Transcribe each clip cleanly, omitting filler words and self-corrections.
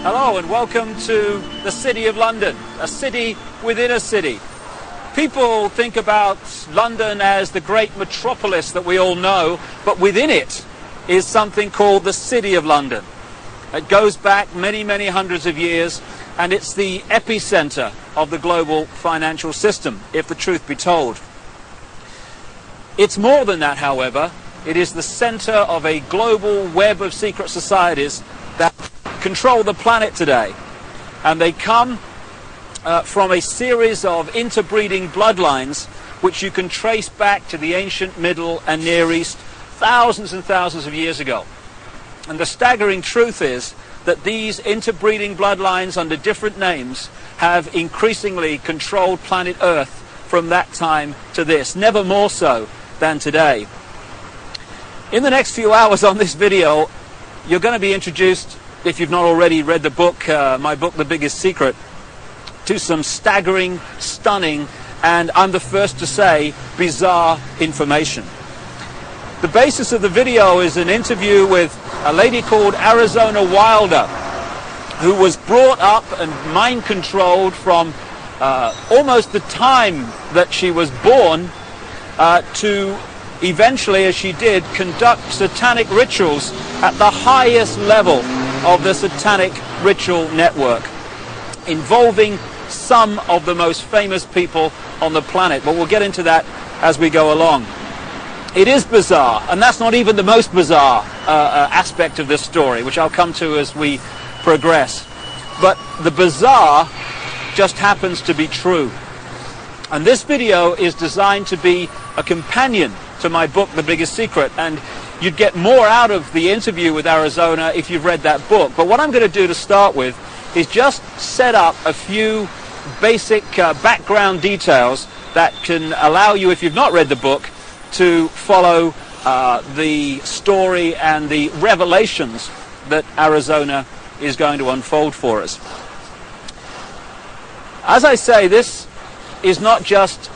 Hello and welcome to the City of London, a city within a city. People think about London as the great metropolis that we all know, but within it is something called the City of London. It goes back many, many hundreds of years, and it's the epicenter of the global financial system, if the truth be told. It's more than that, however. It is the center of a global web of secret societies that control the planet today. And they come from a series of interbreeding bloodlines which you can trace back to the ancient Middle and Near East thousands and thousands of years ago. And the staggering truth is that these interbreeding bloodlines under different names have increasingly controlled planet Earth from that time to this, never more so than today. In the next few hours on this video, you're going to be introduced, if you've not already read the book, my book, The Biggest Secret, to some staggering, stunning, and I'm the first to say, bizarre information. The basis of the video is an interview with a lady called Arizona Wilder, who was brought up and mind-controlled from almost the time that she was born to eventually, as she did, conduct satanic rituals at the highest level of the satanic ritual network, involving some of the most famous people on the planet. But we'll get into that as we go along. It is bizarre, and that's not even the most bizarre aspect of this story, which I'll come to as we progress. But the bizarre just happens to be true. And this video is designed to be a companion to my book, The Biggest Secret, and you'd get more out of the interview with Arizona if you've read that book. But what I'm going to do to start with is just set up a few basic background details that can allow you, if you've not read the book, to follow the story and the revelations that Arizona is going to unfold for us. As I say, this is not just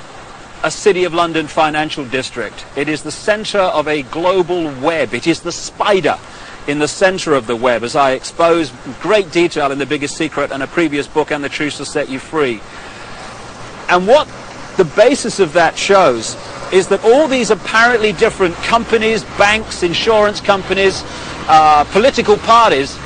a City of London financial district. It is the center of a global web. It is the spider in the center of the web, as I expose in great detail in The Biggest Secret and a previous book, And the Truth Shall Set You Free. And what the basis of that shows is that all these apparently different companies, banks, insurance companies, political parties,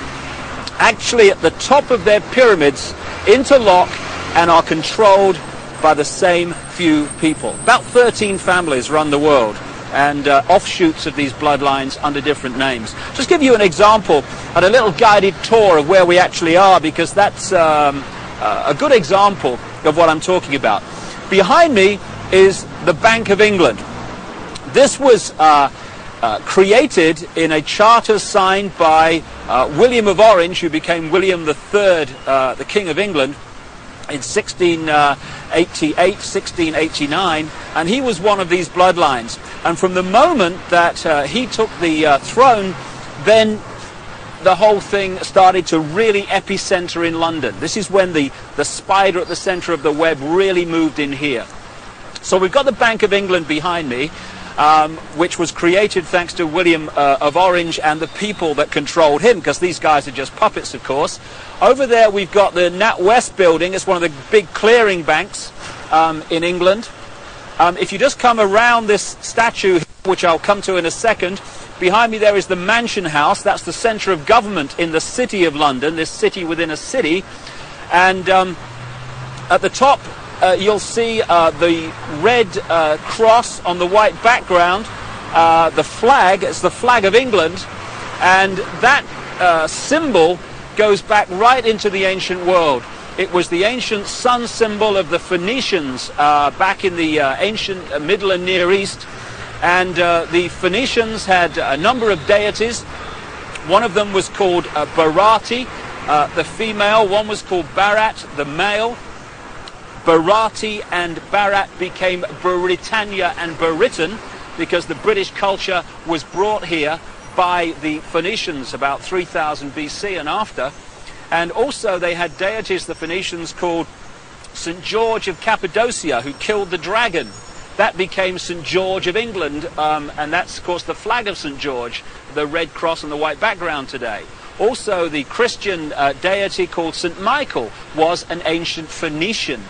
actually at the top of their pyramids interlock and are controlled by the same few people. About 13 families run the world, and offshoots of these bloodlines under different names. Just give you an example and a little guided tour of where we actually are, because that's a good example of what I'm talking about. Behind me is the Bank of England. This was created in a charter signed by William of Orange, who became William III, the King of England, in 1688, 1689, and he was one of these bloodlines. And from the moment that he took the throne, then the whole thing started to really epicenter in London. This is when the spider at the center of the web really moved in here. So we've got the Bank of England behind me, which was created thanks to William of Orange and the people that controlled him, because these guys are just puppets, of course. Over there we've got the NatWest building. It's one of the big clearing banks in England. If you just come around this statue, which I'll come to in a second, behind me there is the Mansion House. That's the centre of government in the City of London, this city within a city. And at the top you'll see the red cross on the white background, the flag. It's the flag of England, and that symbol goes back right into the ancient world. It was the ancient sun symbol of the Phoenicians back in the ancient Middle and Near East, and the Phoenicians had a number of deities. One of them was called Barati, the female. One was called Barat, the male. Barati and Barat became Britannia and Britain because the British culture was brought here by the Phoenicians about 3000 BC and after. And also they had deities, the Phoenicians, called St. George of Cappadocia, who killed the dragon. That became St. George of England, and that's, of course, the flag of St. George, the red cross on the white background today. Also, the Christian deity called St. Michael was an ancient Phoenician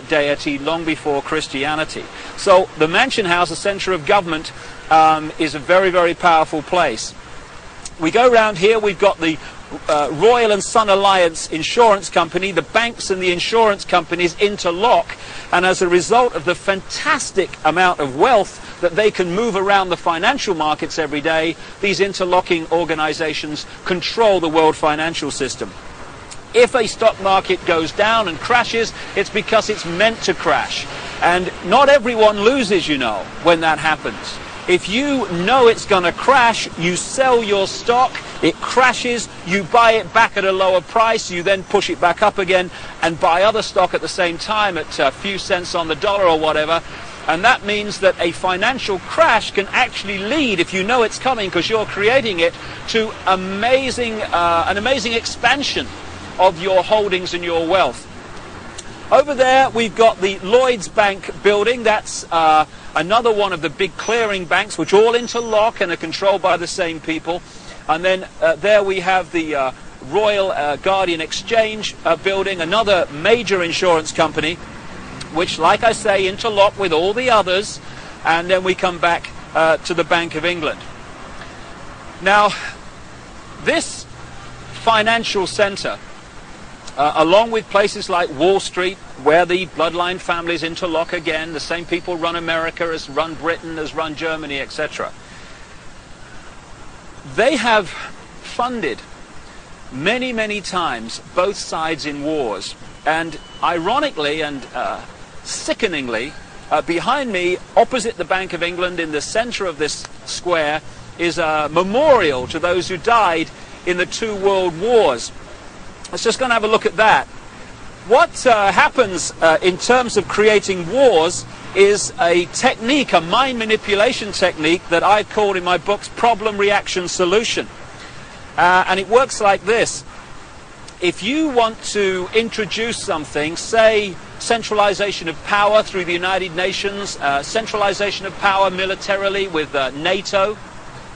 deity long before Christianity. So the Mansion House, the centre of government, is a very, very powerful place. We go around here, we've got the Royal and Son Alliance Insurance Company. The banks and the insurance companies interlock, and as a result of the fantastic amount of wealth that they can move around the financial markets every day, these interlocking organizations control the world financial system. If a stock market goes down and crashes, it's because it's meant to crash. And not everyone loses, you know, when that happens. If you know it's going to crash, you sell your stock, it crashes, you buy it back at a lower price, you then push it back up again and buy other stock at the same time at a few cents on the dollar or whatever. And that means that a financial crash can actually lead, if you know it's coming because you're creating it, to an amazing expansion of your holdings and your wealth. Over there we've got the Lloyds Bank building. That's another one of the big clearing banks which all interlock and are controlled by the same people. And then there we have the Royal Guardian Exchange building, another major insurance company which, like I say, interlock with all the others. And then we come back to the Bank of England. Now, this financial centre, along with places like Wall Street, where the bloodline families interlock again, the same people run America as run Britain, as run Germany, etc. They have funded many, many times both sides in wars. And ironically and sickeningly, behind me, opposite the Bank of England, in the centre of this square, is a memorial to those who died in the 2 world wars. Let's just go and have a look at that. What happens in terms of creating wars is a technique, a mind manipulation technique that I've called in my books problem, reaction, solution. And it works like this. If you want to introduce something, say centralization of power through the United Nations, centralization of power militarily with NATO,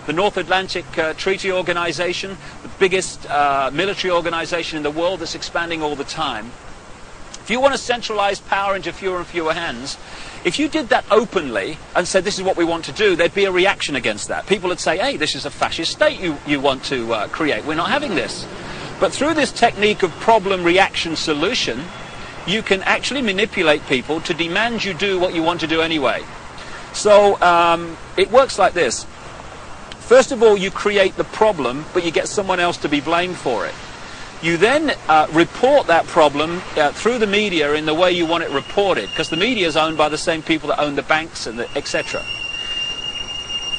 the North Atlantic Treaty Organization, the biggest military organization in the world that's expanding all the time. If you want to centralize power into fewer and fewer hands, if you did that openly and said this is what we want to do, there'd be a reaction against that. People would say, hey, this is a fascist state you want to create. We're not having this. But through this technique of problem, reaction, solution, you can actually manipulate people to demand you do what you want to do anyway. So it works like this. First of all, you create the problem, but you get someone else to be blamed for it. You then report that problem through the media in the way you want it reported, because the media is owned by the same people that own the banks and etc.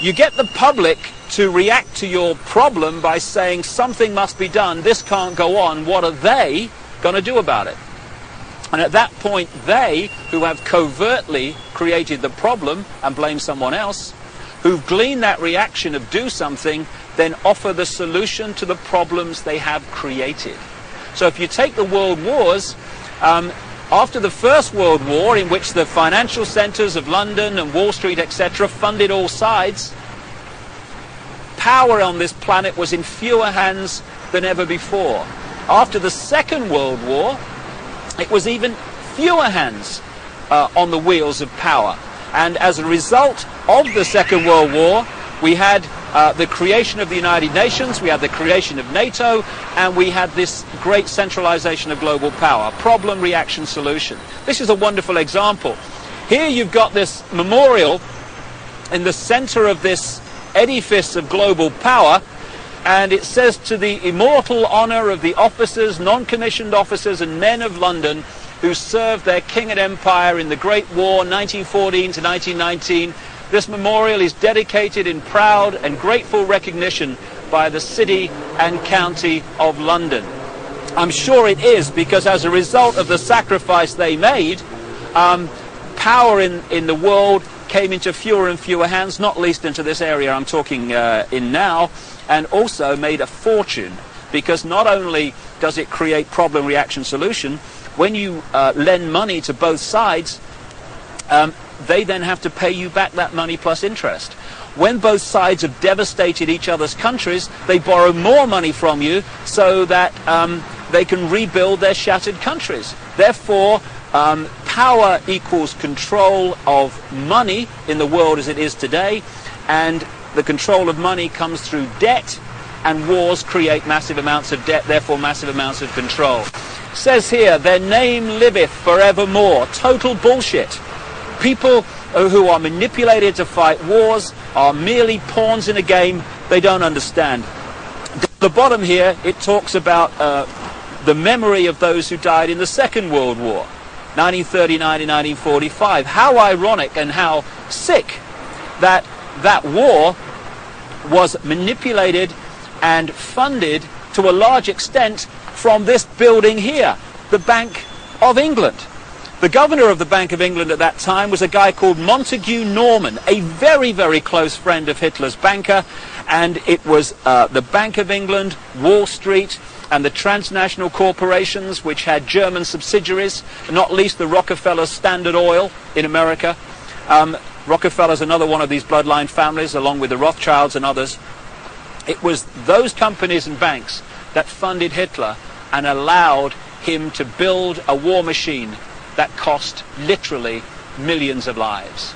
You get the public to react to your problem by saying something must be done, this can't go on, what are they going to do about it? And at that point, they, who have covertly created the problem and blame someone else, who've gleaned that reaction of do something, then offer the solution to the problems they have created. So if you take the world wars, after the First World War, in which the financial centres of London and Wall Street, etc., funded all sides, power on this planet was in fewer hands than ever before. After the Second World War, it was even fewer hands on the wheels of power. And as a result of the Second World War, we had the creation of the United Nations, we had the creation of NATO, and we had this great centralization of global power. Problem, reaction, solution. This is a wonderful example. Here you've got this memorial in the center of this edifice of global power, and it says, to the immortal honor of the officers, non-commissioned officers and men of London who served their king and empire in the Great War, 1914 to 1919, this memorial is dedicated in proud and grateful recognition by the City and County of London. I'm sure it is, because as a result of the sacrifice they made, power in the world came into fewer and fewer hands, not least into this area I'm talking in now, and also made a fortune, because not only does it create problem, reaction, solution, when you lend money to both sides, they then have to pay you back that money plus interest. when both sides have devastated each other's countries, they borrow more money from you so that they can rebuild their shattered countries. Therefore, power equals control of money in the world as it is today, and the control of money comes through debt, and wars create massive amounts of debt, therefore massive amounts of control. It says here, their name liveth forevermore. Total bullshit. People who are manipulated to fight wars are merely pawns in a game they don't understand. At the bottom here, it talks about the memory of those who died in the Second World War, 1939 and 1945. How ironic and how sick that that war was manipulated and funded to a large extent from this building here, the Bank of England. The governor of the Bank of England at that time was a guy called Montague Norman, a very, very close friend of Hitler's banker, and it was the Bank of England, Wall Street, and the transnational corporations which had German subsidiaries, not least the Rockefeller Standard Oil in America. Rockefeller's another one of these bloodline families, along with the Rothschilds and others. It was those companies and banks that funded Hitler and allowed him to build a war machine that cost literally millions of lives.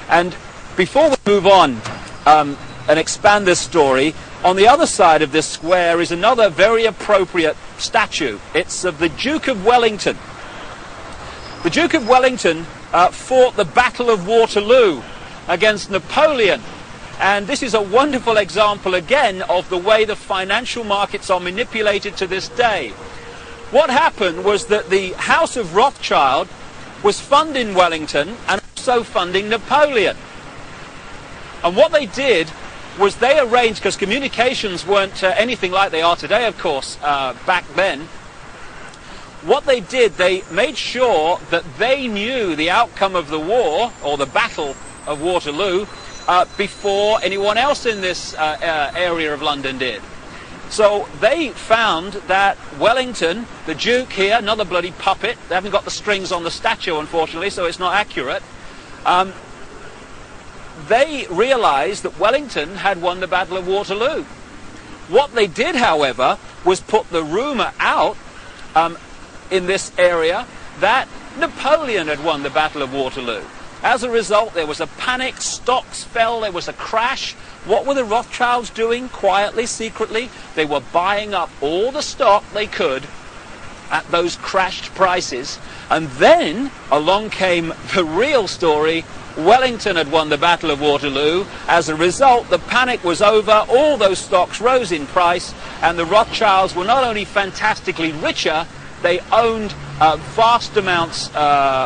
And before we move on and expand this story, on the other side of this square is another very appropriate statue. It's of the Duke of Wellington. The Duke of Wellington fought the Battle of Waterloo against Napoleon. And this is a wonderful example again of the way the financial markets are manipulated to this day. What happened was that the House of Rothschild was funding Wellington and also funding Napoleon. And what they did was they arranged, because communications weren't anything like they are today, of course, back then. What they did, they made sure that they knew the outcome of the war, or the Battle of Waterloo, before anyone else in this area of London did. So they found that Wellington, the Duke here, another bloody puppet, they haven't got the strings on the statue unfortunately, so it's not accurate, they realized that Wellington had won the Battle of Waterloo. What they did, however, was put the rumor out in this area that Napoleon had won the Battle of Waterloo. As a result, there was a panic, stocks fell, there was a crash. What were the Rothschilds doing quietly, secretly? They were buying up all the stock they could at those crashed prices. And then along came the real story. Wellington had won the Battle of Waterloo. As a result, the panic was over, all those stocks rose in price, and the Rothschilds were not only fantastically richer, they owned vast amounts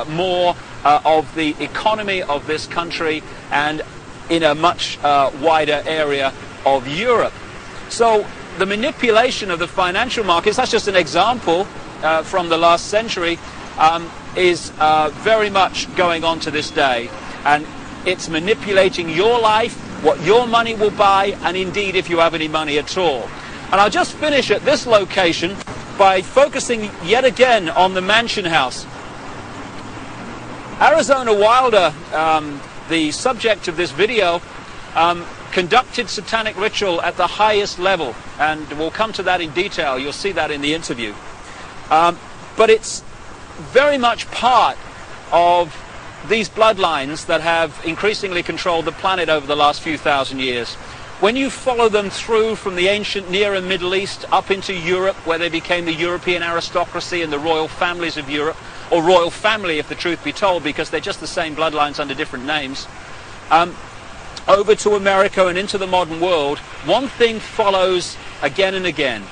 more of the economy of this country and in a much wider area of Europe. So the manipulation of the financial markets, that's just an example from the last century, is very much going on to this day. And it's manipulating your life, what your money will buy, and indeed if you have any money at all. And I'll just finish at this location by focusing yet again on the Mansion House. Arizona Wilder, the subject of this video, conducted satanic ritual at the highest level, and we'll come to that in detail. You'll see that in the interview. But it's very much part of these bloodlines that have increasingly controlled the planet over the last few thousand years. When you follow them through from the ancient Near and Middle East up into Europe, where they became the European aristocracy and the royal families of Europe, or royal family if the truth be told, because they're just the same bloodlines under different names, over to America and into the modern world, one thing follows again and again: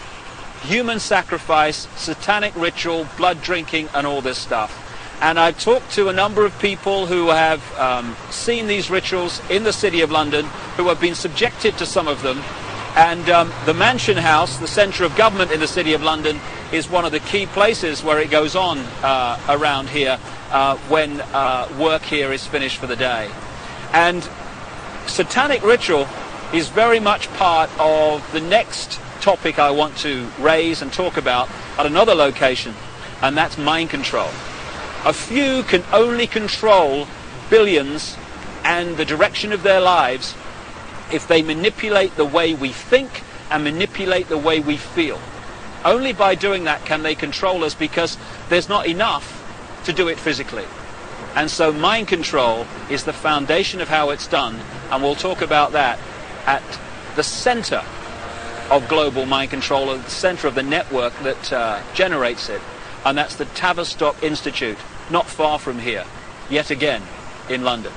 human sacrifice, satanic ritual, blood drinking, and all this stuff. And I've talked to a number of people who have seen these rituals in the City of London, who have been subjected to some of them. And the Mansion House, the centre of government in the City of London, is one of the key places where it goes on around here when work here is finished for the day. And satanic ritual is very much part of the next topic I want to raise and talk about at another location, and that's mind control. A few can only control billions and the direction of their lives if they manipulate the way we think and manipulate the way we feel. Only by doing that can they control us, because there's not enough to do it physically. And so mind control is the foundation of how it's done, and we'll talk about that at the center of global mind control, at the center of the network that generates it, and that's the Tavistock Institute, not far from here, yet again in London.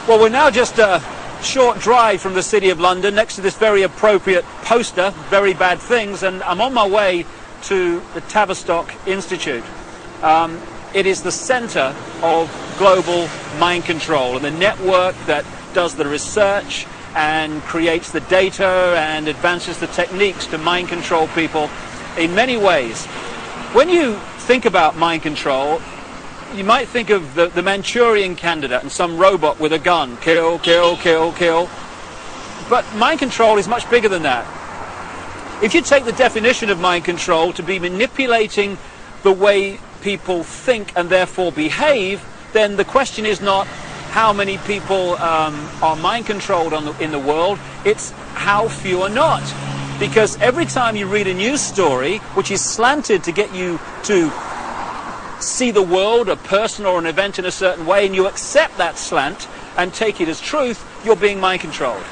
Well, we're now just a short drive from the City of London, next to this very appropriate poster, Very Bad Things, and I'm on my way to the Tavistock Institute. It is the center of global mind control, and the network that does the research and creates the data and advances the techniques to mind control people in many ways. When you think about mind control, you might think of the Manchurian candidate and some robot with a gun. Kill, kill, kill, kill. But mind control is much bigger than that. If you take the definition of mind control to be manipulating the way people think and therefore behave, then the question is not how many people are mind controlled in the world, it's how few are not. Because every time you read a news story which is slanted to get you to see the world, a person or an event in a certain way, and you accept that slant and take it as truth, you're being mind controlled.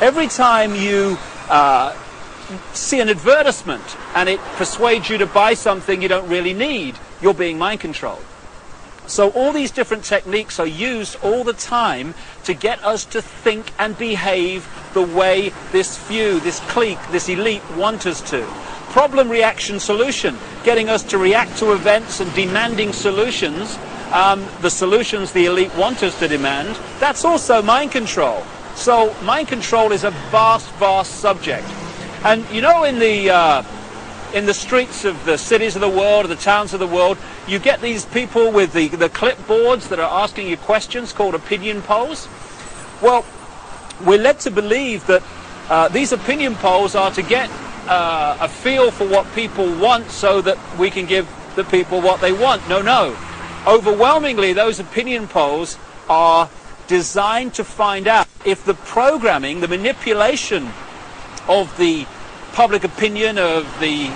Every time you see an advertisement and it persuades you to buy something you don't really need, you're being mind controlled. So all these different techniques are used all the time to get us to think and behave the way this few, this clique, this elite want us to. Problem, reaction, solution, getting us to react to events and demanding solutions, the solutions the elite want us to demand. That's also mind control. So mind control is a vast, vast subject. And you know, in the streets of the cities of the world, or the towns of the world, you get these people with the clipboards that are asking you questions called opinion polls. Well, we're led to believe that these opinion polls are to get a feel for what people want so that we can give the people what they want. No, no. Overwhelmingly, those opinion polls are designed to find out if the programming, the manipulation of the public opinion, of the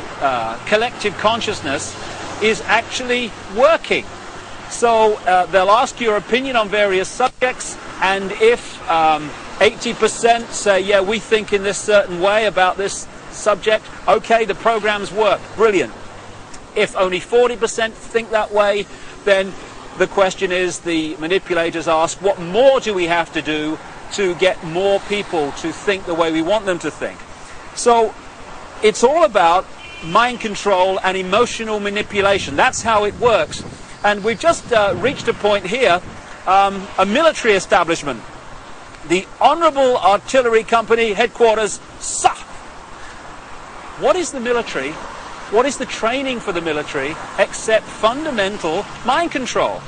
collective consciousness, is actually working. So they'll ask your opinion on various subjects, and if 80% say, yeah, we think in this certain way about this subject, okay, the programs work, brilliant. If only 40% think that way, then the question is, the manipulators ask, what more do we have to do to get more people to think the way we want them to think? So it's all about mind control and emotional manipulation. That's how it works. And we've just reached a point here, a military establishment. The Honourable Artillery Company headquarters, SAH. What is the military? What is the training for the military except fundamental mind control?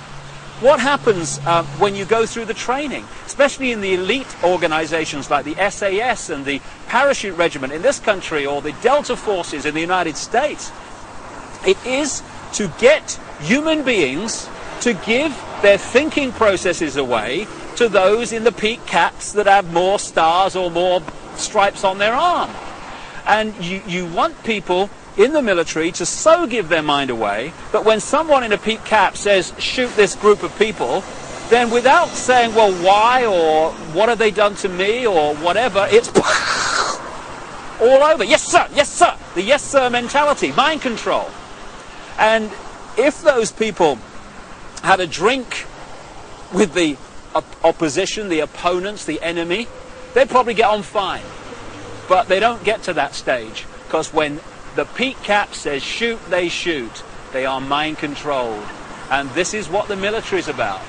What happens when you go through the training, especially in the elite organizations like the SAS and the Parachute Regiment in this country, or the Delta Forces in the United States? It is to get human beings to give their thinking processes away to those in the peak caps that have more stars or more stripes on their arm. And you want people in the military to so give their mind away that when someone in a peak cap says, shoot this group of people, then without saying, well, why, or what have they done to me, or whatever, it's all over. Yes, sir, yes, sir. The yes, sir mentality, mind control. And if those people had a drink with the opposition, the opponents, the enemy, they'd probably get on fine. But they don't get to that stage, because when the peak cap says shoot, they shoot. They are mind controlled. And this is what the military is about.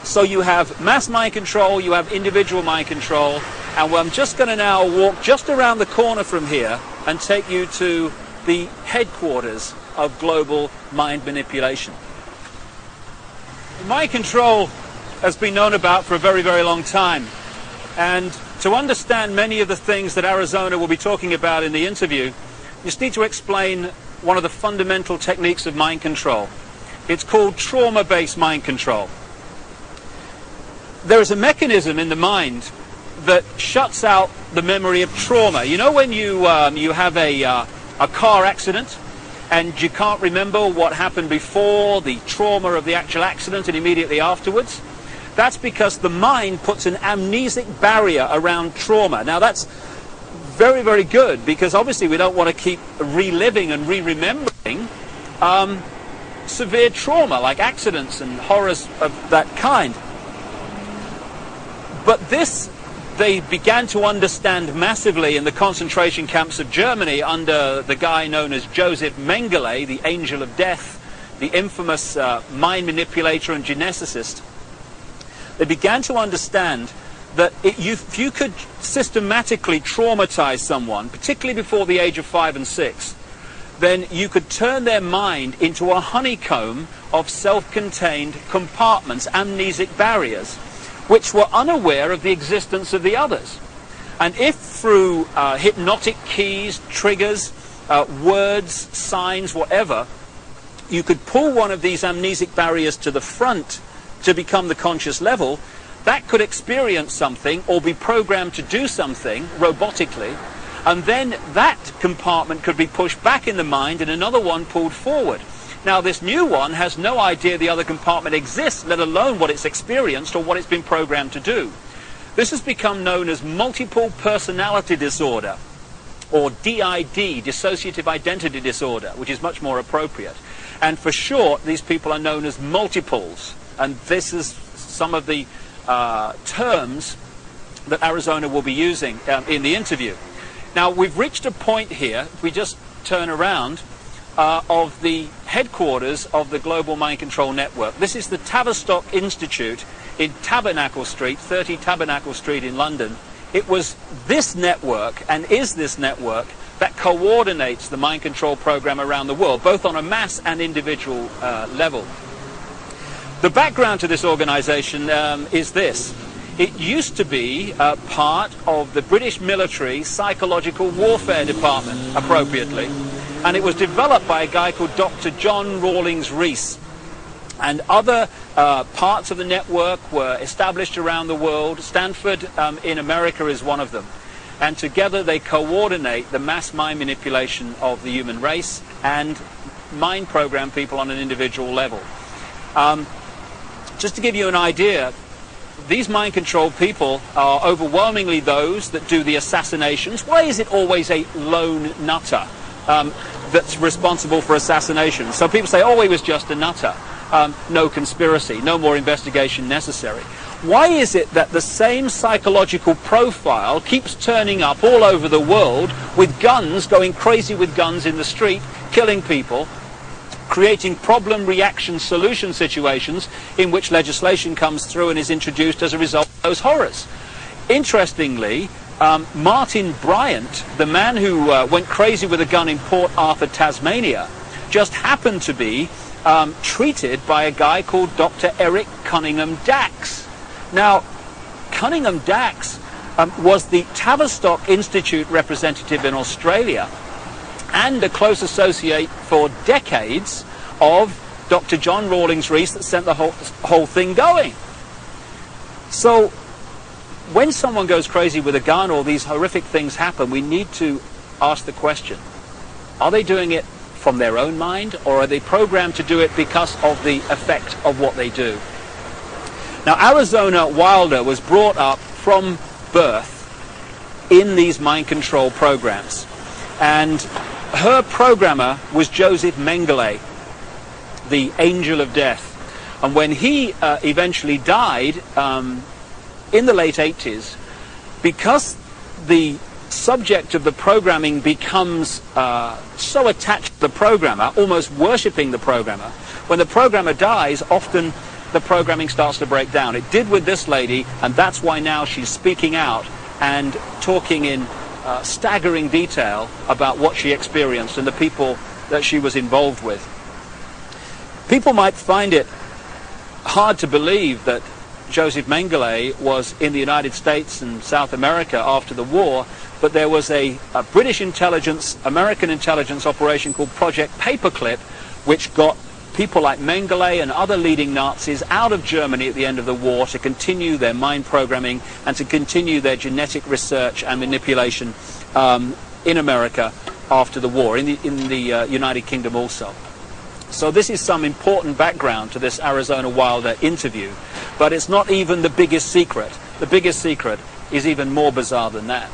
So you have mass mind control, you have individual mind control, and I'm just going to now walk just around the corner from here and take you to the headquarters of global mind manipulation. Mind control has been known about for a very, very long time. And to understand many of the things that Arizona will be talking about in the interview, you just need to explain one of the fundamental techniques of mind control. It's called trauma-based mind control. There is a mechanism in the mind that shuts out the memory of trauma. You know when you have a car accident and you can't remember what happened before, the trauma of the actual accident and immediately afterwards? That's because the mind puts an amnesic barrier around trauma. Now that's very, very good, because obviously we don't want to keep reliving and re-remembering severe trauma like accidents and horrors of that kind. But this they began to understand massively in the concentration camps of Germany under the guy known as Joseph Mengele, the angel of death, the infamous mind manipulator and geneticist. They began to understand that if you could systematically traumatize someone, particularly before the age of 5 and 6, then you could turn their mind into a honeycomb of self-contained compartments, amnesic barriers, which were unaware of the existence of the others. And if through hypnotic keys, triggers, words, signs, whatever, you could pull one of these amnesic barriers to the front to become the conscious level, that could experience something or be programmed to do something robotically, and then that compartment could be pushed back in the mind and another one pulled forward. Now this new one has no idea the other compartment exists, let alone what it's experienced or what it's been programmed to do. This has become known as multiple personality disorder, or DID, dissociative identity disorder, which is much more appropriate. And for short, these people are known as multiples, and this is some of the terms that Arizona will be using in the interview. Now we've reached a point here, if we just turn around, of the headquarters of the Global Mind Control Network. This is the Tavistock Institute in Tabernacle Street, 30 Tabernacle Street in London. It was this network, and is this network, that coordinates the mind control program around the world, both on a mass and individual level. The background to this organization is this. It used to be part of the British military psychological warfare department, appropriately, and it was developed by a guy called Dr. John Rawlings Rees. And other parts of the network were established around the world. Stanford in America is one of them. And together they coordinate the mass mind manipulation of the human race and mind program people on an individual level. Just to give you an idea, these mind control people are overwhelmingly those that do the assassinations. Why is it always a lone nutter that's responsible for assassinations? So people say, oh, he was just a nutter. No conspiracy, no more investigation necessary. Why is it that the same psychological profile keeps turning up all over the world with guns, going crazy with guns in the street, killing people, creating problem, reaction, solution situations in which legislation comes through and is introduced as a result of those horrors? Interestingly, Martin Bryant, the man who went crazy with a gun in Port Arthur, Tasmania, just happened to be treated by a guy called Dr. Eric Cunningham Dax. Now, Cunningham Dax was the Tavistock Institute representative in Australia and a close associate for decades of Dr. John Rawlings Rees that sent the whole thing going. So when someone goes crazy with a gun or these horrific things happen, we need to ask the question, are they doing it from their own mind, or are they programmed to do it because of the effect of what they do? Now, Arizona Wilder was brought up from birth in these mind control programs, and her programmer was Joseph Mengele, the angel of death. And when he eventually died in the late 80s, because the subject of the programming becomes so attached to the programmer, almost worshipping the programmer, when the programmer dies, often the programming starts to break down. It did with this lady, and that's why now she's speaking out and talking in staggering detail about what she experienced and the people that she was involved with. People might find it hard to believe that Joseph Mengele was in the United States and South America after the war, but there was a British intelligence, American intelligence operation called Project Paperclip, which got people like Mengele and other leading Nazis out of Germany at the end of the war to continue their mind programming and to continue their genetic research and manipulation in America after the war, in the United Kingdom also. So this is some important background to this Arizona Wilder interview, but it's not even the biggest secret. The biggest secret is even more bizarre than that.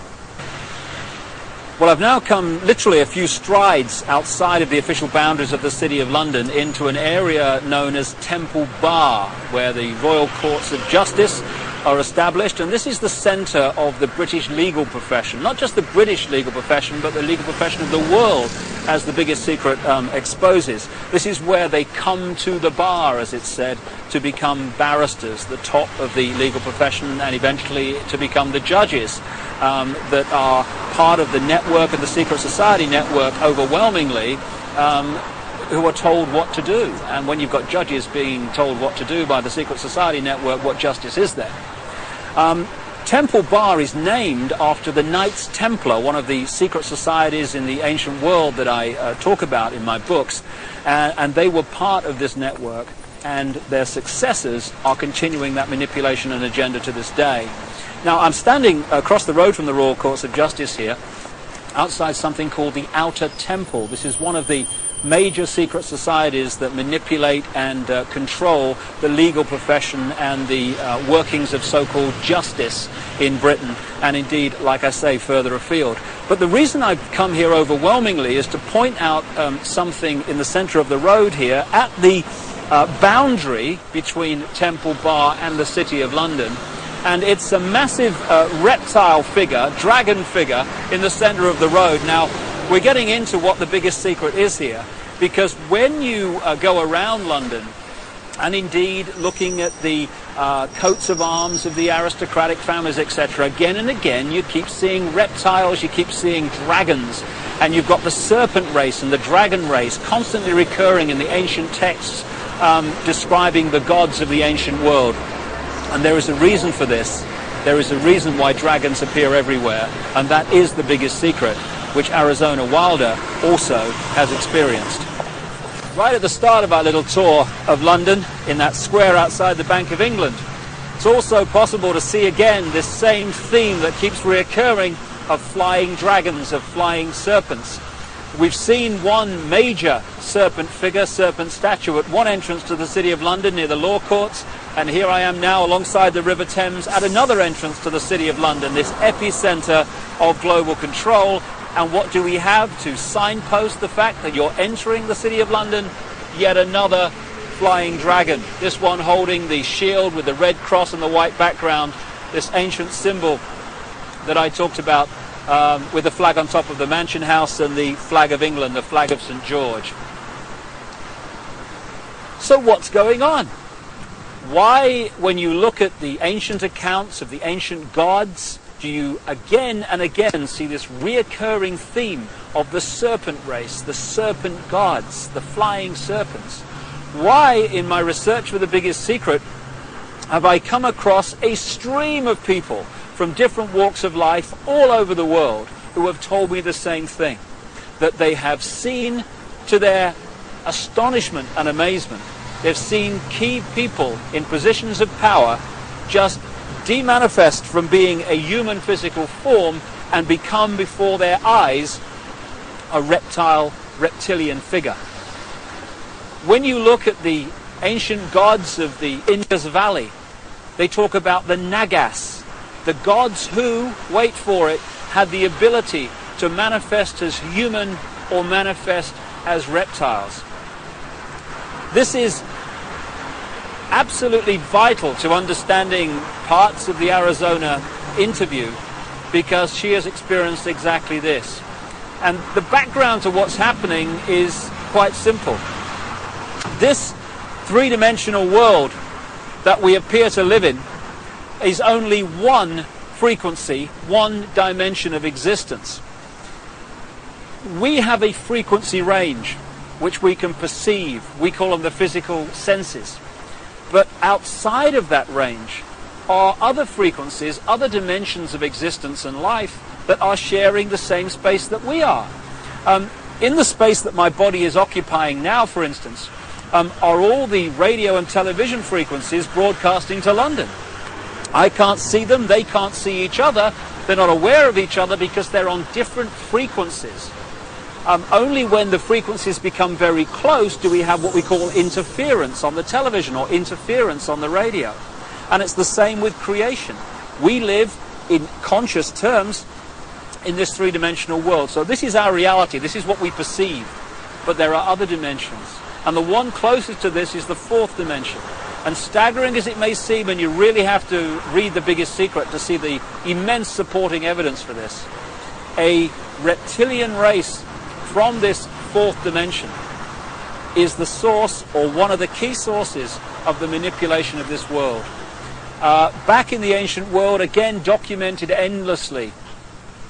Well, I've now come literally a few strides outside of the official boundaries of the City of London into an area known as Temple Bar, where the Royal Courts of Justice are established, and this is the centre of the British legal profession. Not just the British legal profession, but the legal profession of the world, as the biggest secret exposes. This is where they come to the bar, as it's said, to become barristers, the top of the legal profession, and eventually to become the judges that are part of the network, of the secret society network, overwhelmingly, who are told what to do. And when you've got judges being told what to do by the secret society network, what justice is there? Temple Bar is named after the Knights Templar, one of the secret societies in the ancient world that I talk about in my books, and they were part of this network, and their successors are continuing that manipulation and agenda to this day. Now, I'm standing across the road from the Royal Courts of Justice here, outside something called the Outer Temple. This is one of the major secret societies that manipulate and control the legal profession and the workings of so-called justice in Britain, and indeed, like I say, further afield. But the reason I've come here overwhelmingly is to point out something in the centre of the road here, at the boundary between Temple Bar and the City of London. And it's a massive reptile figure, dragon figure, in the centre of the road. Now, we're getting into what the biggest secret is here, because when you go around London, and indeed looking at the coats of arms of the aristocratic families, etc., again and again you keep seeing reptiles, you keep seeing dragons, and you've got the serpent race and the dragon race constantly recurring in the ancient texts describing the gods of the ancient world. And there is a reason for this. There is a reason why dragons appear everywhere, and that is the biggest secret, which Arizona Wilder also has experienced. Right at the start of our little tour of London, in that square outside the Bank of England, it's also possible to see again this same theme that keeps reoccurring of flying dragons, of flying serpents. We've seen one major serpent figure, serpent statue, at one entrance to the City of London near the Law Courts, and here I am now alongside the River Thames at another entrance to the City of London, this epicenter of global control. And what do we have to signpost the fact that you're entering the City of London? Yet another flying dragon, this one holding the shield with the red cross on the white background, this ancient symbol that I talked about, with the flag on top of the Mansion House and the flag of England, the flag of St. George. So what's going on? Why, when you look at the ancient accounts of the ancient gods, do you again and again see this reoccurring theme of the serpent race, the serpent gods, the flying serpents? Why, in my research for the biggest secret, have I come across a stream of people from different walks of life all over the world who have told me the same thing, that they have seen, to their astonishment and amazement, they've seen key people in positions of power just demanifest from being a human physical form and become before their eyes a reptilian figure. When you look at the ancient gods of the Indus Valley, they talk about the Nagas, the gods who, wait for it, had the ability to manifest as human or manifest as reptiles. This is absolutely vital to understanding parts of the Arizona interview, because she has experienced exactly this. And the background to what's happening is quite simple. This three-dimensional world that we appear to live in is only one frequency, one dimension of existence. We have a frequency range which we can perceive. We call them the physical senses. But outside of that range are other frequencies, other dimensions of existence and life that are sharing the same space that we are. In the space that my body is occupying now, for instance, are all the radio and television frequencies broadcasting to London. I can't see them, they can't see each other, they're not aware of each other because they're on different frequencies. Only when the frequencies become very close do we have what we call interference on the television or interference on the radio. And it's the same with creation. We live in conscious terms in this three-dimensional world. So this is our reality, this is what we perceive. But there are other dimensions. And the one closest to this is the fourth dimension. And staggering as it may seem, and you really have to read The Biggest Secret to see the immense supporting evidence for this, a reptilian race from this fourth dimension is the source, or one of the key sources, of the manipulation of this world. Back in the ancient world, again documented endlessly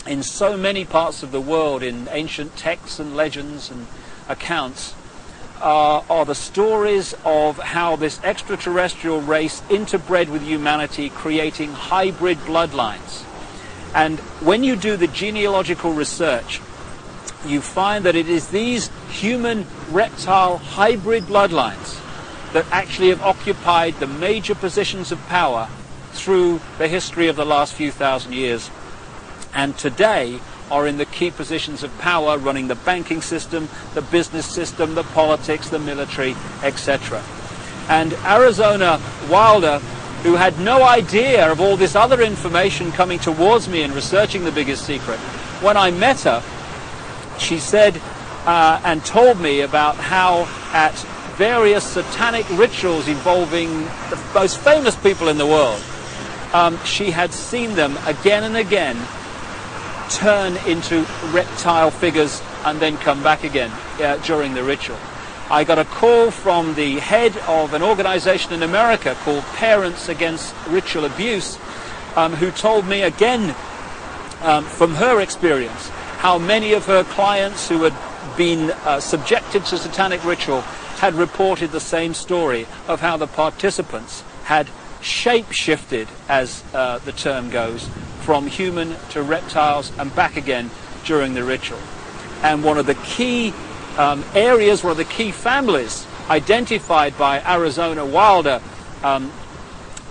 in so many parts of the world, in ancient texts and legends and accounts, are the stories of how this extraterrestrial race interbred with humanity, creating hybrid bloodlines. And when you do the genealogical research, you find that it is these human-reptile hybrid bloodlines that actually have occupied the major positions of power through the history of the last few thousand years, and today are in the key positions of power, running the banking system, the business system, the politics, the military, etc. And Arizona Wilder, who had no idea of all this other information coming towards me in researching The Biggest Secret, when I met her, she said and told me about how at various satanic rituals involving the most famous people in the world, she had seen them again and again turn into reptile figures and then come back again during the ritual. I got a call from the head of an organization in America called Parents Against Ritual Abuse, who told me again from her experience how many of her clients who had been subjected to satanic ritual had reported the same story of how the participants had shape-shifted, as the term goes, from human to reptiles and back again during the ritual. And one of the key areas, one of the key families identified by Arizona Wilder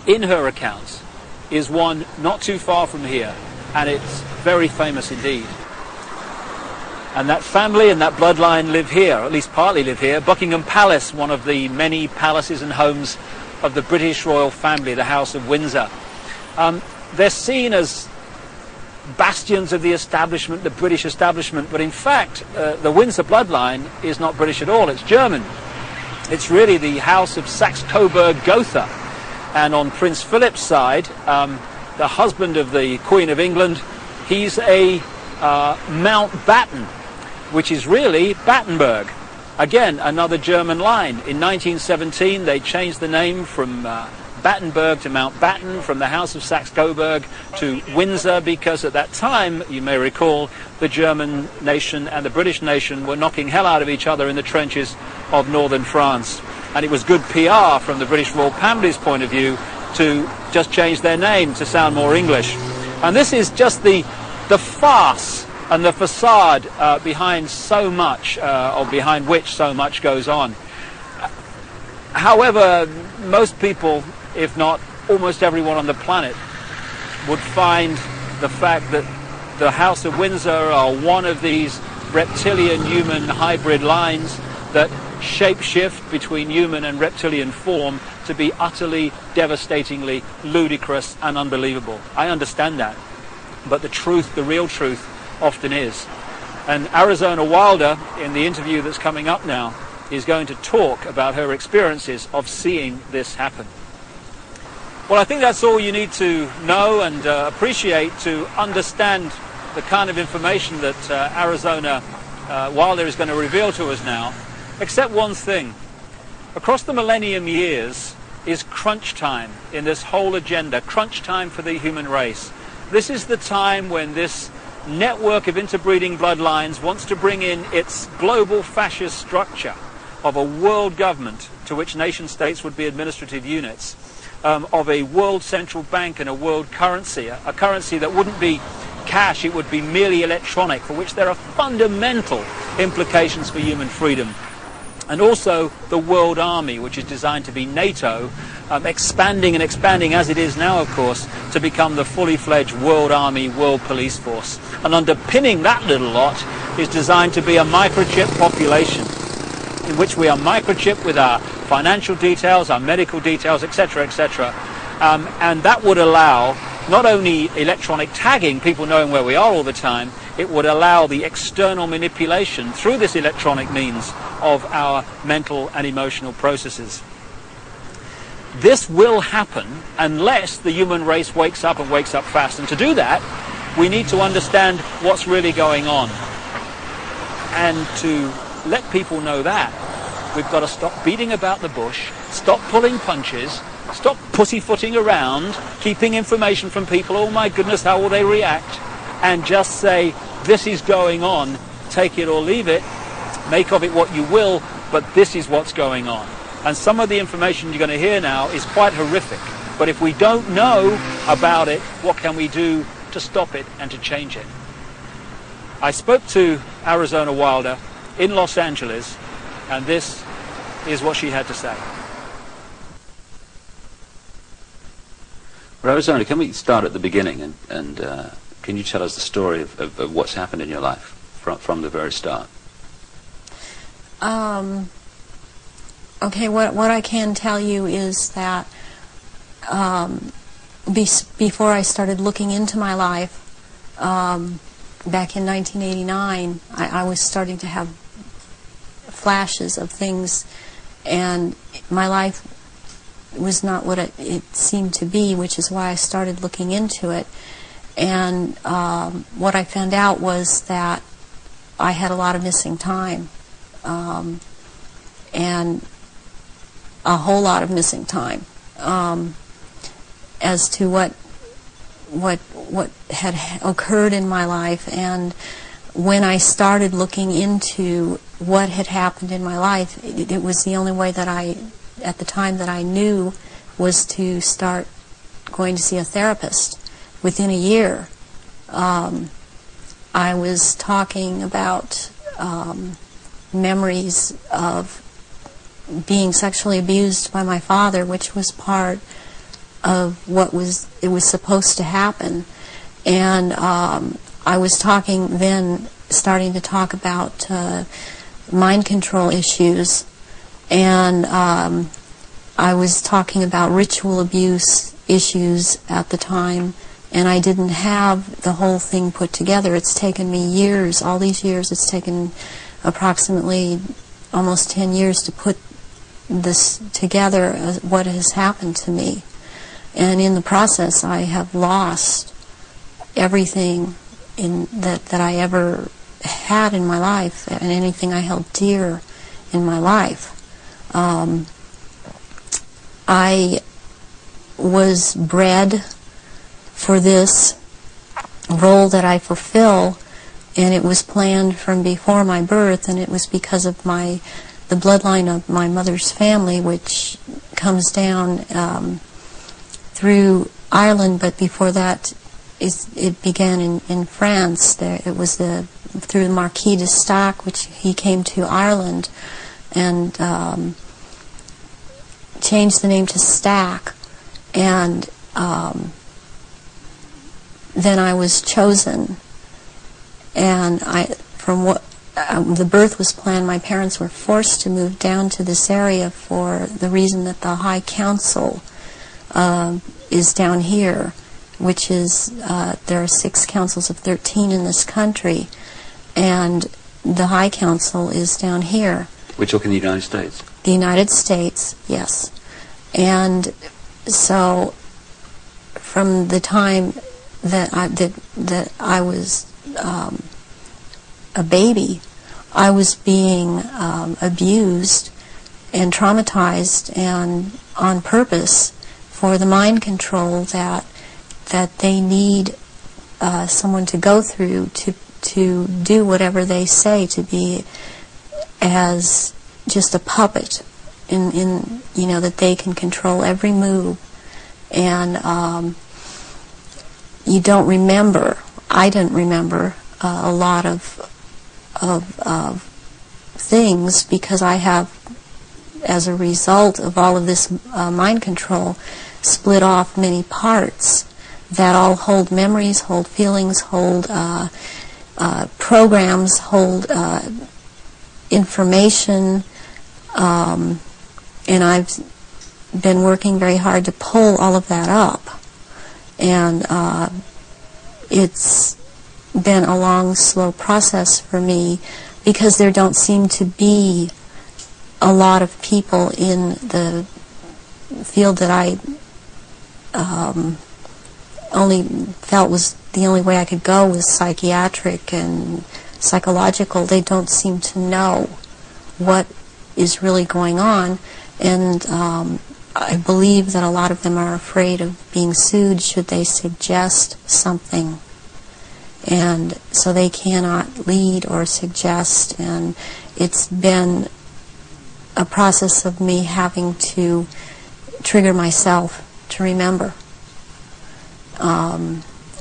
in her accounts is one not too far from here, and it's very famous indeed. And that family and that bloodline live here, or at least partly live here. Buckingham Palace, one of the many palaces and homes of the British royal family, the House of Windsor. They're seen as bastions of the establishment, the British establishment, but in fact the Windsor bloodline is not British at all, it's German. It's really the House of Saxe-Coburg-Gotha. And on Prince Philip's side, the husband of the Queen of England, he's a Mountbatten, which is really Battenberg. Again, another German line. In 1917 they changed the name from Battenberg to Mountbatten, from the House of Saxe-Coburg to Windsor, because at that time, you may recall, the German nation and the British nation were knocking hell out of each other in the trenches of northern France. And it was good PR from the British royal family's point of view to just change their name to sound more English. And this is just the farce and the facade behind so much, or behind which so much goes on. However, most people, if not almost everyone on the planet, would find the fact that the House of Windsor are one of these reptilian-human hybrid lines that shape-shift between human and reptilian form to be utterly, devastatingly ludicrous and unbelievable. I understand that, but the truth, the real truth, often is. And Arizona Wilder, in the interview that's coming up now, is going to talk about her experiences of seeing this happen. Well, I think that's all you need to know and appreciate to understand the kind of information that Arizona Wilder is going to reveal to us now, except one thing. Across the millennium years is crunch time in this whole agenda, crunch time for the human race. This is the time when this network of interbreeding bloodlines wants to bring in its global fascist structure of a world government to which nation states would be administrative units, of a world central bank and a world currency, a currency that wouldn't be cash, it would be merely electronic, for which there are fundamental implications for human freedom. and also the World Army, which is designed to be NATO, expanding and expanding as it is now, of course, to become the fully fledged World Army, World Police Force. And underpinning that little lot is designed to be a microchip population, in which we are microchipped with our financial details, our medical details, etc., etc. And that would allow not only electronic tagging, people knowing where we are all the time, it would allow the external manipulation through this electronic means of our mental and emotional processes. This will happen unless the human race wakes up and wakes up fast. And to do that, we need to understand what's really going on. And to let people know that, we've got to stop beating about the bush, stop pulling punches, stop pussyfooting around, keeping information from people, oh my goodness, how will they react, and just say, this is going on, take it or leave it, make of it what you will, but this is what's going on. And some of the information you're going to hear now is quite horrific, but if we don't know about it, what can we do to stop it and to change it? I spoke to Arizona Wilder in Los Angeles, and this is what she had to say. Well, Arizona, can we start at the beginning, and can you tell us the story of what's happened in your life from the very start? Okay, what I can tell you is that before I started looking into my life, back in 1989, I was starting to have flashes of things, and my life was not what it seemed to be, which is why I started looking into it. And what I found out was that I had a lot of missing time, and a whole lot of missing time, as to what had occurred in my life. And when I started looking into what had happened in my life, it was the only way that at the time that I knew, was to start going to see a therapist. Within a year, I was talking about memories of being sexually abused by my father, which was part of what was supposed to happen. And I was starting to talk about mind control issues, and I was talking about ritual abuse issues at the time, and I didn't have the whole thing put together. It's taken me years, all these years, it's taken approximately almost 10 years to put this together, what has happened to me. And in the process, I have lost everything that I ever had in my life, and anything I held dear in my life. I was bred for this role that I fulfill, and it was planned from before my birth, and it was because of the bloodline of my mother's family, which comes down through Ireland, but before that it began in France. It was through the Marquis de Stack, which he came to Ireland and changed the name to Stack, and then I was chosen, and the birth was planned. My parents were forced to move down to this area for the reason that the High Council is down here, which is, there are 6 councils of 13 in this country, and the High Council is down here. We're talking the United States? The United States, yes. And so from the time that I was a baby, I was being abused and traumatized, and on purpose, for the mind control that they need someone to go through to do whatever they say, to be as just a puppet in that they can control every move. And you don't remember, I didn't remember a lot of things, because I have as a result of all of this mind control, split off many parts that all hold memories, hold feelings, hold programs, hold information, and I've been working very hard to pull all of that up. And it's been a long, slow process for me, because there don't seem to be a lot of people in the field that I only felt was the only way I could go was psychiatric and psychological. They don't seem to know what is really going on, and I believe that a lot of them are afraid of being sued should they suggest something, and so they cannot lead or suggest. And it's been a process of me having to trigger myself to remember,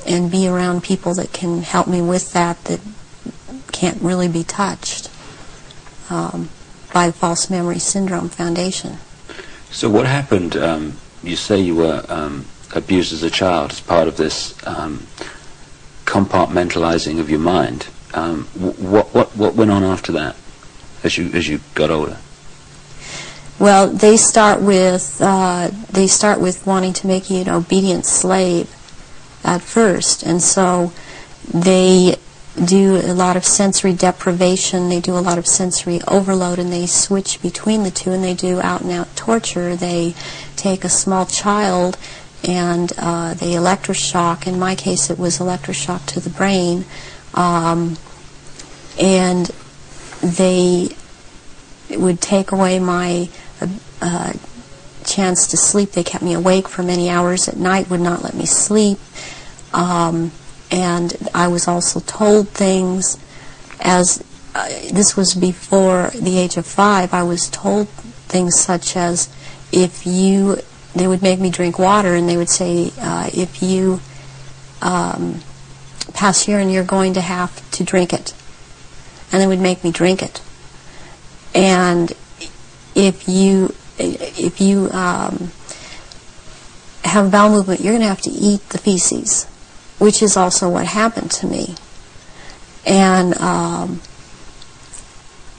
and be around people that can help me with that can't really be touched by the False Memory Syndrome Foundation. So what happened? You say you were abused as a child as part of this compartmentalizing of your mind. What went on after that, as you got older? Well, they start with wanting to make you an obedient slave at first, and so they do a lot of sensory deprivation, they do a lot of sensory overload, and they switch between the two, and they do out-and-out torture. They take a small child and they electroshock. In my case, it was electroshock to the brain, and they would take away my chance to sleep. They kept me awake for many hours at night, would not let me sleep. And I was also told things, as this was before the age of 5, I was told things such as, they would make me drink water, and they would say, if you pass urine, you're going to have to drink it. And they would make me drink it. And if you have bowel movement, you're going to have to eat the feces, which is also what happened to me. And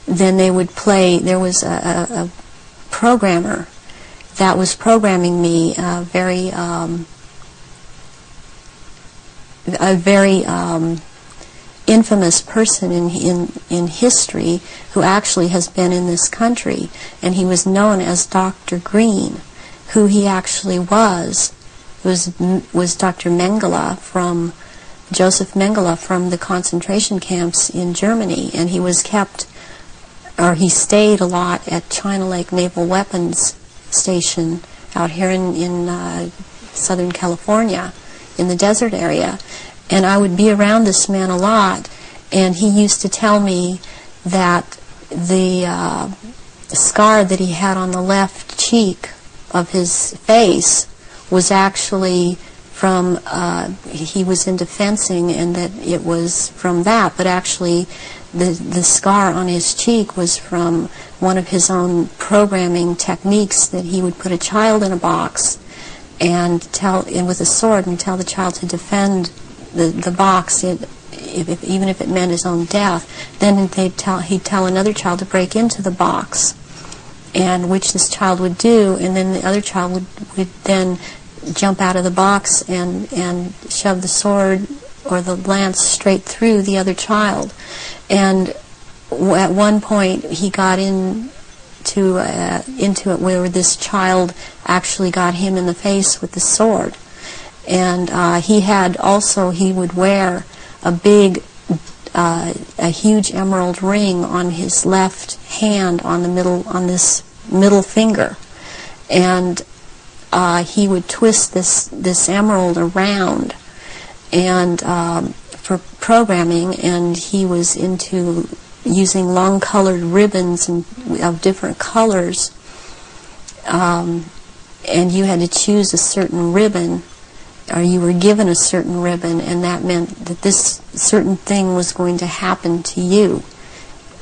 then they would play, there was a programmer that was programming me, a very infamous person in history, who actually has been in this country, and he was known as Dr. Green. Who he actually was Dr. Mengele, Joseph Mengele, from the concentration camps in Germany, and he stayed a lot at China Lake Naval Weapons Station out here in Southern California, in the desert area. And I would be around this man a lot, and he used to tell me that the scar that he had on the left cheek of his face was actually from, he was into fencing, and that it was from that, but actually the scar on his cheek was from one of his own programming techniques, that he would put a child in a box and with a sword and tell the child to defend the box, even if it meant his own death. Then he'd tell another child to break into the box, and which this child would do, and then the other child would then jump out of the box and shove the sword or the lance straight through the other child. And at one point he got into it where this child actually got him in the face with the sword. And he would wear a huge emerald ring on his left hand, on this middle finger, and he would twist this emerald around, and for programming, and he was into using long-colored ribbons of different colors, and you had to choose a certain ribbon, or you were given a certain ribbon, and that meant that this certain thing was going to happen to you.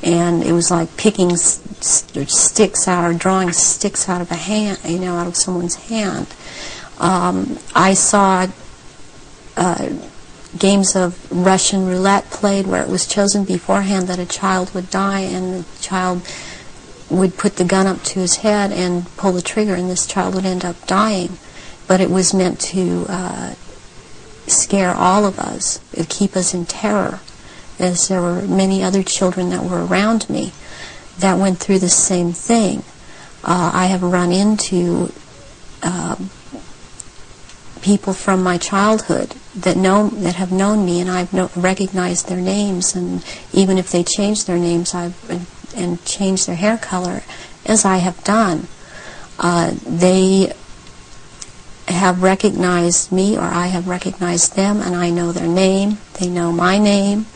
and it was like picking sticks out, or drawing sticks out of a hand, out of someone's hand. I saw games of Russian roulette played where it was chosen beforehand that a child would die, and the child would put the gun up to his head and pull the trigger, and this child would end up dying. But it was meant to scare all of us, keep us in terror, as there were many other children that were around me that went through the same thing. I have run into people from my childhood that have known me, and I've recognized their names, and even if they change their names and change their hair color, as I have done, they have recognized me, or I have recognized them, and I know their name. They know my name.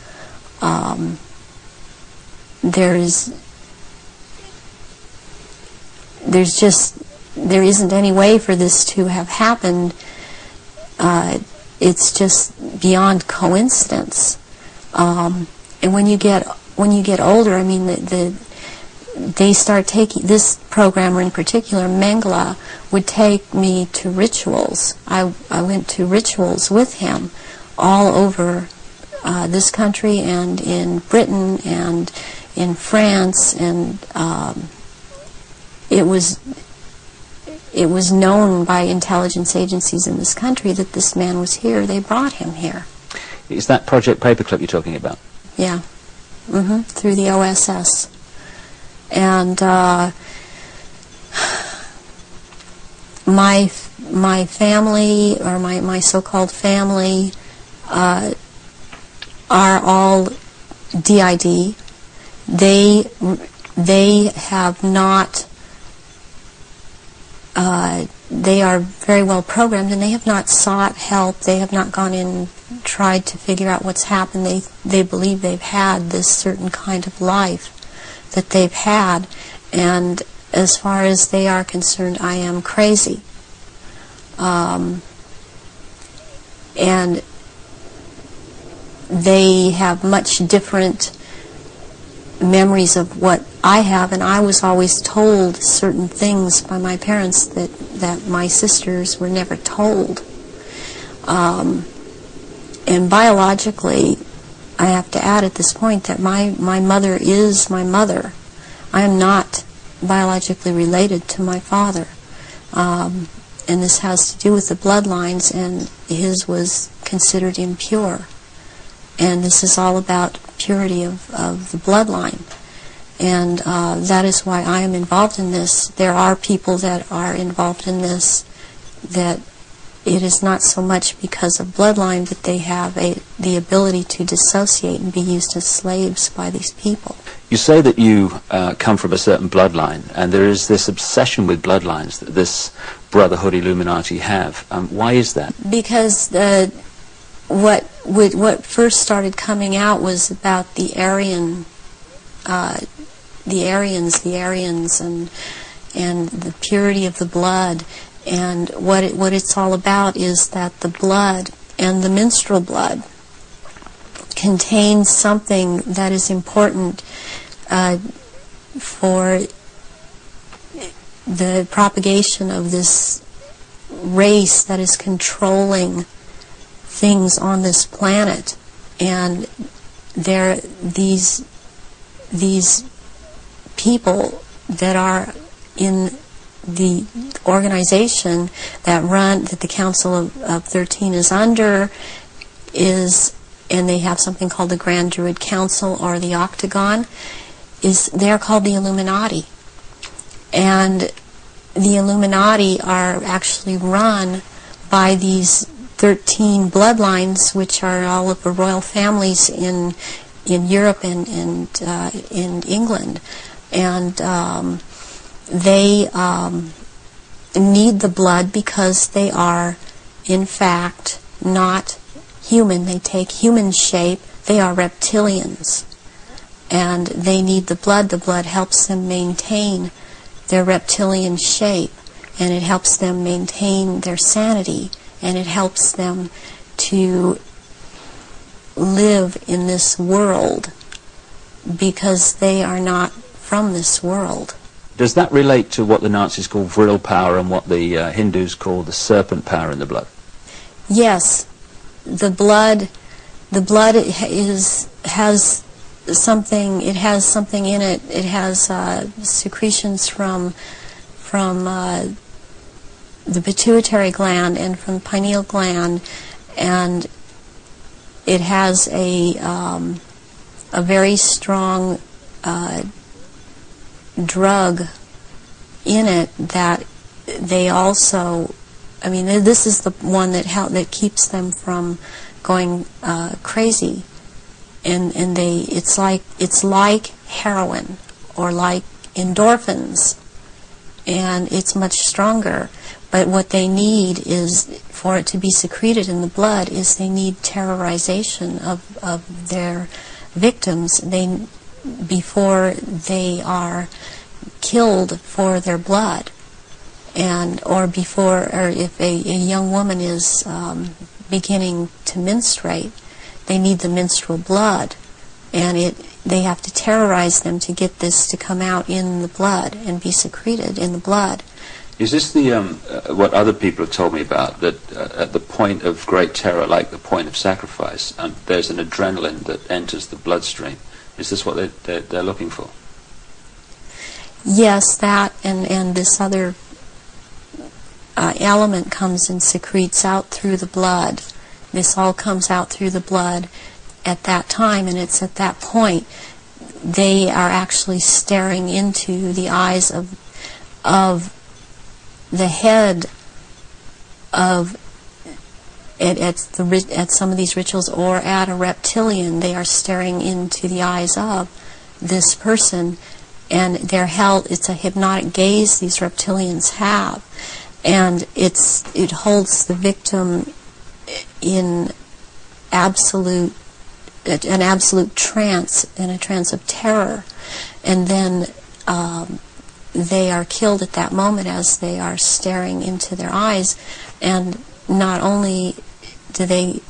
There isn't any way for this to have happened. It's just beyond coincidence. And when you get older, I mean, they start taking, this programmer in particular, Mengele, would take me to rituals. I went to rituals with him all over this country, and in Britain, and in France, and it was known by intelligence agencies in this country that this man was here. They brought him here. Is that Project Paperclip you're talking about? Yeah. Through the OSS. And my family, or my so-called family, are all DID. They have not. They are very well programmed, and they have not sought help. They have not gone in, tried to figure out what's happened. They believe they've had this certain kind of life that they've had, and as far as they are concerned, I am crazy. And they have much different memories of what I have, and I was always told certain things by my parents that my sisters were never told. And biologically, I have to add at this point that my mother is my mother. I am not biologically related to my father. And this has to do with the bloodlines, and his was considered impure. And this is all about purity of the bloodline. And that is why I am involved in this. There are people that are involved in this that it is not so much because of bloodline, but they have the ability to dissociate and be used as slaves by these people. You say that you come from a certain bloodline, and there is this obsession with bloodlines that this Brotherhood Illuminati have. Why is that? Because what first started coming out was about the Aryans, and the purity of the blood. And what it's all about is that the blood, and the menstrual blood, contains something that is important for the propagation of this race that is controlling things on this planet. And these people that are in the organization that the Council of 13 is under, and they have something called the Grand Druid Council, or the Octagon, they're called the Illuminati. And the Illuminati are actually run by these 13 bloodlines, which are all of the royal families in Europe and in England. And they need the blood because they are, in fact, not human. They take human shape. They are reptilians. And they need the blood. The blood helps them maintain their reptilian shape, and it helps them maintain their sanity, and it helps them to live in this world because they are not from this world. Does that relate to what the Nazis call vril power and what the Hindus call the serpent power in the blood? Yes, the blood has something. It has something in it. It has secretions from the pituitary gland and from the pineal gland, and it has a very strong drug in it that they also, I mean, this is the one that keeps them from going crazy, and it's like heroin or like endorphins, and it's much stronger. But what they need is, for it to be secreted in the blood, is they need terrorization of their victims before they are killed for their blood, or if a young woman is beginning to menstruate, they need the menstrual blood, and they have to terrorize them to get this to come out in the blood and be secreted in the blood. Is this the what other people have told me about, that at the point of great terror, like the point of sacrifice, there's an adrenaline that enters the bloodstream? Is this what they're looking for? Yes, that and this other element comes and secretes out through the blood. This all comes out through the blood at that time, and it's at that point they are actually staring into the eyes of the head of at some of these rituals, or at a reptilian. They are staring into the eyes of this person, and they're held. It's a hypnotic gaze these reptilians have, and it holds the victim in an absolute trance, in a trance of terror, and then they are killed at that moment as they are staring into their eyes. And not only do they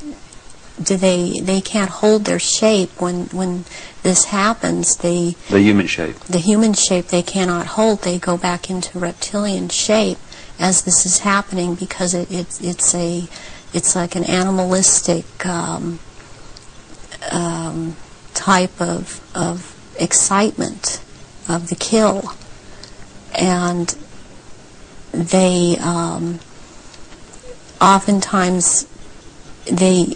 can't hold their shape when this happens. The human shape they cannot hold. They go back into reptilian shape as this is happening, because it's like an animalistic type of excitement of the kill. And they oftentimes they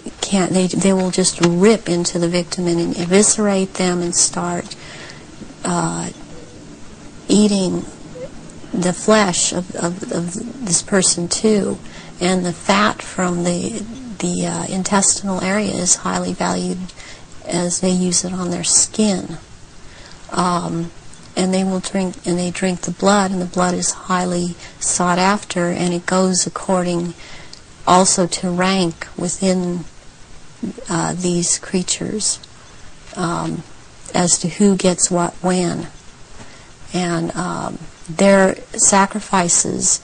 will just rip into the victim and eviscerate them and start eating the flesh of this person too. And the fat from the intestinal area is highly valued, as they use it on their skin. And they will drink the blood, and the blood is highly sought after, and it goes according also to rank within these creatures, as to who gets what when. And their sacrifices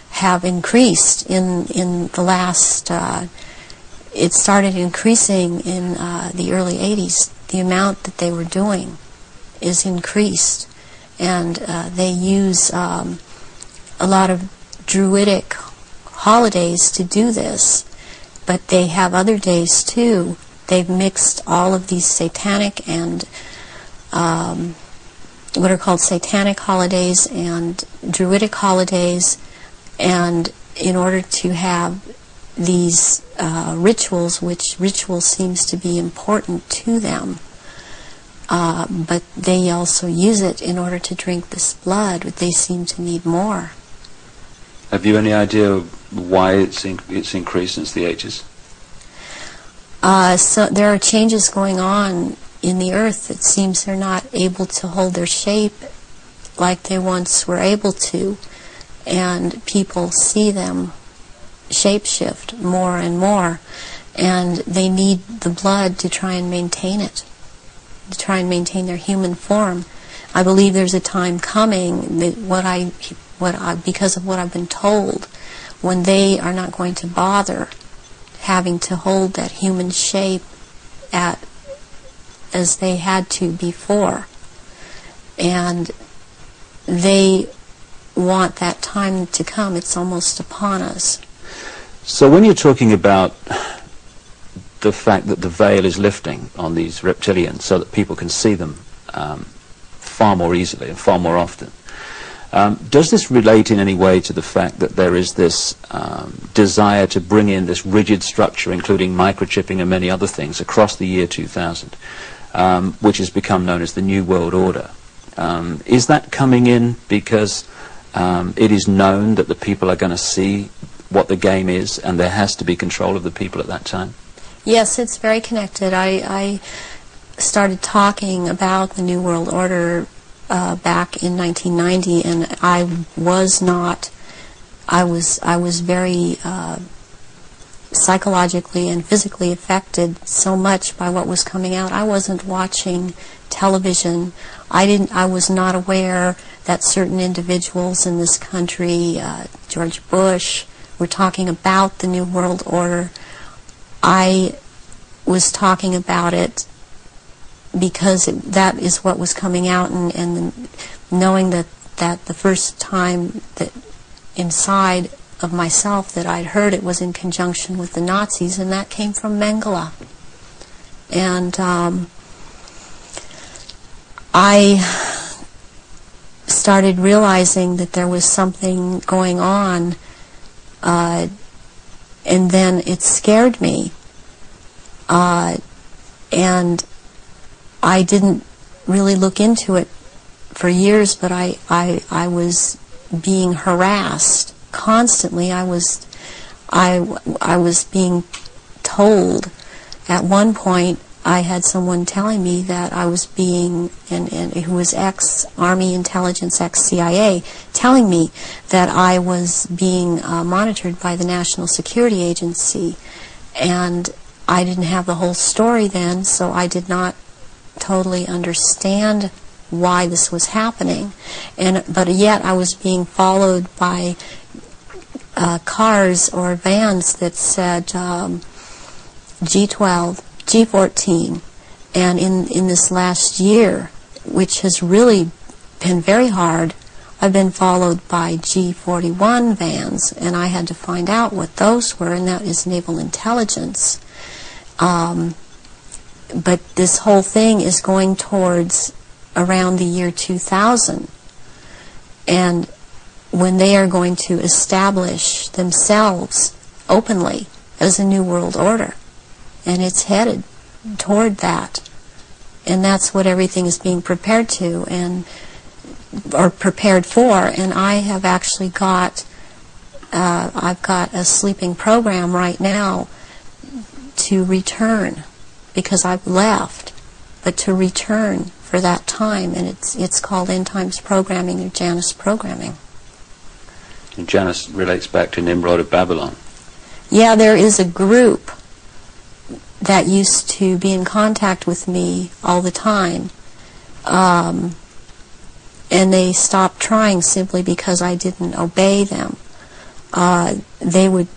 have increased in the last, it started increasing in the early 80s. The amount that they were doing is increased. And they use a lot of druidic holidays to do this, but they have other days too. They've mixed all of these satanic and what are called satanic holidays and druidic holidays, and in order to have these rituals, which ritual seems to be important to them. But they also use it in order to drink this blood, but they seem to need more. Have you any idea why it's increased since the 80s? So there are changes going on in the earth. It seems they're not able to hold their shape like they once were able to, and people see them shapeshift more and more, and they need the blood to try and maintain it, to try and maintain their human form. I believe there's a time coming that because of what I've been told, when they are not going to bother having to hold that human shape at as they had to before. And they want that time to come. It's almost upon us. So when you're talking about the fact that the veil is lifting on these reptilians so that people can see them far more easily and far more often, does this relate in any way to the fact that there is this desire to bring in this rigid structure, including microchipping and many other things, across the year 2000, which has become known as the New World Order? Is that coming in because it is known that the people are going to see what the game is, and there has to be control of the people at that time? Yes, it's very connected. I started talking about the New World Order back in 1990, and I was very psychologically and physically affected so much by what was coming out. I wasn't watching television. I was not aware that certain individuals in this country, George Bush, were talking about the New World Order. I was talking about it because that is what was coming out, and knowing that the first time that inside of myself that I'd heard it was in conjunction with the Nazis, and that came from Mengele. And I started realizing that there was something going on, and then it scared me. And I didn't really look into it for years, but I was being harassed constantly. I was being told. At one point, I had someone telling me that I was being, and who was ex-Army intelligence, ex-CIA, telling me that I was being monitored by the National Security Agency. And I didn't have the whole story then, so I did not totally understand why this was happening. But yet I was being followed by cars or vans that said G12, G14, and in this last year, which has really been very hard, I've been followed by G41 vans, and I had to find out what those were, and that is naval intelligence. But this whole thing is going towards around the year 2000, and when they are going to establish themselves openly as a new world order, and it's headed toward that, and that's what everything is being prepared to or prepared for. And I have actually got I've got a sleeping program right now to return, because I've left, but to return for that time, and it's called End Times Programming or Janus Programming. And Janus relates back to Nimrod of Babylon. Yeah, there is a group that used to be in contact with me all the time, and they stopped trying simply because I didn't obey them. They would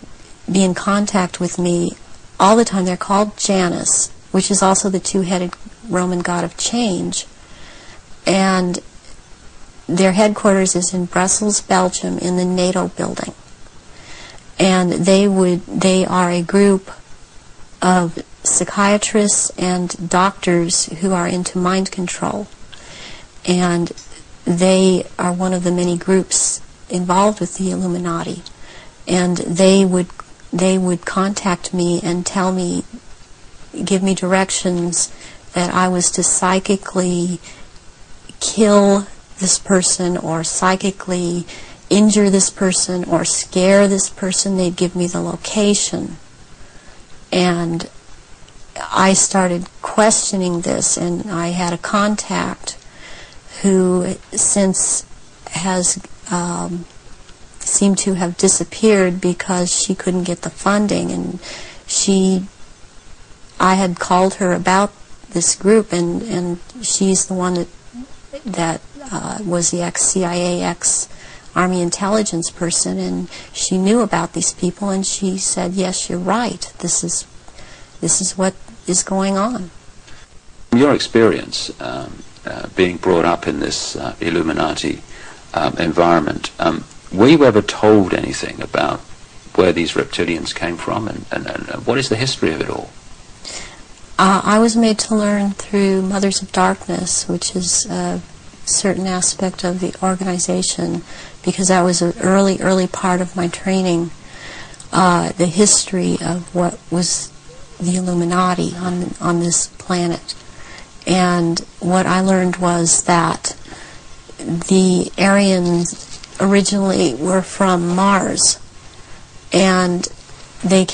be in contact with me all the time. They're called Janus, which is also the two-headed Roman god of change, and their headquarters is in Brussels, Belgium, in the NATO building. And they are a group of psychiatrists and doctors who are into mind control, and they are one of the many groups involved with the Illuminati. And they would contact me and tell me, give me directions that I was to psychically kill this person, or psychically injure this person, or scare this person. They'd give me the location. And I started questioning this, and I had a contact who since has seemed to have disappeared because she couldn't get the funding, and I had called her about this group, and she's the one that was the ex-CIA, ex-Army intelligence person, and she knew about these people, and she said, yes, you're right, this is what is going on. Your experience being brought up in this Illuminati environment, were you ever told anything about where these reptilians came from, and what is the history of it all? I was made to learn through Mothers of Darkness, which is a certain aspect of the organization, because that was an early part of my training, the history of what was the Illuminati on this planet. And what I learned was that the Aryans originally were from Mars, and the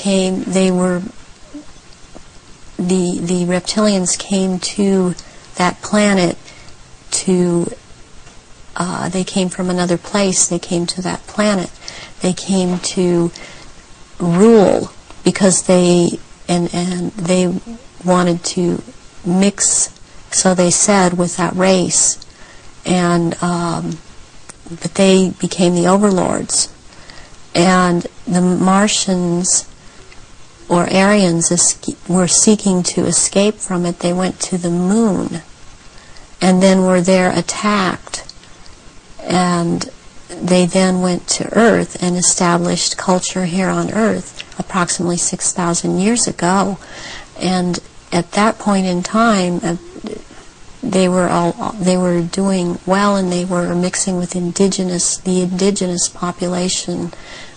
reptilians came to that planet they came from another place. They came to that planet. They came to rule, because they wanted to mix, so they said, with that race, and but they became the overlords, and the Martians or Aryans were seeking to escape from it. They went to the moon, and then were there attacked, and they then went to Earth and established culture here on Earth approximately 6,000 years ago. And at that point in time, they were doing well, and they were mixing with the indigenous population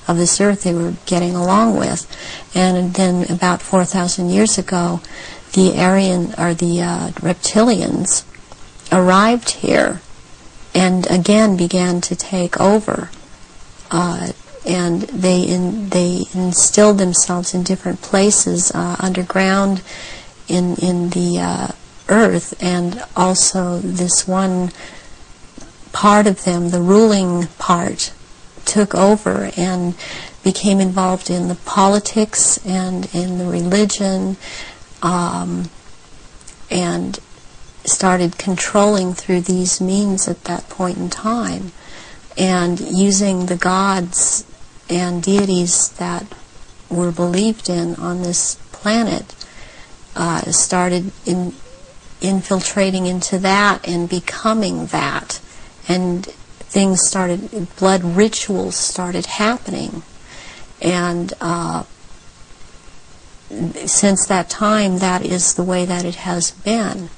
of this Earth. They were getting along with. And then about 4,000 years ago, the reptilians arrived here and again began to take over, and they instilled themselves in different places underground in the Earth, and also this one part of them, the ruling part, took over and became involved in the politics and in the religion, and started controlling through these means at that point in time, and using the gods and deities that were believed in on this planet, started infiltrating into that and becoming that, and things started, blood rituals started happening, and since that time, that is the way that it has been.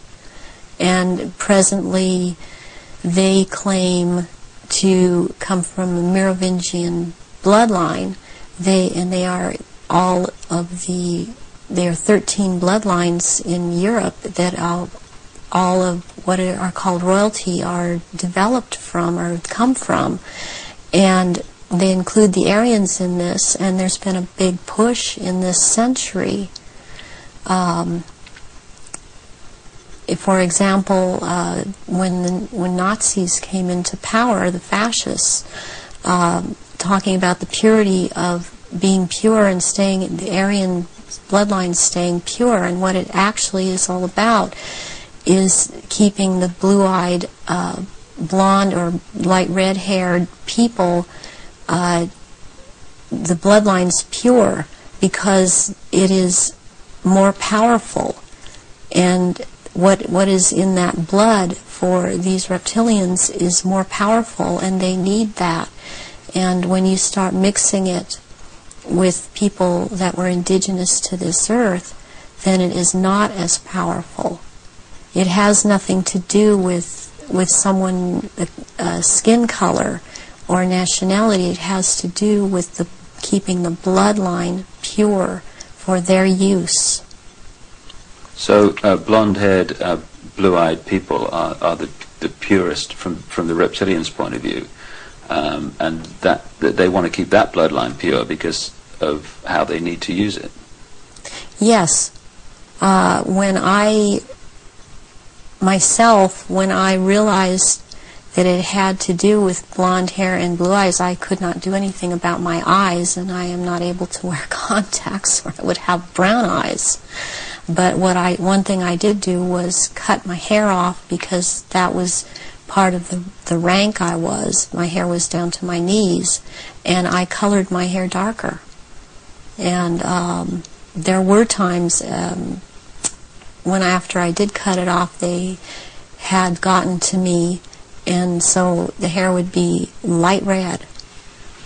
And presently, they claim to come from a Merovingian bloodline. They are all of there are 13 bloodlines in Europe that all of what are called royalty are developed from or come from, and they include the Aryans in this. And there's been a big push in this century. For example, when Nazis came into power, the fascists, talking about the purity of being pure and staying, the Aryan bloodline staying pure, and what it actually is all about is keeping the blue-eyed, blonde or light red-haired people, the bloodline's pure, because it is more powerful. And what is in that blood for these reptilians is more powerful, and they need that. And when you start mixing it with people that were indigenous to this earth, then it is not as powerful. It has nothing to do with someone, skin color or nationality. It has to do with keeping the bloodline pure for their use. So blonde-haired, blue-eyed people are the purest from the reptilians' point of view, and that they want to keep that bloodline pure because of how they need to use it. Yes. When I realized that it had to do with blonde hair and blue eyes, I could not do anything about my eyes, and I am not able to wear contacts, or I would have brown eyes. But one thing I did do was cut my hair off, because that was part of the rank I was. My hair was down to my knees, and I colored my hair darker. And there were times after I did cut it off, they had gotten to me, and so the hair would be light red.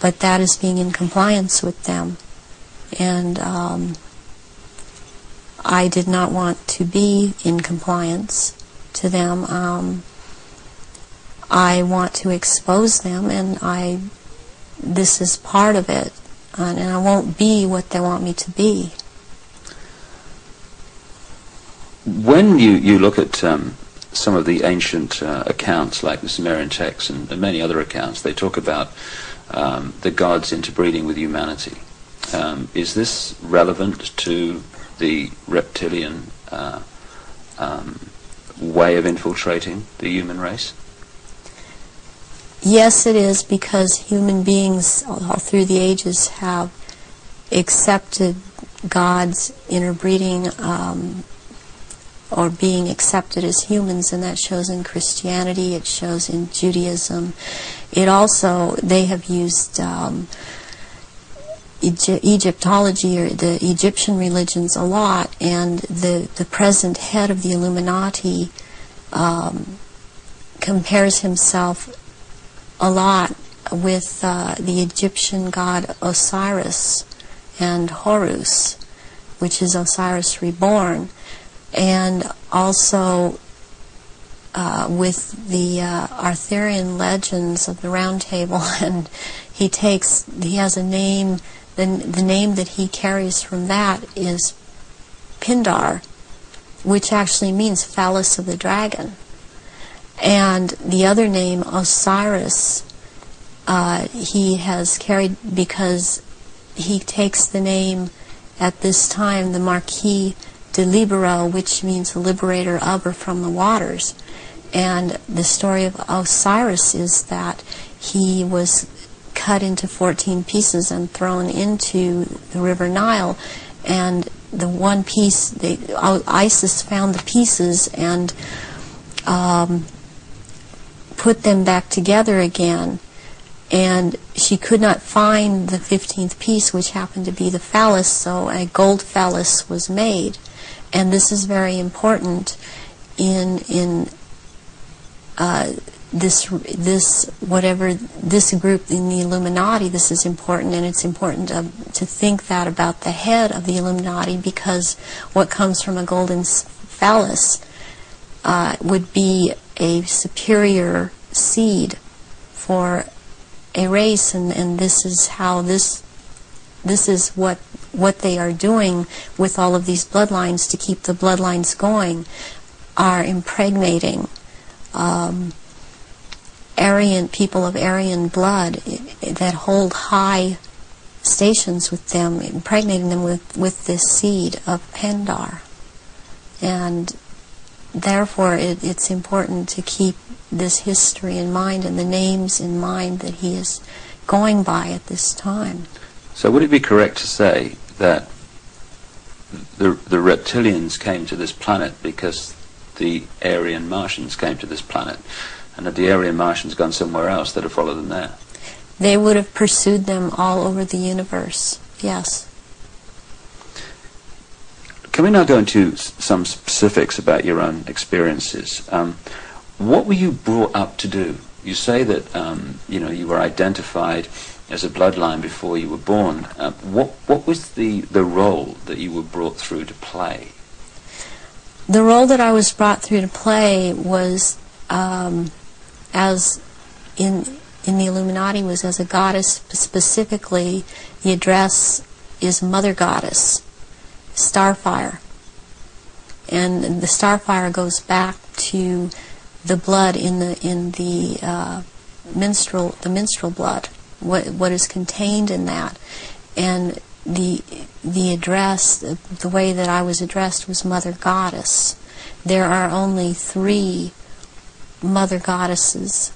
But that is being in compliance with them. And I did not want to be in compliance to them. I want to expose them, and this is part of it. And I won't be what they want me to be. When you look at some of the ancient accounts, like the Sumerian texts and many other accounts, they talk about the gods interbreeding with humanity. Is this relevant to the reptilian way of infiltrating the human race? Yes, it is, because human beings all through the ages have accepted gods interbreeding or being accepted as humans, and that shows in Christianity, it shows in Judaism. It also, they have used Egyptology, or the Egyptian religions, a lot, and the present head of the Illuminati compares himself a lot with the Egyptian god Osiris and Horus, which is Osiris reborn, and also with the Arthurian legends of the Round Table. And he has a name, the name that he carries from that is Pindar, which actually means phallus of the dragon. And the other name, Osiris, he has carried because he takes the name at this time, the Marquis de Libero, which means the liberator of or from the waters. And the story of Osiris is that he was cut into 14 pieces and thrown into the River Nile, and the one piece, Isis found the pieces and put them back together again, and she could not find the 15th piece, which happened to be the phallus, so a gold phallus was made. And this is very important in this group in the Illuminati. This is important, and it's important to think that about the head of the Illuminati, because what comes from a golden phallus would be a superior seed for a race, and this is how this is what they are doing with all of these bloodlines to keep the bloodlines going, are impregnating Aryan people of Aryan blood that hold high stations with them, impregnating them with this seed of Pindar. And therefore it's important to keep this history in mind and the names in mind that he is going by at this time. So would it be correct to say that the reptilians came to this planet because the Aryan Martians came to this planet, and had the Aryan Martians gone somewhere else, they'd have followed them there? They would have pursued them all over the universe, yes. Can we now go into some specifics about your own experiences? What were you brought up to do? You say that you were identified as a bloodline before you were born. What was the role that you were brought through to play? The role that I was brought through to play was, as in the Illuminati, was as a goddess. Specifically, the address is Mother Goddess, Starfire. And the Starfire goes back to the blood in the menstrual blood, what is contained in that. And the address, the way that I was addressed, was Mother Goddess. There are only 3 Mother Goddesses.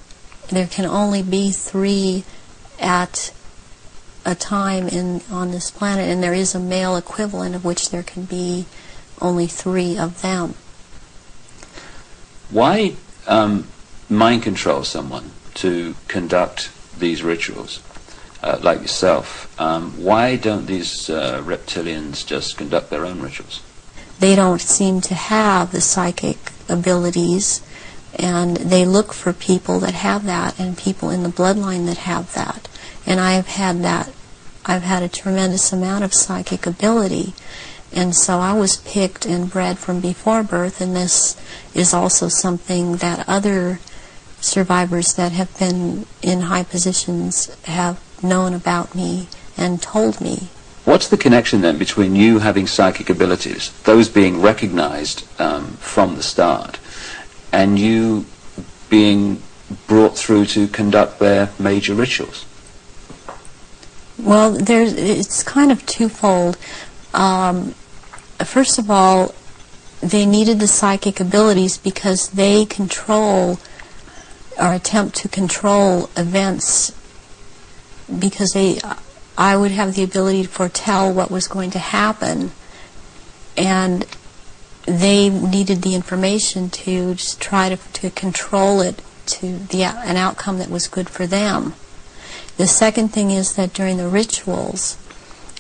There can only be 3 at a time on this planet, and there is a male equivalent of which there can be only 3 of them. Why mind control someone to conduct these rituals, like yourself? Why don't these reptilians just conduct their own rituals? they don't seem to have the psychic abilities, and they look for people that have that, and people in the bloodline that have that. And I've had that. I've had a tremendous amount of psychic ability, and so I was picked and bred from before birth, and this is also something that other survivors that have been in high positions have known about me and told me. What's the connection then between you having psychic abilities, those being recognized from the start, and you being brought through to conduct their major rituals? Well, it's kind of twofold. First of all, they needed the psychic abilities because they control or attempt to control events, because I would have the ability to foretell what was going to happen, and they needed the information to just try to control it to an outcome that was good for them. The second thing is that during the rituals,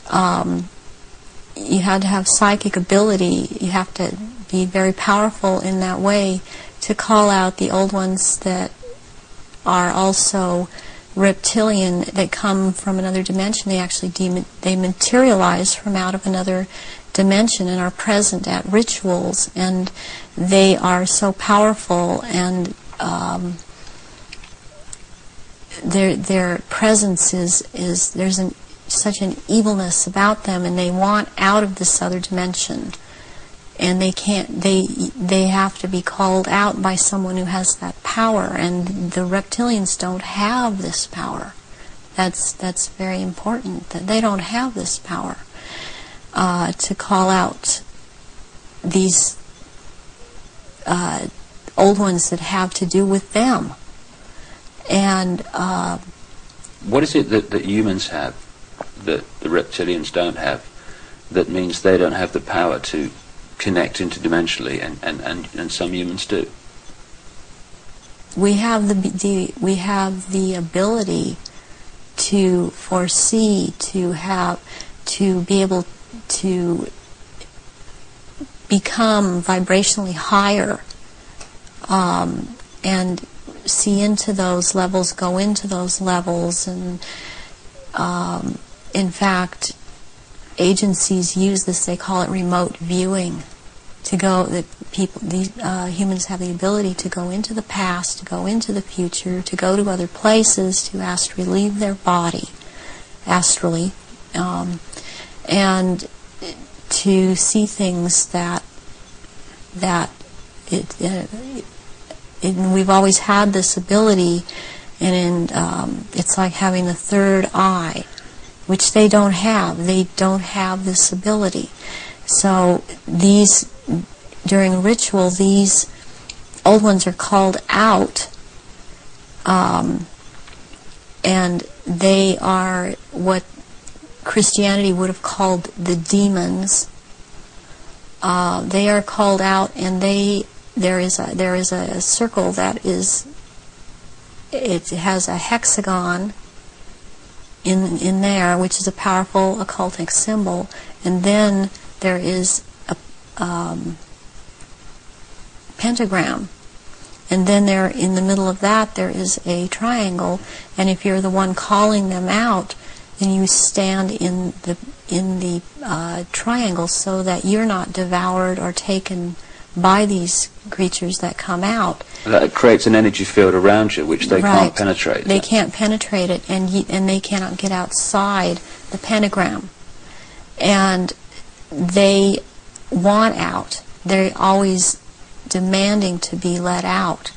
you had to have psychic ability. You have to be very powerful in that way to call out the old ones that are also reptilian, that come from another dimension. They actually they materialize from out of another dimension and are present at rituals, and they are so powerful, and their presence is there's such an evilness about them, and they want out of this other dimension, and they can't. They have to be called out by someone who has that power, and the reptilians don't have this power. That's very important, that they don't have this power to call out these old ones that have to do with them. And what is it that humans have that the reptilians don't have, that means they don't have the power to connect interdimensionally, and some humans do? We have the ability to foresee, to be able to become vibrationally higher, and see into those levels, go into those levels, and in fact, agencies use this. They call it remote viewing. Humans have the ability to go into the past, to go into the future, to go to other places, to astrally leave their body, astrally, and to see things that we've always had this ability, and it's like having the third eye, which they don't have. They don't have this ability. So during ritual, these old ones are called out, and they are what Christianity would have called the demons. They are called out, and there is a circle that it has a hexagon in there, which is a powerful occultic symbol, and then there is a pentagram, and then there, in the middle of that, there is a triangle, and if you're the one calling them out, then you stand in the triangle so that you're not devoured or taken by these creatures that come out. That creates an energy field around you which they can't penetrate. They can't penetrate it, and they cannot get outside the pentagram. And they want out. They're always demanding to be let out.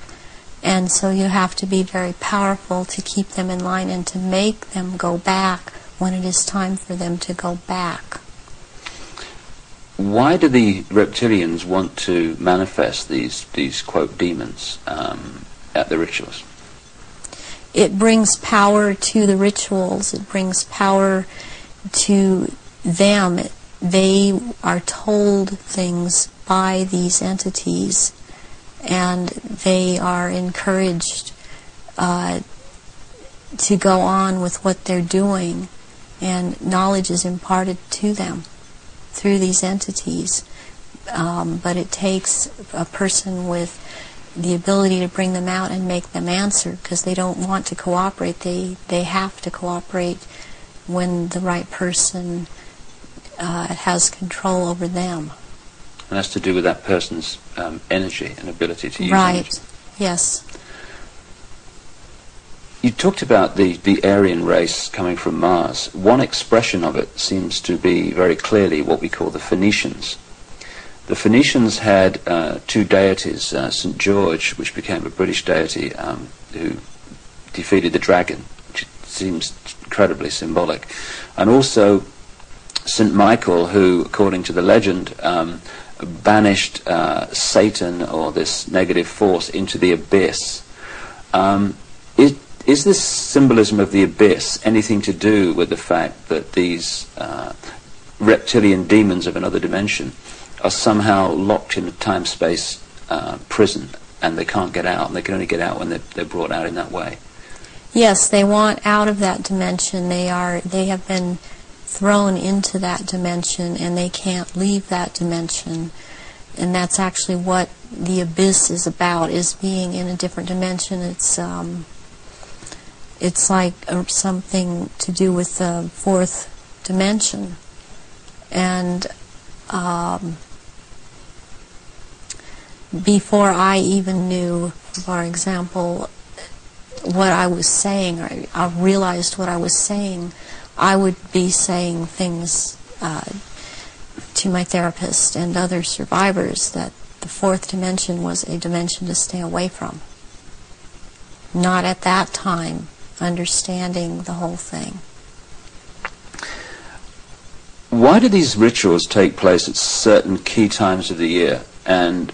And so you have to be very powerful to keep them in line and to make them go back when it is time for them to go back. Why do the reptilians want to manifest these quote demons at the rituals? It brings power to the rituals. It brings power to them. They are told things by these entities, and they are encouraged to go on with what they're doing, and knowledge is imparted to them through these entities. but it takes a person with the ability to bring them out and make them answer, because they don't want to cooperate. They have to cooperate when the right person has control over them. And that's to do with that person's energy and ability to use right. energy. Yes. You talked about the Aryan race coming from Mars. One expression of it seems to be very clearly what we call the Phoenicians. The Phoenicians had two deities, St. George, which became a British deity, who defeated the dragon, which seems incredibly symbolic, and also St. Michael, who, according to the legend, banished Satan, or this negative force, into the abyss. Is this symbolism of the abyss anything to do with the fact that these reptilian demons of another dimension are somehow locked in a time-space prison, and they can't get out, and they can only get out when they're brought out in that way? Yes, they want out of that dimension. They have been thrown into that dimension, and they can't leave that dimension. And that's actually what the abyss is about, is being in a different dimension. It's like something to do with the fourth dimension. And before I even knew, for example, what I was saying, or I realized what I was saying, I would be saying things to my therapist and other survivors that the fourth dimension was a dimension to stay away from. Not at that time understanding the whole thing. Why do these rituals take place at certain key times of the year, and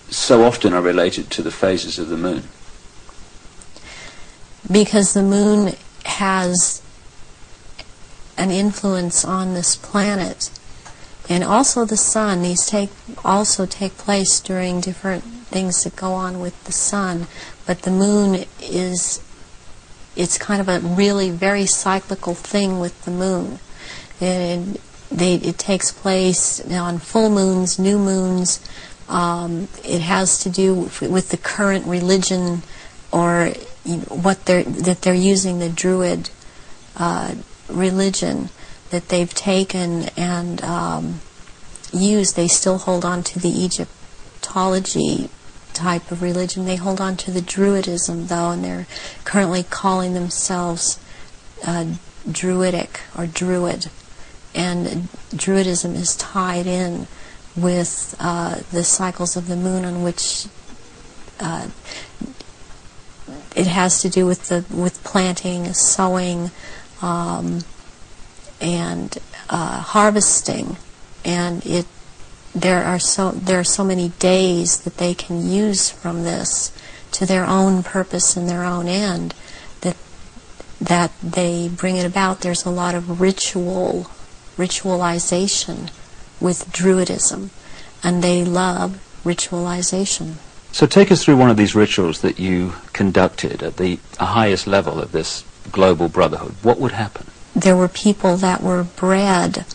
so often are related to the phases of the moon? Because the moon has an influence on this planet, and also the sun. These also take place during different things that go on with the sun, but the moon it's kind of a really very cyclical thing with the moon. It takes place on full moons, new moons. It has to do with the current religion, or what they're using, the Druid religion that they've taken and used. They still hold on to the Egyptology type of religion. They hold on to the Druidism, though, and they're currently calling themselves Druidic or Druid. And Druidism is tied in with the cycles of the moon, on which it has to do with planting, sowing, and harvesting, and there are so many days that they can use from this to their own purpose and their own end, that they bring it about. There's a lot of ritualization with Druidism, and they love ritualization. So take us through one of these rituals that you conducted at the highest level of this global brotherhood. What would happen? There were people that were bred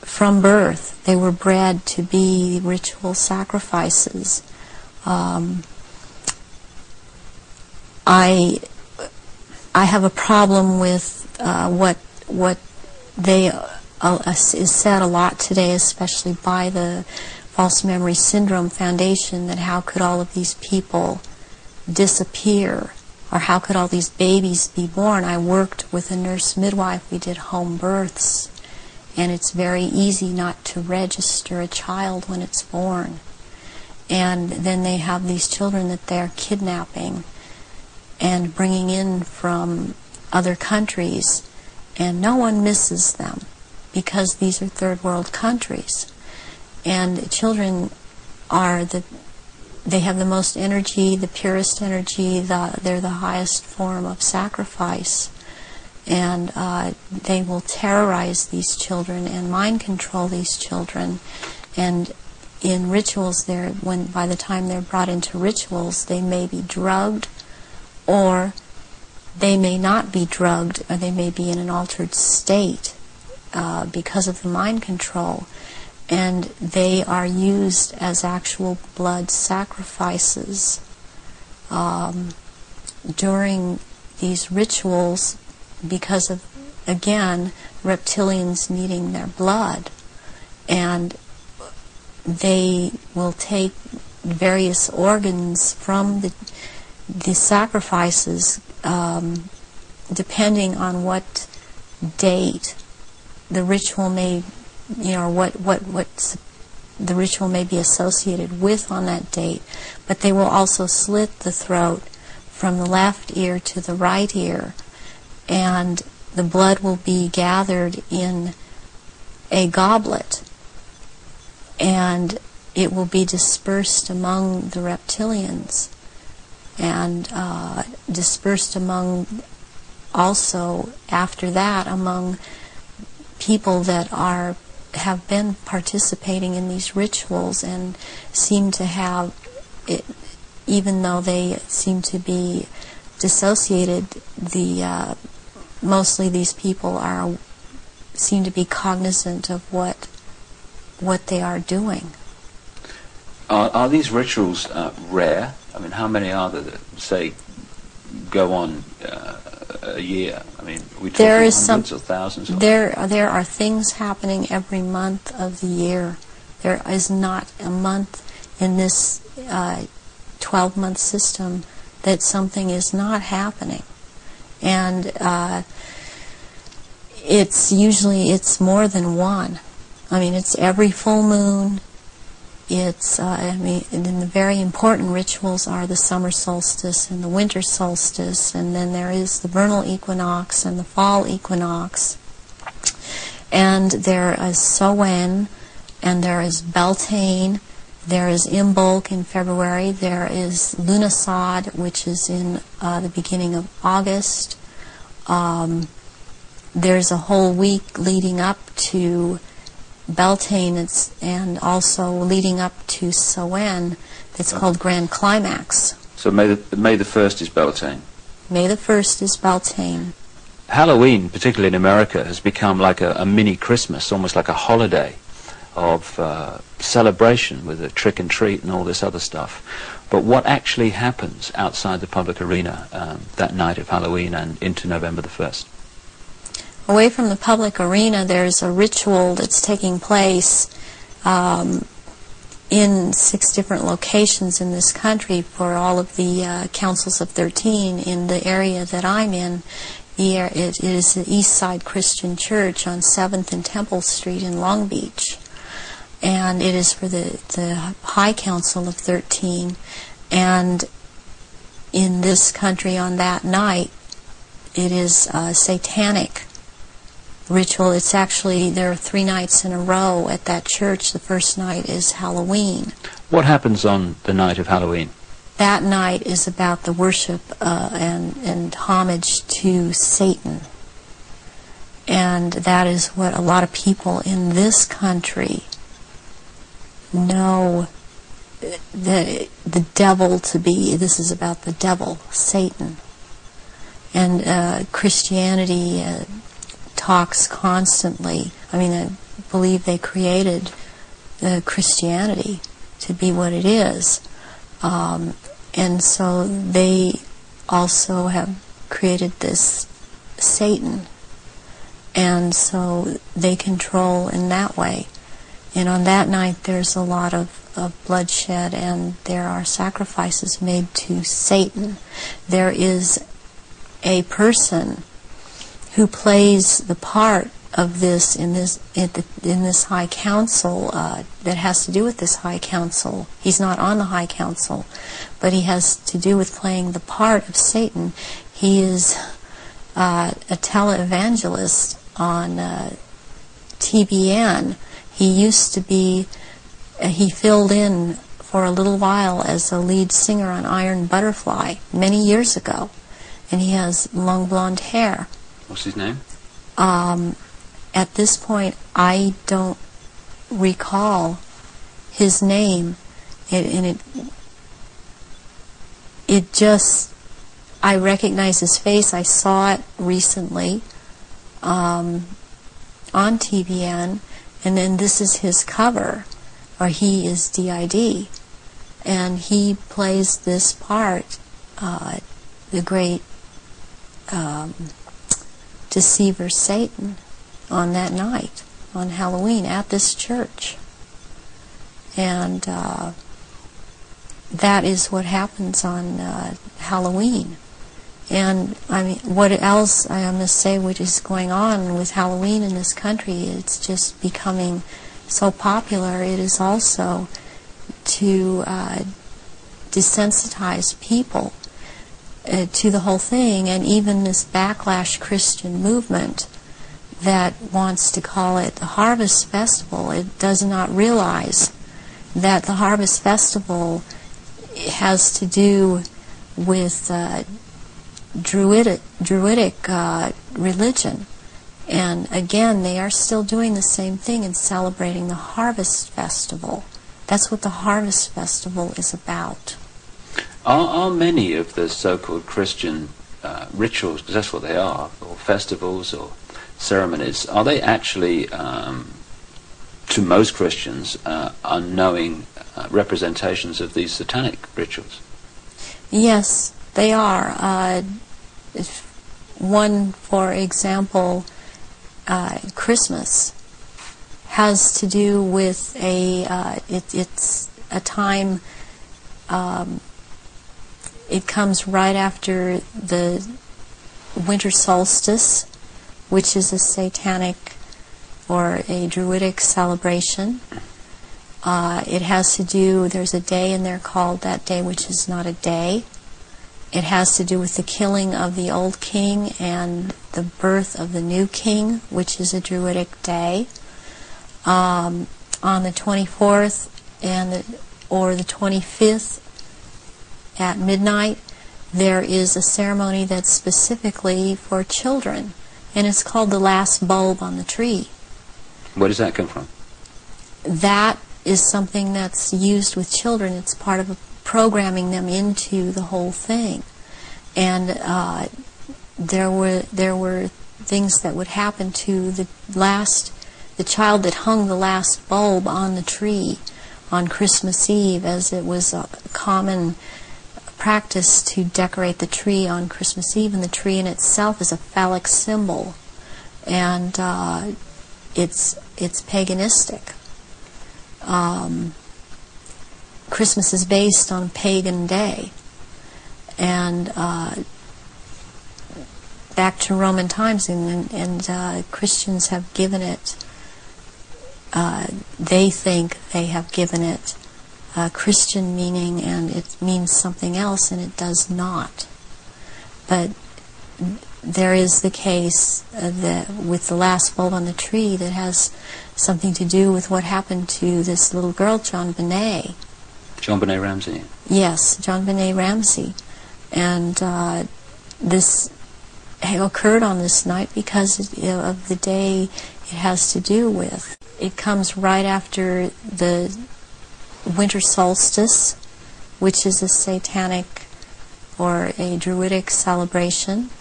from birth. They were bred to be ritual sacrifices. I have a problem with what they is said a lot today, especially by the False Memory Syndrome Foundation, that how could all of these people disappear, or how could all these babies be born? I worked with a nurse midwife. We did home births, and it's very easy not to register a child when it's born. And then they have these children that they're kidnapping and bringing in from other countries, and no one misses them because these are third world countries. And children they have the most energy, the purest energy, they're the highest form of sacrifice. And they will terrorize these children and mind control these children. And in rituals, by the time they're brought into rituals, they may be drugged, or they may not be drugged, or they may be in an altered state because of the mind control. and they are used as actual blood sacrifices during these rituals because of, again, reptilians needing their blood. And they will take various organs from the sacrifices depending on what date the ritual may, what the ritual may be associated with on that date. But they will also slit the throat from the left ear to the right ear, and the blood will be gathered in a goblet, and it will be dispersed among the reptilians, and dispersed among, also after that, among people that have been participating in these rituals and seem to have it, even though they seem to be dissociated. Mostly these people seem to be cognizant of what they are doing. Are these rituals rare? I mean, how many are there that, say, go on a year? I mean, we talking hundreds or thousands? There are things happening every month of the year. There is not a month in this 12-month system that something is not happening. And it's more than one. I mean, it's every full moon. It's, and the very important rituals are the summer solstice and the winter solstice, and then there is the vernal equinox and the fall equinox. And there is Soin, and there is Beltane, there is Imbolc in February, there is Lughnasadh, which is in the beginning of August. There's a whole week leading up to Beltane, and also leading up to Soin, that's called Grand Climax. So May the 1st is Beltane. May the 1st is Beltane. Halloween, particularly in America, has become like a mini Christmas, almost like a holiday of celebration with a trick and treat and all this other stuff. But what actually happens outside the public arena that night of Halloween and into November the 1st? Away from the public arena, there's a ritual that's taking place in 6 different locations in this country for all of the councils of 13 in the area that I'm in. It is the East Side Christian Church on 7th and Temple Street in Long Beach. And it is for the High Council of 13. And in this country on that night, it is a satanic ritual. It's actually, there are 3 nights in a row at that church. The first night is Halloween. What happens on the night of Halloween? That night is about the worship and homage to Satan. And that is what a lot of people in this country know the devil to be. This is about the devil, Satan. And Christianity talks constantly. I mean, I believe they created Christianity to be what it is. And so they also have created this Satan. And so they control in that way. And on that night there's a lot of bloodshed, and there are sacrifices made to Satan. There is a person who plays the part of this in this High Council that has to do with this High Council. He's not on the High Council, but he has to do with playing the part of Satan. He is a televangelist on TBN. He used to be, he filled in for a little while as a lead singer on Iron Butterfly many years ago, and he has long blonde hair. What's his name? At this point, I don't recall his name, and it just, I recognize his face. I saw it recently on TBN, And then this is his cover, or he is DID. And he plays this part, the great deceiver Satan, on that night, on Halloween, at this church. And that is what happens on Halloween. And I mean, what else I must say, what is going on with Halloween in this country? It's just becoming so popular. It is also to desensitize people to the whole thing, and even this backlash Christian movement that wants to call it the Harvest Festival. It does not realize that the Harvest Festival has to do with Druidic religion. And again, they are still doing the same thing and celebrating the Harvest Festival. That's what the Harvest Festival is about. Are many of the so-called Christian rituals, because that's what they are, or festivals or ceremonies, are they actually, to most Christians, unknowing representations of these satanic rituals? Yes, they are. One, for example, Christmas has to do with it's a time, it comes right after the winter solstice, which is a satanic or a Druidic celebration. It has to do, there's a day in there called that day which is not a day. It has to do with the killing of the old king and the birth of the new king, which is a Druidic day. On the 24th or the 25th at midnight, there is a ceremony that's specifically for children, and it's called the last bulb on the tree. Where does that come from? That is something that's used with children. It's part of programming them into the whole thing. And there were things that would happen to the child that hung the last bulb on the tree on Christmas Eve, as it was a common practice to decorate the tree on Christmas Eve, and the tree in itself is a phallic symbol, and it's paganistic. Christmas is based on a pagan day, and back to Roman times, and Christians have given it, they think they have given it Christian meaning, and it means something else, and it does not. But there is the case with the last bulb on the tree that has something to do with what happened to this little girl, JonBenet. JonBenet Ramsey? Yes, JonBenet Ramsey. And this occurred on this night because of the day it has to do with. It comes right after the winter solstice, which is a satanic or a Druidic celebration.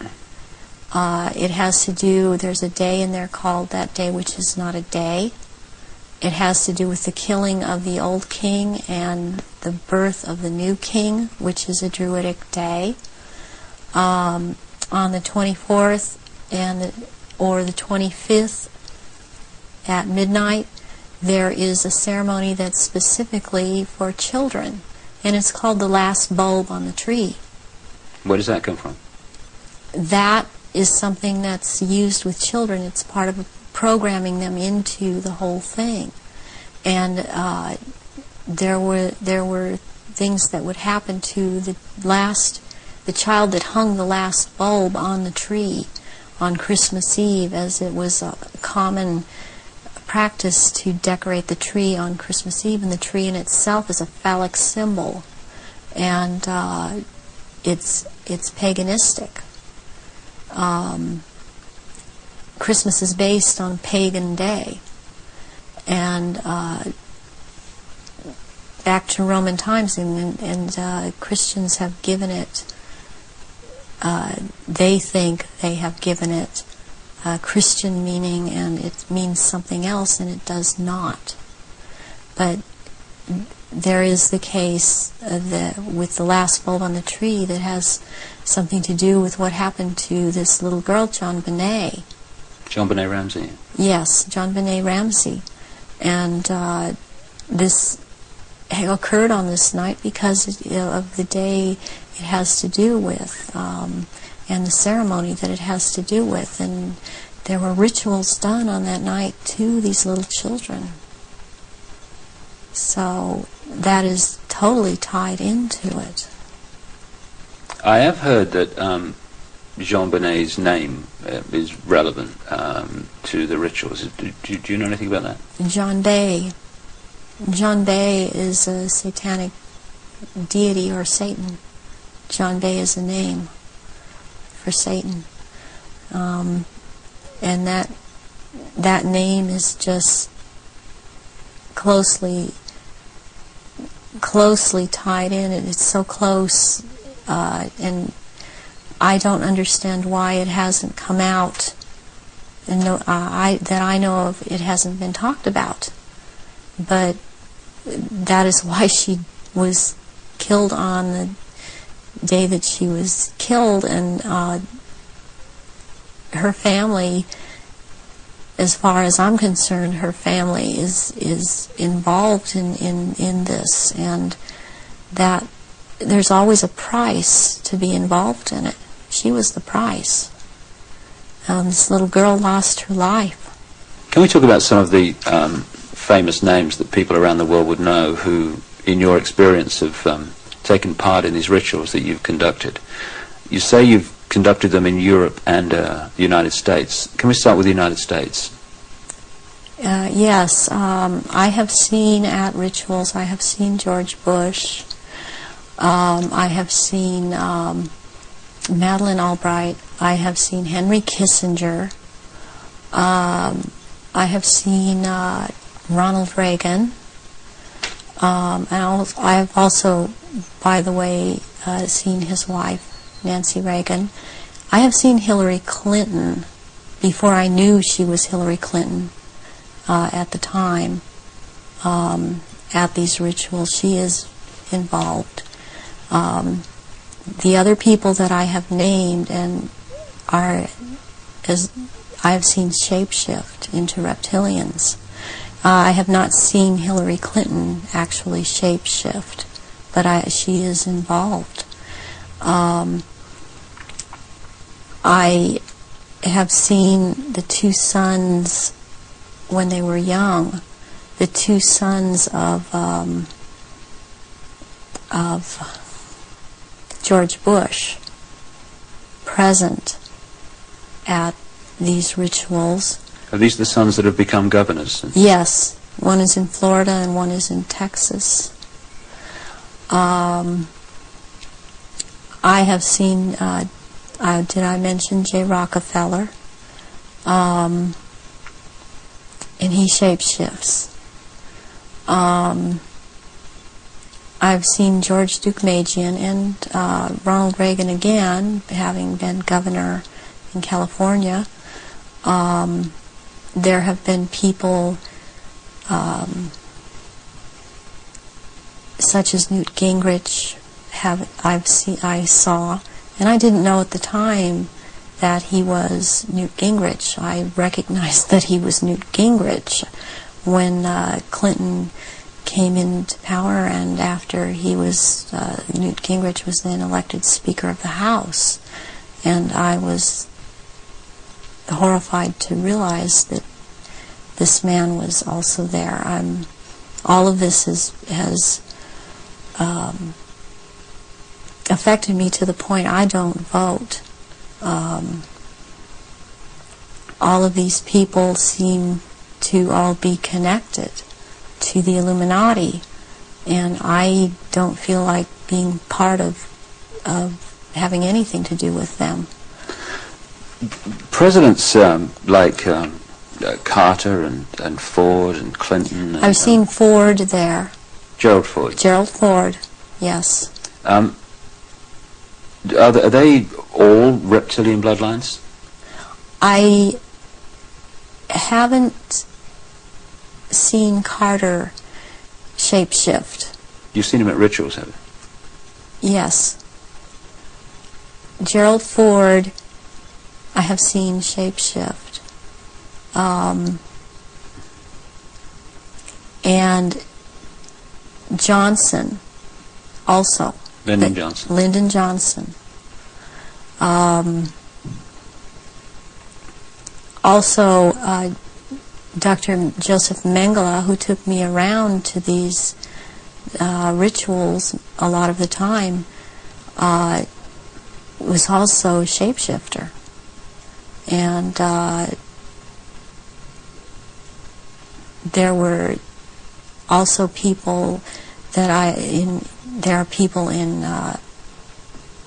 It has to do, there's a day in there called that day which is not a day. It has to do with the killing of the old king and the birth of the new king, which is a Druidic day. On the 24th or the 25th at midnight, there is a ceremony that's specifically for children, and it's called the last bulb on the tree. Where does that come from? That is something that's used with children. It's part of programming them into the whole thing. And there were things that would happen to the child that hung the last bulb on the tree on Christmas Eve, as it was a common practice to decorate the tree on Christmas Eve, and the tree in itself is a phallic symbol, and it's paganistic. Christmas is based on a pagan day, and back to Roman times, and Christians have given it, they think they have given it Christian meaning, and it means something else, and it does not. But there is the case with the last bulb on the tree that has something to do with what happened to this little girl, John Benet. John Benet Ramsey. Yes, John Benet Ramsey. And this occurred on this night because of the day it has to do with, and the ceremony that it has to do with. And there were rituals done on that night to these little children. So that is totally tied into it. I have heard that Jean Benet's name is relevant to the rituals. Do you know anything about that? John Bay. John Bay is a satanic deity, or Satan. John Bay is a name for Satan. And that name is just closely tied in, and it's so close, and I don't understand why it hasn't come out, and that I know of, it hasn't been talked about. But that is why she was killed on the day that she was killed, and her family, as far as I'm concerned, her family is involved in this, and that there's always a price to be involved in it. She was the price. This little girl lost her life. Can we talk about some of the famous names that people around the world would know who, in your experience, have taken part in these rituals that you've conducted? You say you've conducted them in Europe and the United States. Can we start with the United States? Yes, I have seen at rituals, I have seen George Bush, I have seen Madeleine Albright, I have seen Henry Kissinger, I have seen Ronald Reagan, and I have also, by the way, seen his wife, Nancy Reagan. I have seen Hillary Clinton before I knew she was Hillary Clinton at the time at these rituals. She is involved. The other people that I have named and are, as I have seen shapeshift into reptilians. I have not seen Hillary Clinton actually shapeshift, but she is involved. I have seen the two sons when they were young, the two sons of George Bush present at these rituals. Are these the sons that have become governors? Yes. One is in Florida and one is in Texas. I have seen, did I mention J. Rockefeller? And he shapeshifts. I've seen George Deukmejian and Ronald Reagan again, having been governor in California. There have been people such as Newt Gingrich. I saw, and I didn't know at the time that he was Newt Gingrich. I recognized that he was Newt Gingrich when Clinton came into power, and after he was, Newt Gingrich was then elected Speaker of the House. And I was horrified to realize that this man was also there. All of this has affected me to the point I don't vote. All of these people seem to all be connected to the Illuminati, and I don't feel like being part of having anything to do with them. Presidents like Carter and Ford and Clinton. And, I've seen Ford there. Gerald Ford. Gerald Ford, yes. Are they all reptilian bloodlines? I haven't seen Carter shapeshift. You've seen him at rituals, have you? Yes. Gerald Ford, I have seen shapeshift. And Johnson, also. Lyndon Johnson. Lyndon Johnson. Also, Dr. Joseph Mengele, who took me around to these rituals a lot of the time, was also a shapeshifter. And there were also people that there are people in the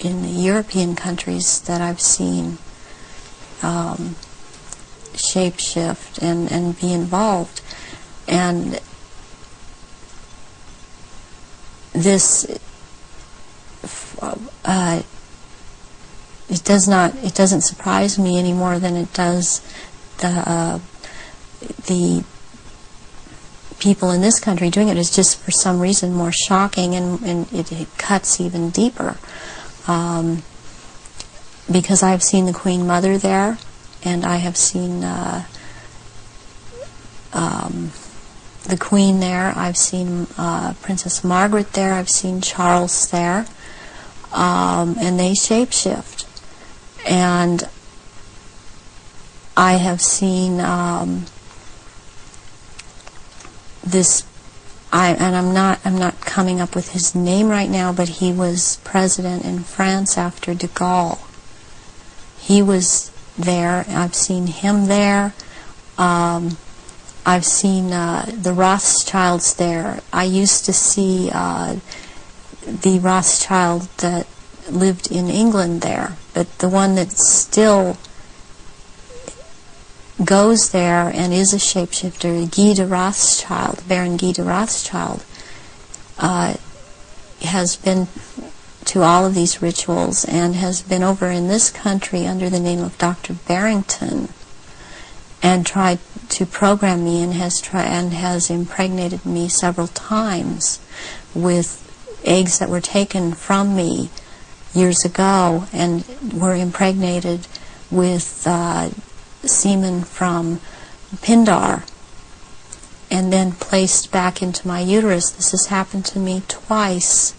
European countries that I've seen shapeshift and be involved. And this it doesn't surprise me any more than it does the people in this country doing it. Is just for some reason more shocking, and it cuts even deeper, because I've seen the Queen Mother there, and I have seen the Queen there. I've seen Princess Margaret there. I've seen Charles there, and they shapeshift. And I have seen this. I'm not coming up with his name right now, but he was president in France after de Gaulle. He was there. I've seen him there. I've seen the Rothschilds there. I used to see the Rothschild that lived in England there, but the one that still goes there and is a shapeshifter, Guy de Rothschild, Baron Guy de Rothschild, has been to all of these rituals and has been over in this country under the name of Dr. Barrington and tried to program me, and has impregnated me several times with eggs that were taken from me years ago and were impregnated with semen from Pindar and then placed back into my uterus. This has happened to me twice,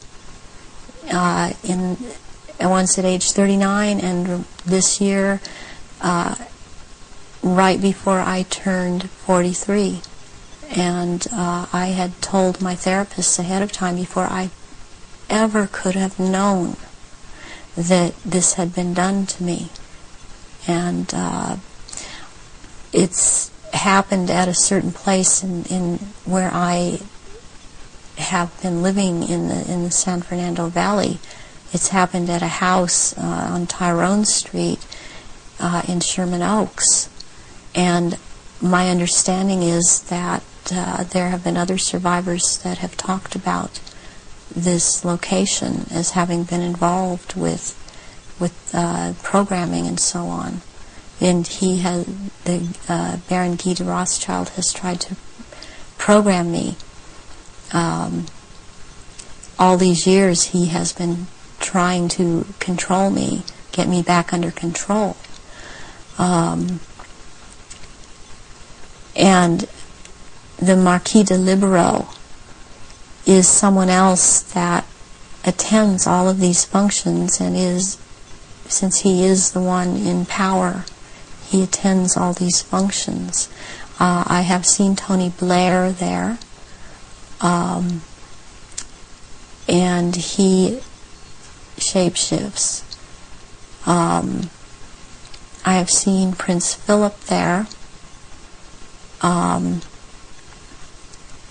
once at age 39 and this year right before I turned 43. And I had told my therapists ahead of time, before I ever could have known that this had been done to me. And it's happened at a certain place in where I have been living in the San Fernando Valley. It's happened at a house on Tyrone Street in Sherman Oaks. And my understanding is that there have been other survivors that have talked about this location as having been involved with programming and so on. And he has, the Baron Guy de Rothschild has tried to program me. All these years he has been trying to control me, get me back under control. And the Marquis de Libero is someone else that attends all of these functions and is, since he is the one in power, he attends all these functions. I have seen Tony Blair there, and he shapeshifts. I have seen Prince Philip there.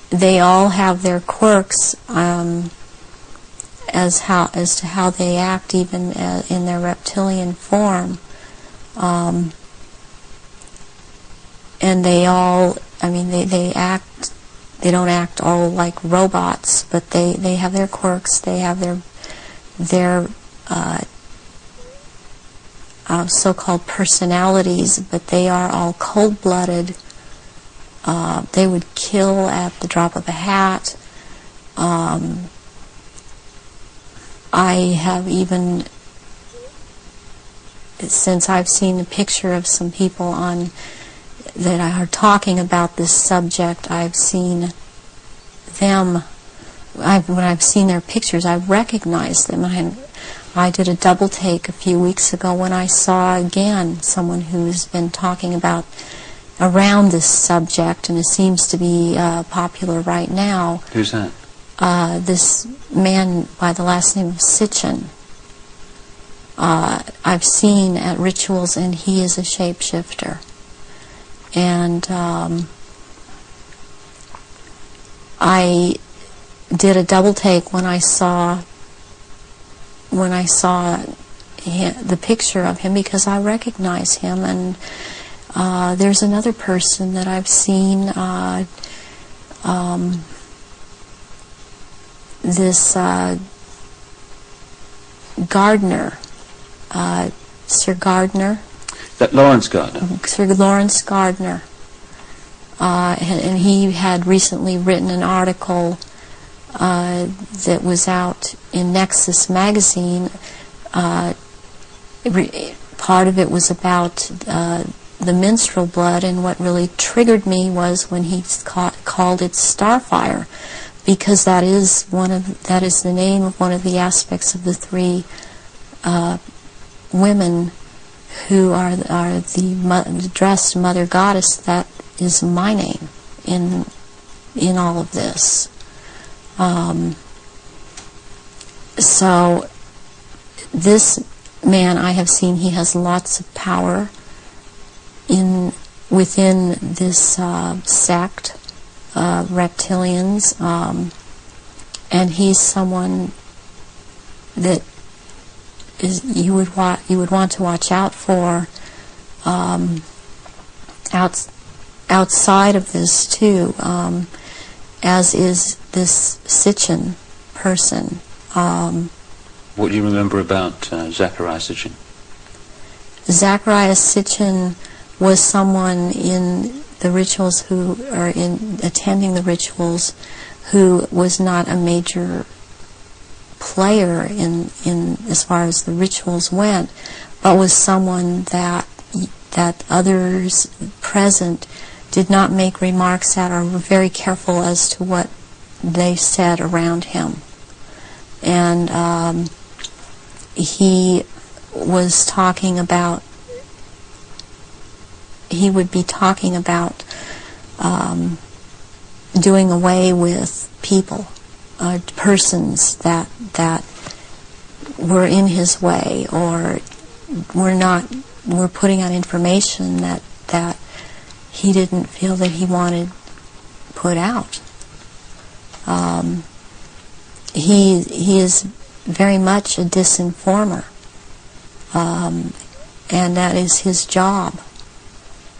They all have their quirks as to how they act, even in their reptilian form. And they all, I mean, they act, they don't act all like robots, but they have their quirks, they have their so-called personalities, but they are all cold-blooded. They would kill at the drop of a hat. I have even, since I've seen a picture of some people on that are talking about this subject, I've seen them. When I've seen their pictures, I've recognized them. I did a double take a few weeks ago when I saw again someone who's been talking about around this subject, and it seems to be popular right now. Who's that? This man by the last name of Sitchin. I've seen at rituals, and he is a shapeshifter. And I did a double take when I saw the picture of him, because I recognize him. And there's another person that I've seen, this Gardner, Sir Gardner. That Lawrence Gardner? Sir Lawrence Gardner. And he had recently written an article that was out in Nexus magazine. Part of it was about the menstrual blood, and what really triggered me was when he called it Starfire, because that is the name of one of the aspects of the three women who are the dressed mother goddess. That is my name in all of this. So this man I have seen, he has lots of power within this sect, reptilians, and he's someone that you would want to watch out for outside of this too, as is this Sitchin person. What do you remember about Zachariah Sitchin? Zachariah Sitchin was someone in the rituals attending the rituals who was not a major player in as far as the rituals went, but was someone that others present did not make remarks at, or were very careful as to what they said around him. And he was talking about, he would be talking about doing away with people, persons that were in his way, or were putting out information that he didn't feel that he wanted put out. He is very much a disinformer, and that is his job,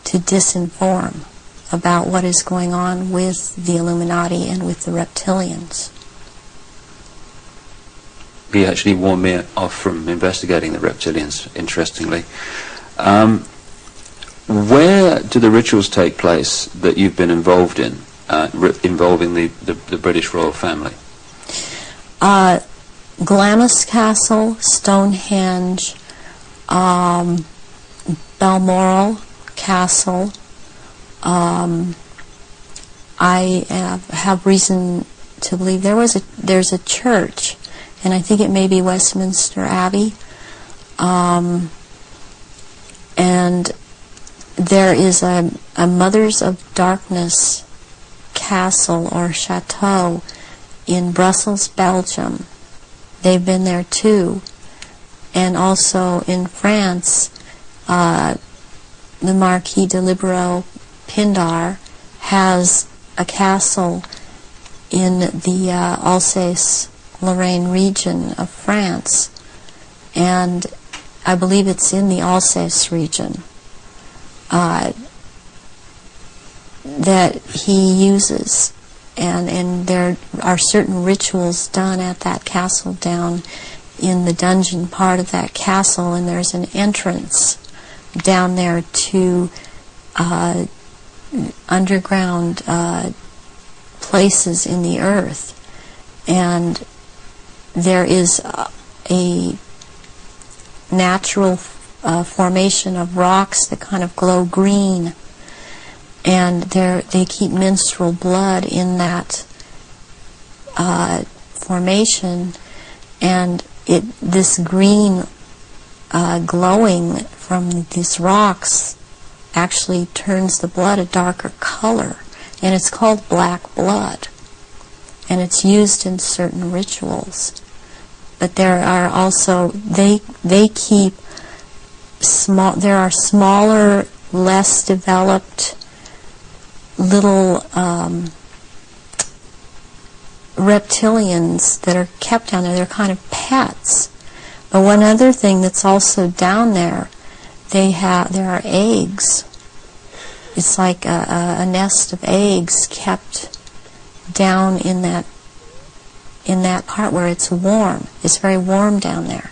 to disinform about what is going on with the Illuminati and with the reptilians. He actually warned me off from investigating the reptilians, interestingly. Where do the rituals take place that you've been involved in, involving the British royal family? Glamis Castle, Stonehenge, Balmoral Castle. I have reason to believe there's a church, and I think it may be Westminster Abbey, and there is a Mothers of Darkness castle or chateau in Brussels, Belgium. They've been there too. And also in France, the Marquis de Libero Pindar has a castle in the Alsace-Lorraine region of France, and I believe it's in the Alsace region, that he uses, and there are certain rituals done at that castle down in the dungeon part of that castle, and there's an entrance down there to underground places in the earth, and there is a natural formation of rocks that kind of glow green, and they keep menstrual blood in that formation, and this green glowing from these rocks actually turns the blood a darker color, and it's called black blood, and it's used in certain rituals. But there are also, they keep small, there are smaller, less developed little reptilians that are kept down there. They're kind of pets. But one other thing that's also down there, there are eggs. It's like a nest of eggs kept down in that part where it's warm. It's very warm down there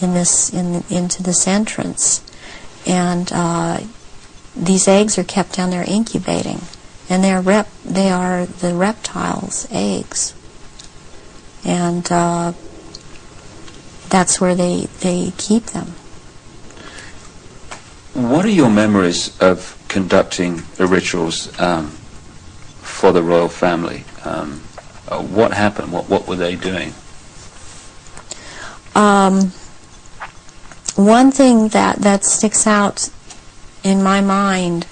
into this entrance, and these eggs are kept down there incubating, and they are the reptiles' eggs, and that's where they keep them. What are your memories of conducting the rituals for the royal family? What happened? What were they doing? One thing that sticks out in my mind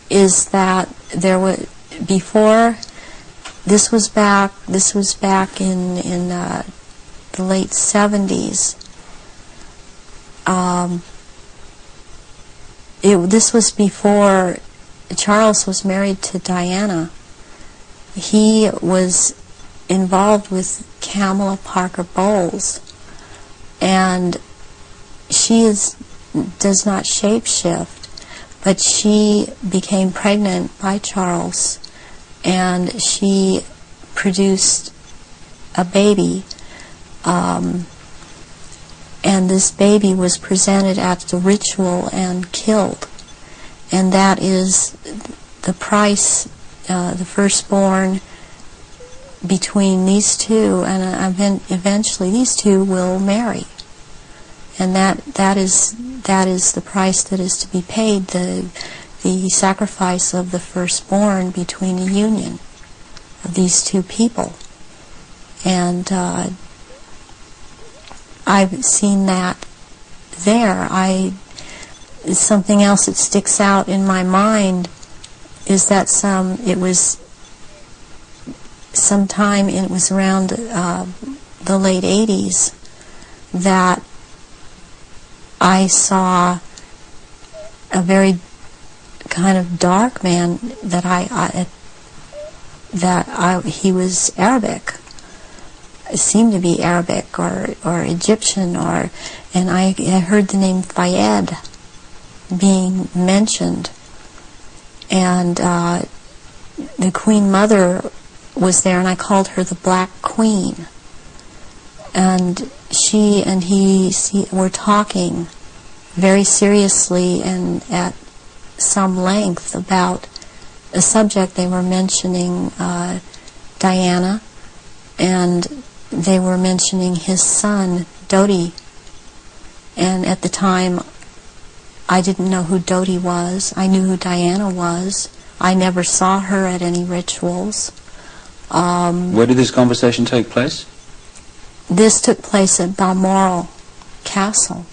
is that there was before. This was back in the late 70s. This was before Charles was married to Diana. He was involved with Kamala Parker Bowles, and she does not shapeshift, but she became pregnant by Charles, and she produced a baby, and this baby was presented at the ritual and killed, and that is the price, the firstborn between these two, and eventually these two will marry, and that is the price that is to be paid, the sacrifice of the firstborn between a union of these two people. And I've seen that there. Something else that sticks out in my mind is that it was around the late 80s that I saw a very kind of dark man he was Arabic. It seemed to be Arabic or Egyptian, and I heard the name Fayed being mentioned, and the Queen Mother was there, and I called her the Black Queen, and she and he were talking very seriously and at some length about a subject. They were mentioning Diana, and they were mentioning his son, Dodi. And at the time, I didn't know who Dodi was. I knew who Diana was. I never saw her at any rituals. Where did this conversation take place? This took place at Balmoral Castle.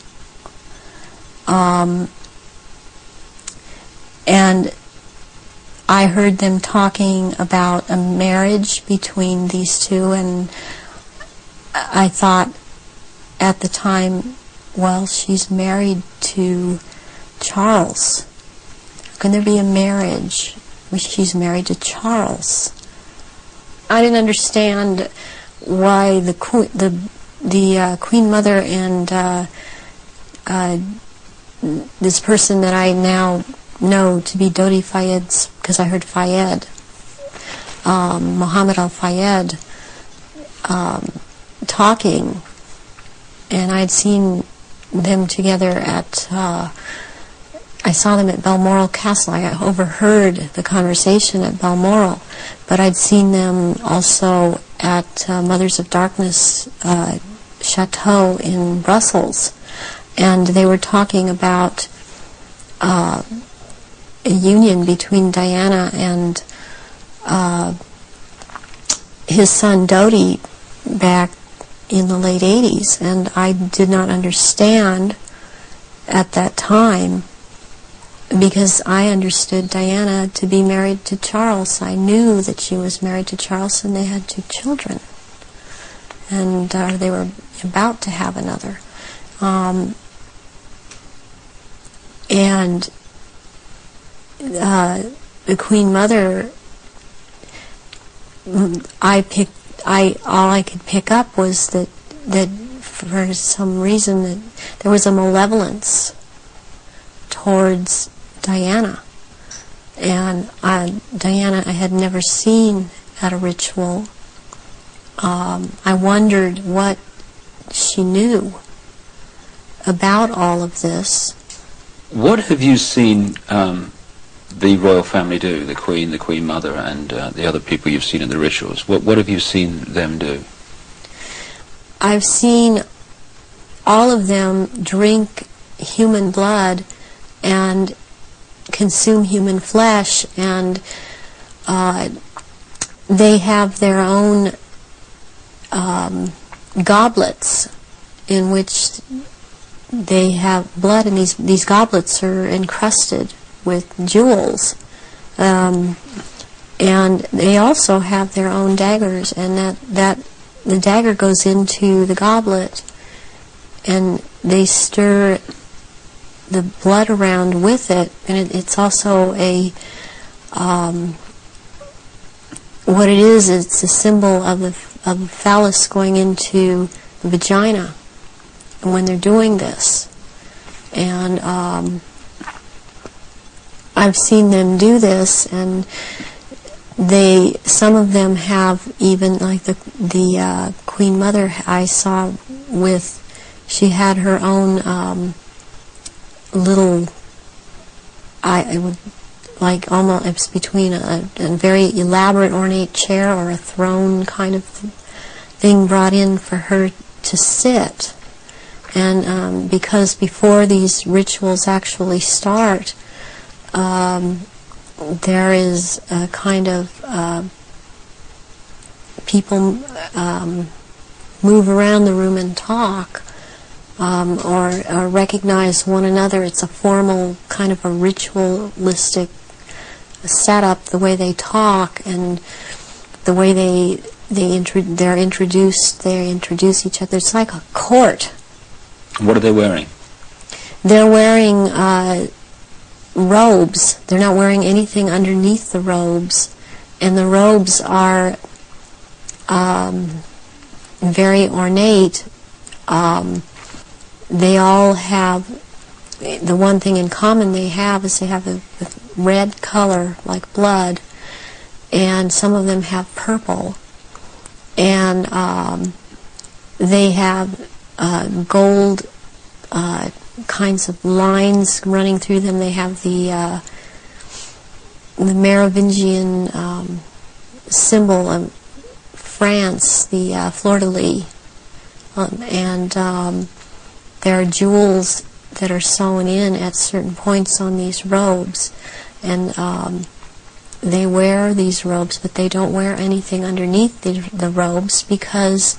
And I heard them talking about a marriage between these two, and I thought at the time, well, she's married to Charles. How can there be a marriage? She's married to Charles. I didn't understand why the Queen Mother and this person that I now know to be Dodi Fayed, because I heard Fayed, Muhammad al-Fayed talking, and I'd seen them together at, I saw them at Balmoral Castle. I overheard the conversation at Balmoral, but I'd seen them also at Mothers of Darkness Chateau in Brussels, and they were talking about a union between Diana and his son Dodi back in the late 80s, and I did not understand at that time, because I understood Diana to be married to Charles. I knew that she was married to Charles, and they had 2 children, and they were about to have another. And the Queen Mother, all I could pick up was that for some reason that there was a malevolence towards Diana. And Diana I had never seen at a ritual. I wondered what she knew about all of this. What have you seen the royal family do, the Queen Mother, and the other people you've seen in the rituals? What have you seen them do? I've seen all of them drink human blood and consume human flesh, and they have their own goblets in which they have blood, and these goblets are encrusted with jewels, and they also have their own daggers, and that the dagger goes into the goblet, and they stir the blood around with it, and it's also a what it is. It's a symbol of the phallus going into the vagina, and when they're doing this, and I've seen them do this, and some of them have even, like the Queen Mother I saw with, she had her own little, it would like almost, it's between a very elaborate ornate chair or a throne kind of thing brought in for her to sit. And because before these rituals actually start, there is a kind of people move around the room and talk, or recognize one another. It's a formal kind of a ritualistic setup, the way they talk and the way they introduce each other. It's like a court. What are they wearing? They're wearing robes. They're not wearing anything underneath the robes, and the robes are very ornate. They all have, the one thing in common they have is they have a red color like blood, and some of them have purple, and they have gold kinds of lines running through them. They have the Merovingian symbol of France, the fleur-de-lis, and there are jewels that are sewn in at certain points on these robes, and they wear these robes, but they don't wear anything underneath the robes, because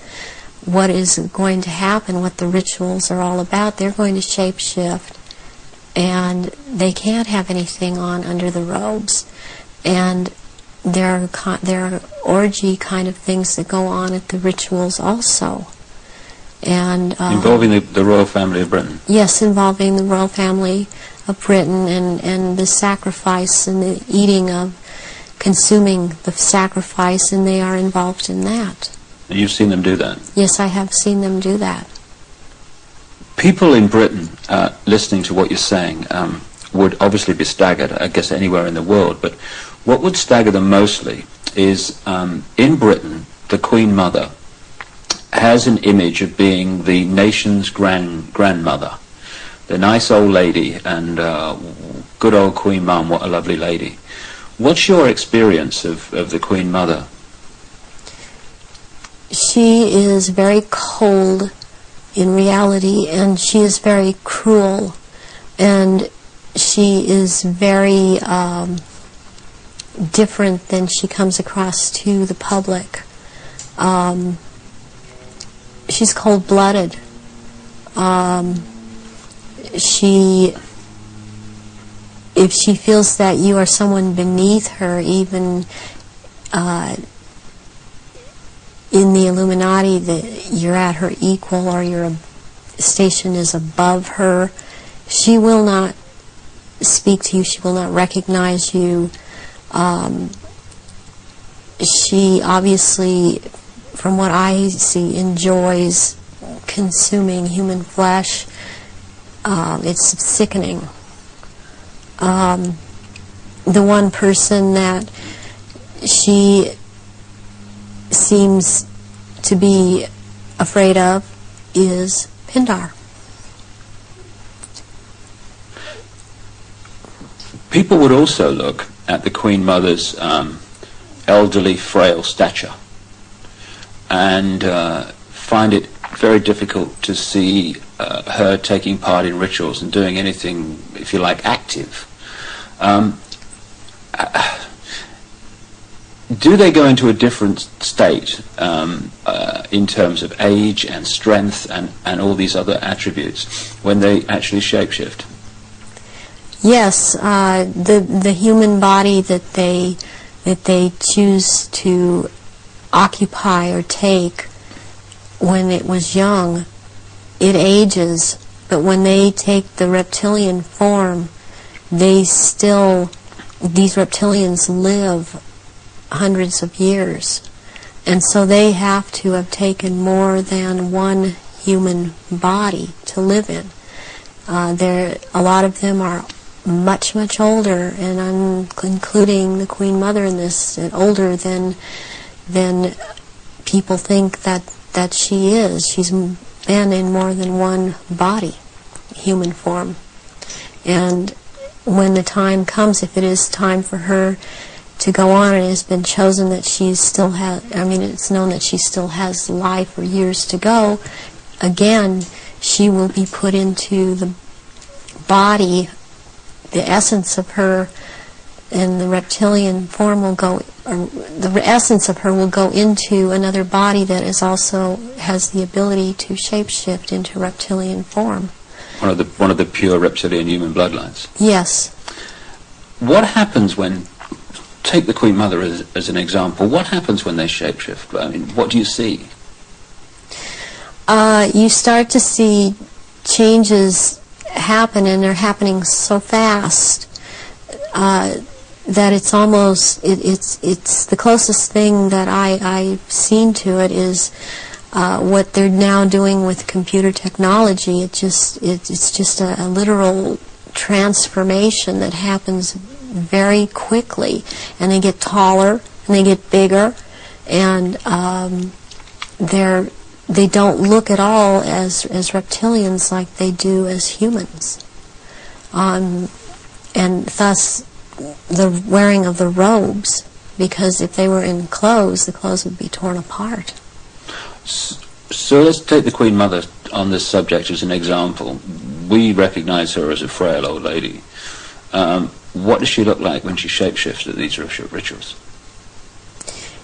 what is going to happen, what the rituals are all about, they're going to shape-shift, and they can't have anything on under the robes. And there are orgy kind of things that go on at the rituals also. And involving the royal family of Britain? Yes, involving the royal family of Britain, and the sacrifice and the eating of, consuming the sacrifice, and they are involved in that. You've seen them do that? Yes, I have seen them do that. People in Britain, listening to what you're saying, would obviously be staggered, I guess anywhere in the world, but what would stagger them mostly is in Britain, the Queen Mother has an image of being the nation's grandmother. The nice old lady, and good old Queen Mum, what a lovely lady. What's your experience of the Queen Mother? She is very cold in reality, and she is very cruel, and she is very different than she comes across to the public. She's cold-blooded. If she feels that you are someone beneath her, even in the Illuminati, that you're at her equal or your station is above her, she will not speak to you, she will not recognize you. She obviously, from what I see, enjoys consuming human flesh. It's sickening. The one person that she seems to be afraid of is Pindar. People would also look at the Queen Mother's elderly, frail stature and find it very difficult to see her taking part in rituals and doing anything, if you like, active. Do they go into a different state in terms of age and strength and all these other attributes when they actually shapeshift? Yes, the human body that they choose to occupy or take when it was young, it ages, but when they take the reptilian form, these reptilians live hundreds of years, and so they have to have taken more than one human body to live in. A lot of them are much, much older, and I'm including the Queen Mother in this, older than people think that she is. She's been in more than one body, human form. And when the time comes, if it is time for her to go on, and it has been chosen that she still has, it's known that she still has life or years to go, again, she will be put into the body, the essence of her, and the reptilian form will go, or the essence of her will go into another body that is also has the ability to shapeshift into reptilian form. One of the pure reptilian human bloodlines. Yes. What happens when, take the Queen Mother as an example, what happens when they shapeshift? I mean, what do you see? You start to see changes happen, and they're happening so fast that it's almost, it's the closest thing that I've seen to it is what they're now doing with computer technology. It's just a literal transformation that happens very quickly, and they get taller and they get bigger, and they don't look at all as reptilians like they do as humans, and thus the wearing of the robes, because if they were in clothes, the clothes would be torn apart. So let's take the Queen Mother on this subject as an example. We recognize her as a frail old lady. What does she look like when she shapeshifts at these rituals?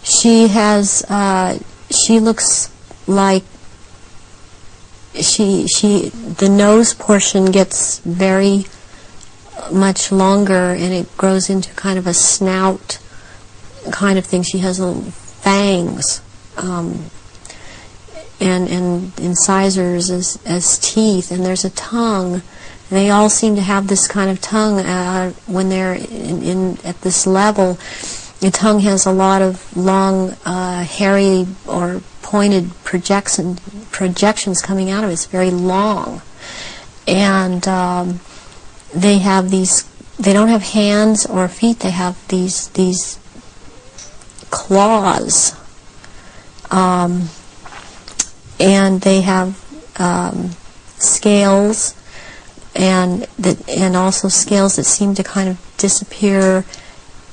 She has, she looks like, the nose portion gets very much longer, and it grows into kind of a snout kind of thing. She has little fangs, and incisors as teeth, and there's a tongue. They all seem to have this kind of tongue when they're at this level. The tongue has a lot of long, hairy or pointed projections coming out of it. It's very long, and they have these. They don't have hands or feet. They have these claws, and they have scales, and also scales that seem to kind of disappear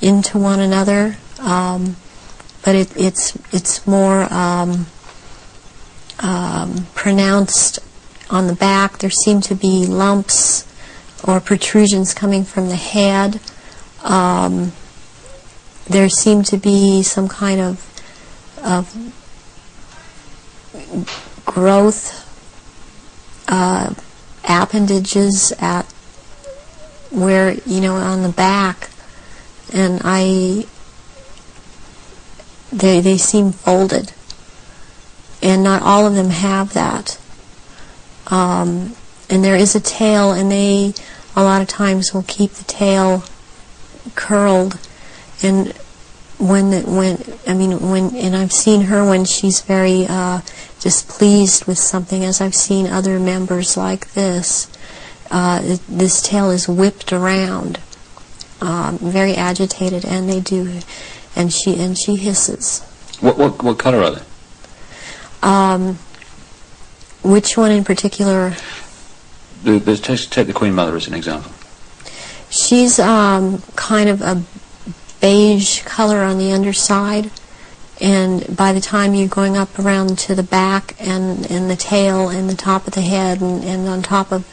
into one another. But it's more pronounced on the back. There seem to be lumps or protrusions coming from the head. There seem to be some kind of growth appendages at where, on the back, and they seem folded, and not all of them have that. And there is a tail, and they a lot of times will keep the tail curled. And and I've seen her when she's very displeased with something, as I've seen other members like this. This tail is whipped around, very agitated, and they do, and she hisses. What color are they? Which one in particular? Take the Queen Mother as an example. She's kind of a beige color on the underside, and by the time you're going up around to the back and the tail and the top of the head and on top of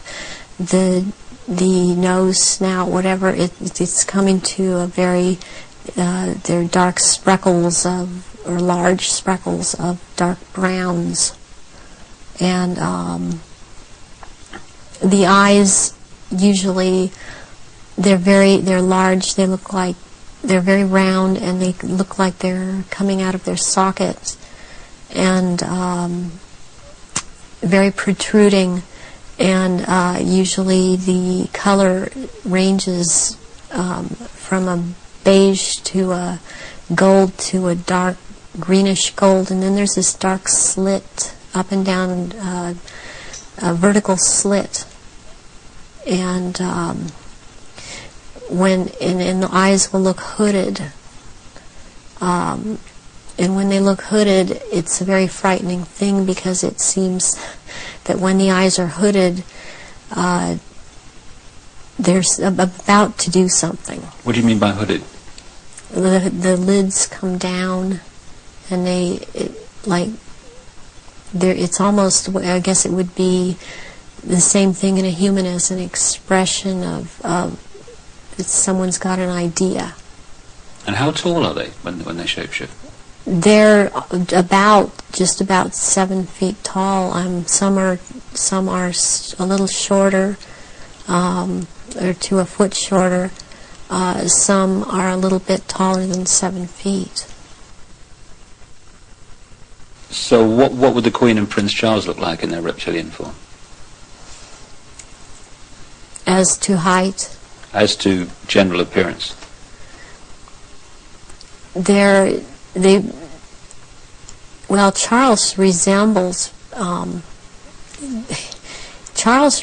the nose, snout, whatever, it's coming to a very they're dark speckles or large speckles of dark browns, and the eyes usually they're large. They look like they're very round, and they look like they're coming out of their sockets, and very protruding, and usually the color ranges from a beige to a gold to a dark greenish gold, and then there's this dark slit up and down, a vertical slit, and and the eyes will look hooded, and when they look hooded, it's a very frightening thing, because it seems that when the eyes are hooded, they're about to do something. What do you mean by hooded? The lids come down, and it's almost, I guess it would be the same thing in a human as an expression of someone's got an idea. And how tall are they when they shapeshift? They're just about 7 feet tall. Some are a little shorter, or to a foot shorter. Some are a little bit taller than 7 feet. So what would the Queen and Prince Charles look like in their reptilian form? As to height? As to general appearance? Charles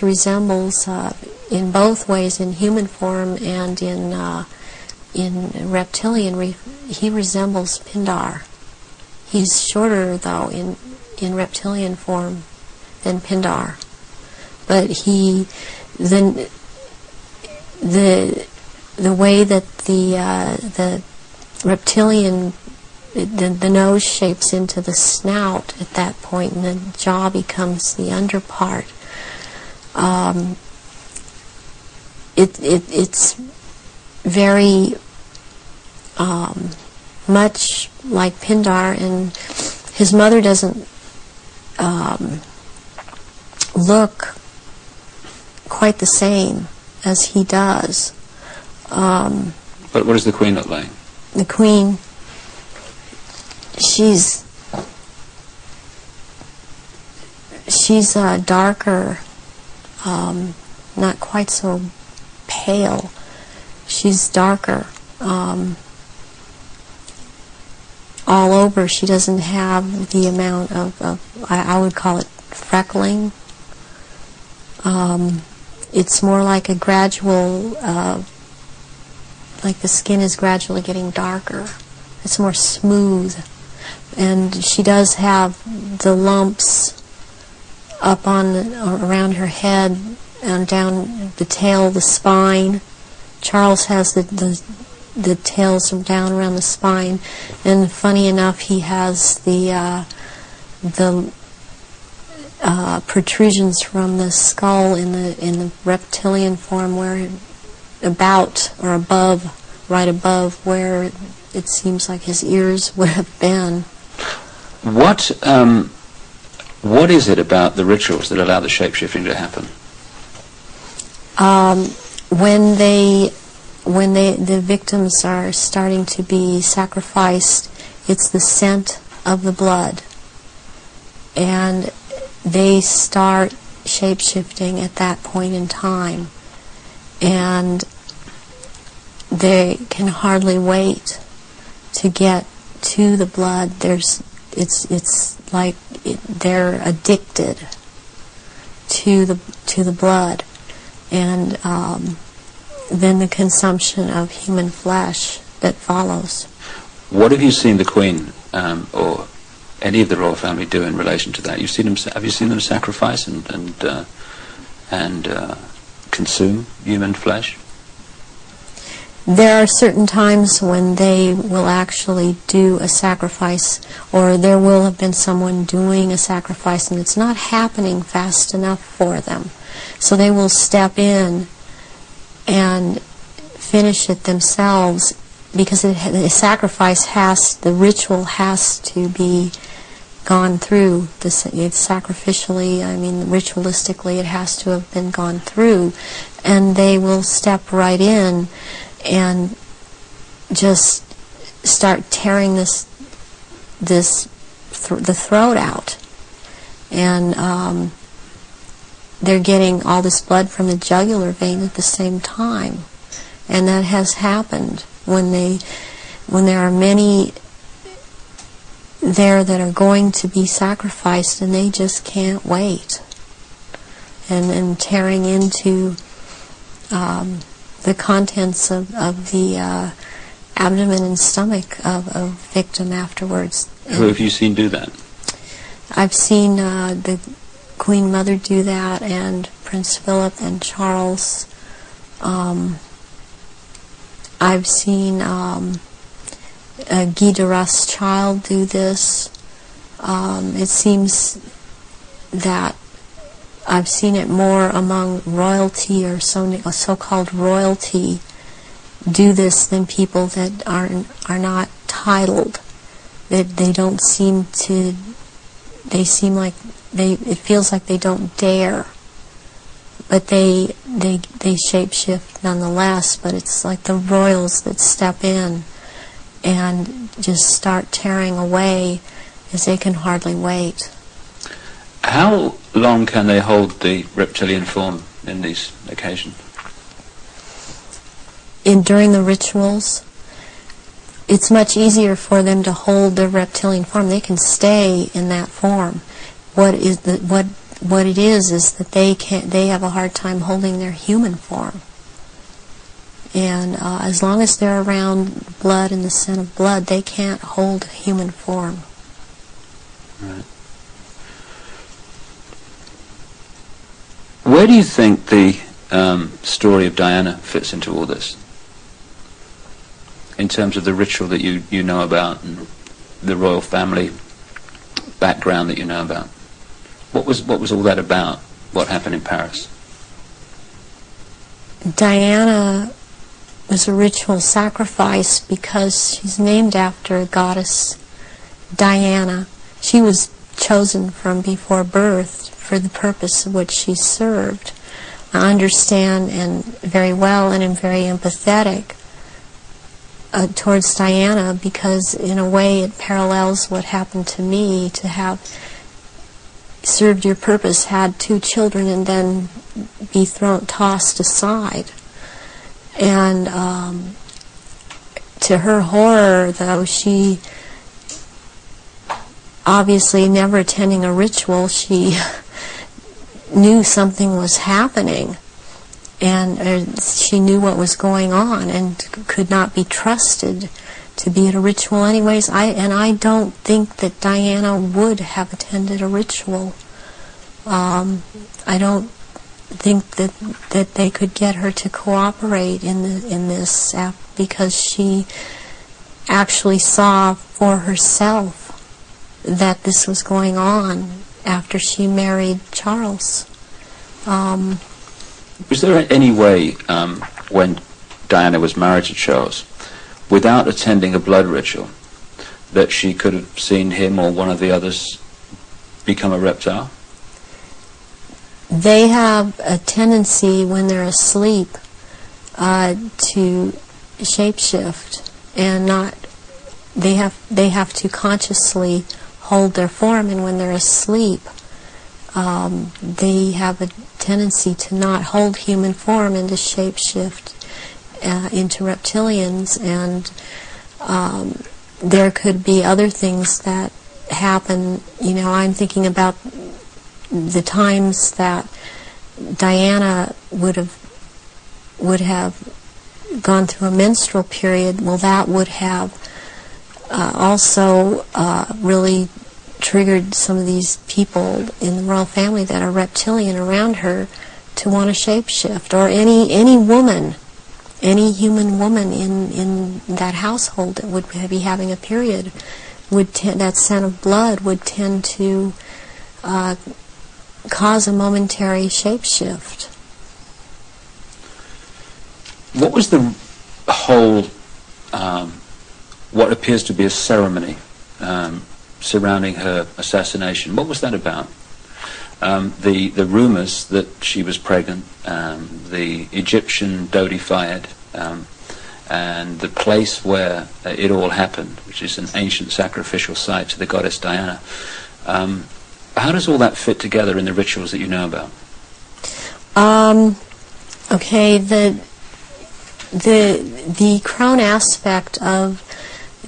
resembles in both ways, in human form and in reptilian. He resembles Pindar. He's shorter, though, in reptilian form than Pindar, but the way that the reptilian, the nose shapes into the snout at that point, and the jaw becomes the underpart. It's very much like Pindar, and his mother doesn't look quite the same as he does. But what does the Queen look like? The Queen, she's darker, not quite so pale. She's darker. All over, she doesn't have the amount of I would call it freckling. It's more like a gradual, like the skin is gradually getting darker it's more smooth. And she does have the lumps up on around her head and down the tail, the spine. Charles has the tails from down around the spine, and funny enough, he has the protrusions from the skull in the reptilian form, where about or above, right above where it seems like his ears would have been. What is it about the rituals that allow the shape-shifting to happen? When the victims are starting to be sacrificed, it's the scent of the blood, and they start shape-shifting at that point in time, and they can hardly wait to get to the blood. It's like they're addicted to the blood, and then the consumption of human flesh that follows. What have you seen the Queen or any of the royal family do in relation to that? Have you seen them sacrifice and consume human flesh? There are certain times when they will actually do a sacrifice, or there will have been someone doing a sacrifice, and it's not happening fast enough for them. So they will step in and finish it themselves, because the sacrifice the ritual has to be gone through. It's sacrificially, ritualistically, it has to have been gone through, and they will step right in and just start tearing the throat out, and they're getting all this blood from the jugular vein at the same time, and that has happened when there are many there that are going to be sacrificed, and they just can't wait, and tearing into the contents of the abdomen and stomach of a victim afterwards. Who have you seen do that? I've seen the Queen Mother do that, and Prince Philip and Charles. I've seen Guy de Rothschild do this. It seems that I've seen it more among royalty, or so-called royalty, do this than people that are not titled. That they don't seem to. They seem like it feels like they don't dare, but they shape-shift nonetheless. But it's like the royals that step in and just start tearing away, as they can hardly wait. How long can they hold the reptilian form in these occasions? During the rituals, it's much easier for them to hold their reptilian form. They can stay in that form. What it is that they have a hard time holding their human form. And as long as they're around blood and the scent of blood, they can't hold human form. Right. Where do you think the story of Diana fits into all this, in terms of the ritual that you know about and the royal family background that you know about? What was all that about? What happened in Paris? Diana was a ritual sacrifice because she's named after a goddess, Diana. She was chosen from before birth for the purpose of which she served. I understand and very well, and am very empathetic towards Diana, because in a way it parallels what happened to me, to have served your purpose, had 2 children, and then be tossed aside. And to her horror, though, she obviously never attending a ritual, she knew something was happening, and she knew what was going on, and could not be trusted to be at a ritual anyways. I don't think that Diana would have attended a ritual. I don't think that they could get her to cooperate in this because she actually saw for herself that this was going on after she married Charles. Was there any way, when Diana was married to Charles, without attending a blood ritual, that she could have seen him or one of the others become a reptile? They have a tendency when they're asleep to shapeshift, and they have to consciously hold their form, and when they're asleep they have a tendency to not hold human form and to shapeshift into reptilians, and there could be other things that happen. I'm thinking about the times that Diana would have gone through a menstrual period. Well, that would have also really triggered some of these people in the royal family that are reptilian around her to want to shapeshift, or any woman, any human woman in that household that would be having a period, that scent of blood would tend to cause a momentary shapeshift. What was the whole, what appears to be a ceremony surrounding her assassination? What was that about? The rumours that she was pregnant, the Egyptian Dodi Fayed, and the place where it all happened, which is an ancient sacrificial site to the goddess Diana. How does all that fit together in the rituals that you know about? Okay, the crown aspect of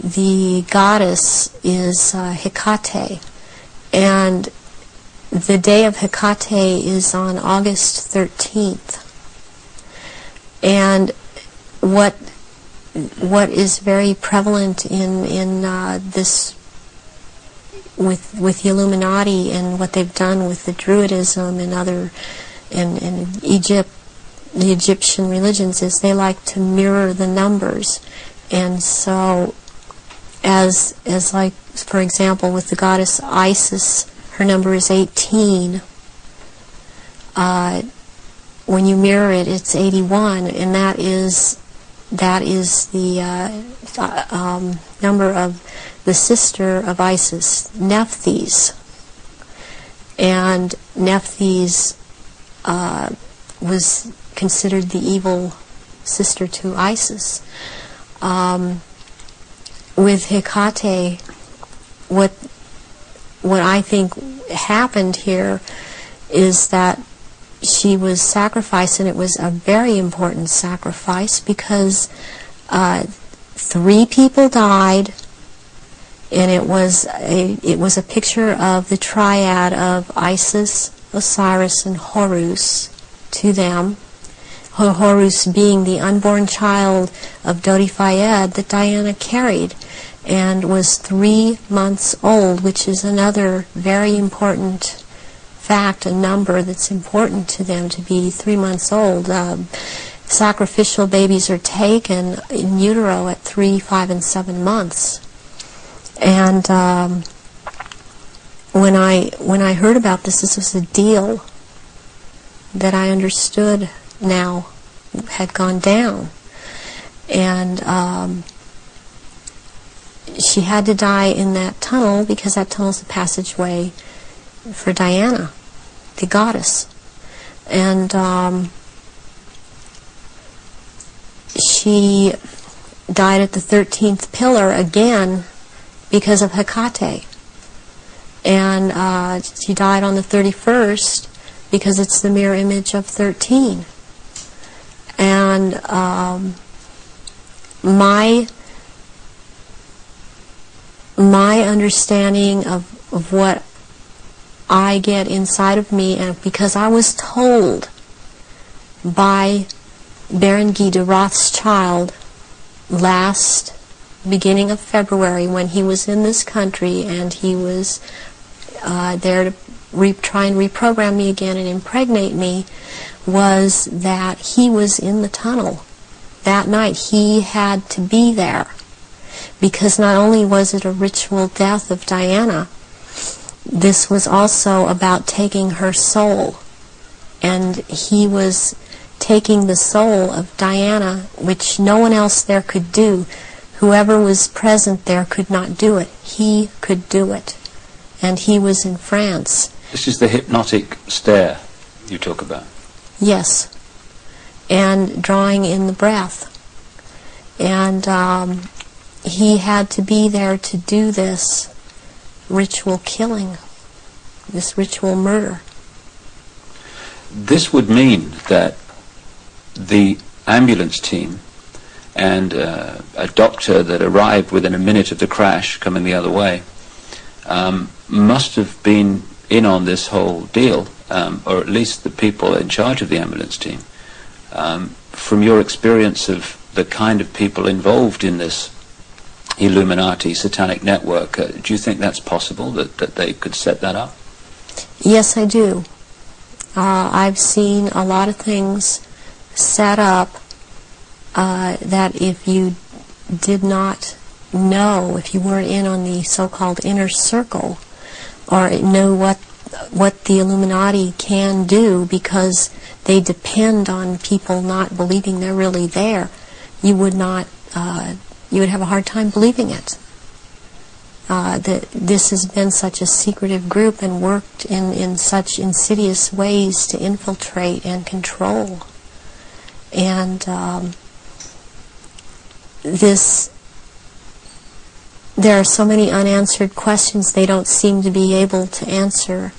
the goddess is Hecate, and the day of Hecate is on August 13th. And what is very prevalent in this with the Illuminati and what they've done with the Druidism and other and Egypt, the Egyptian religions, is they like to mirror the numbers. And so as like, for example, with the goddess Isis, her number is 18. When you mirror it, it's 81, and that is the number of the sister of Isis, Nephthys. And Nephthys was considered the evil sister to Isis. With Hecate, what I think happened here is that she was sacrificed, and it was a very important sacrifice because 3 people died, and it was a picture of the triad of Isis, Osiris, and Horus to them. Horus being the unborn child of Dodi Fayed that Diana carried, and was 3 months old, which is another very important fact, a number that's important to them, to be 3 months old. Sacrificial babies are taken in utero at 3, 5, and 7 months. And when I heard about this was a deal that I understood now had gone down. And she had to die in that tunnel because that tunnel's the passageway for Diana, the goddess. And she died at the 13th pillar again because of Hecate. And she died on the 31st because it's the mirror image of 13. And my understanding of what I get inside of me, and because I was told by Baron Guy de Rothschild last beginning of February, when he was in this country and he was there to try and reprogram me again and impregnate me, was that he was in the tunnel that night. He had to be there, because not only was it a ritual death of Diana, this was also about taking her soul. And he was taking the soul of Diana, which no one else there could do. Whoever was present there could not do it. He could do it. And he was in France. This is the hypnotic stare you talk about. Yes. And drawing in the breath. And he had to be there to do this ritual killing, this ritual murder. This would mean that the ambulance team and a doctor that arrived within a minute of the crash coming the other way must have been in on this whole deal, or at least the people in charge of the ambulance team. From your experience of the kind of people involved in this Illuminati satanic network, do you think that's possible, that they could set that up? Yes, I do. I've seen a lot of things set up that if you did not know, if you weren't in on the so-called inner circle, or know what the Illuminati can do, because they depend on people not believing they're really there, you would not, you would have a hard time believing it. That this has been such a secretive group and worked in such insidious ways to infiltrate and control. And there are so many unanswered questions they don't seem to be able to answer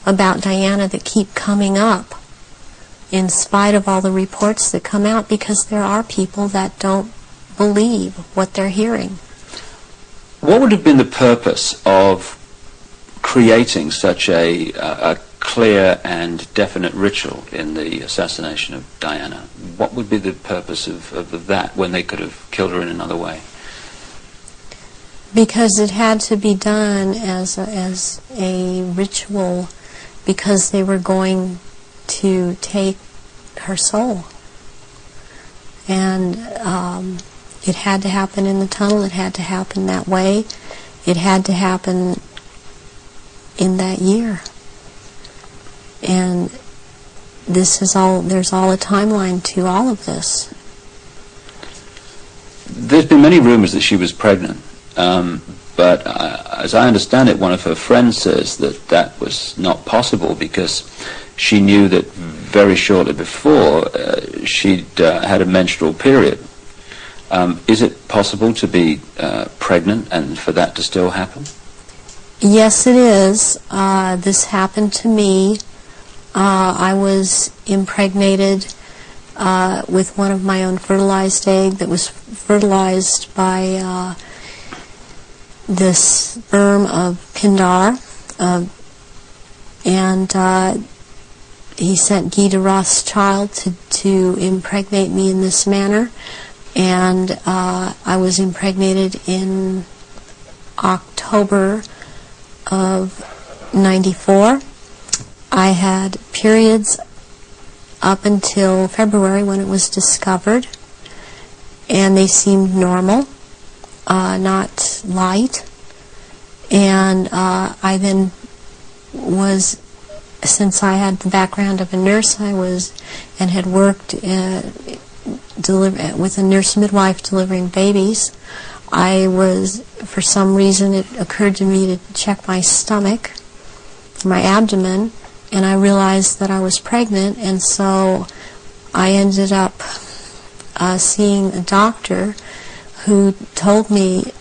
about Diana that keep coming up, in spite of all the reports that come out, because there are people that don't believe what they're hearing. What would have been the purpose of creating such a clear and definite ritual in the assassination of Diana? What would be the purpose of that when they could have killed her in another way? Because it had to be done as a ritual, because they were going to take her soul. And it had to happen in the tunnel. It had to happen that way. It had to happen in that year. And this is all, there's all a timeline to all of this. There's been many rumors that she was pregnant, but as I understand it, one of her friends says that that was not possible, because she knew that very shortly before she'd had a menstrual period. Is it possible to be pregnant and for that to still happen? Yes, it is. This happened to me. I was impregnated with one of my own fertilized egg that was fertilized by the sperm of Pindar, and he sent Guy de Rothschild to impregnate me in this manner. And I was impregnated in October of '94. I had periods up until February when it was discovered, and they seemed normal, not light. And I then was, since I had the background of a nurse, I was and had worked with a nurse midwife delivering babies. I was, for some reason, it occurred to me to check my stomach, my abdomen, and I realized that I was pregnant, and so I ended up seeing a doctor who told me,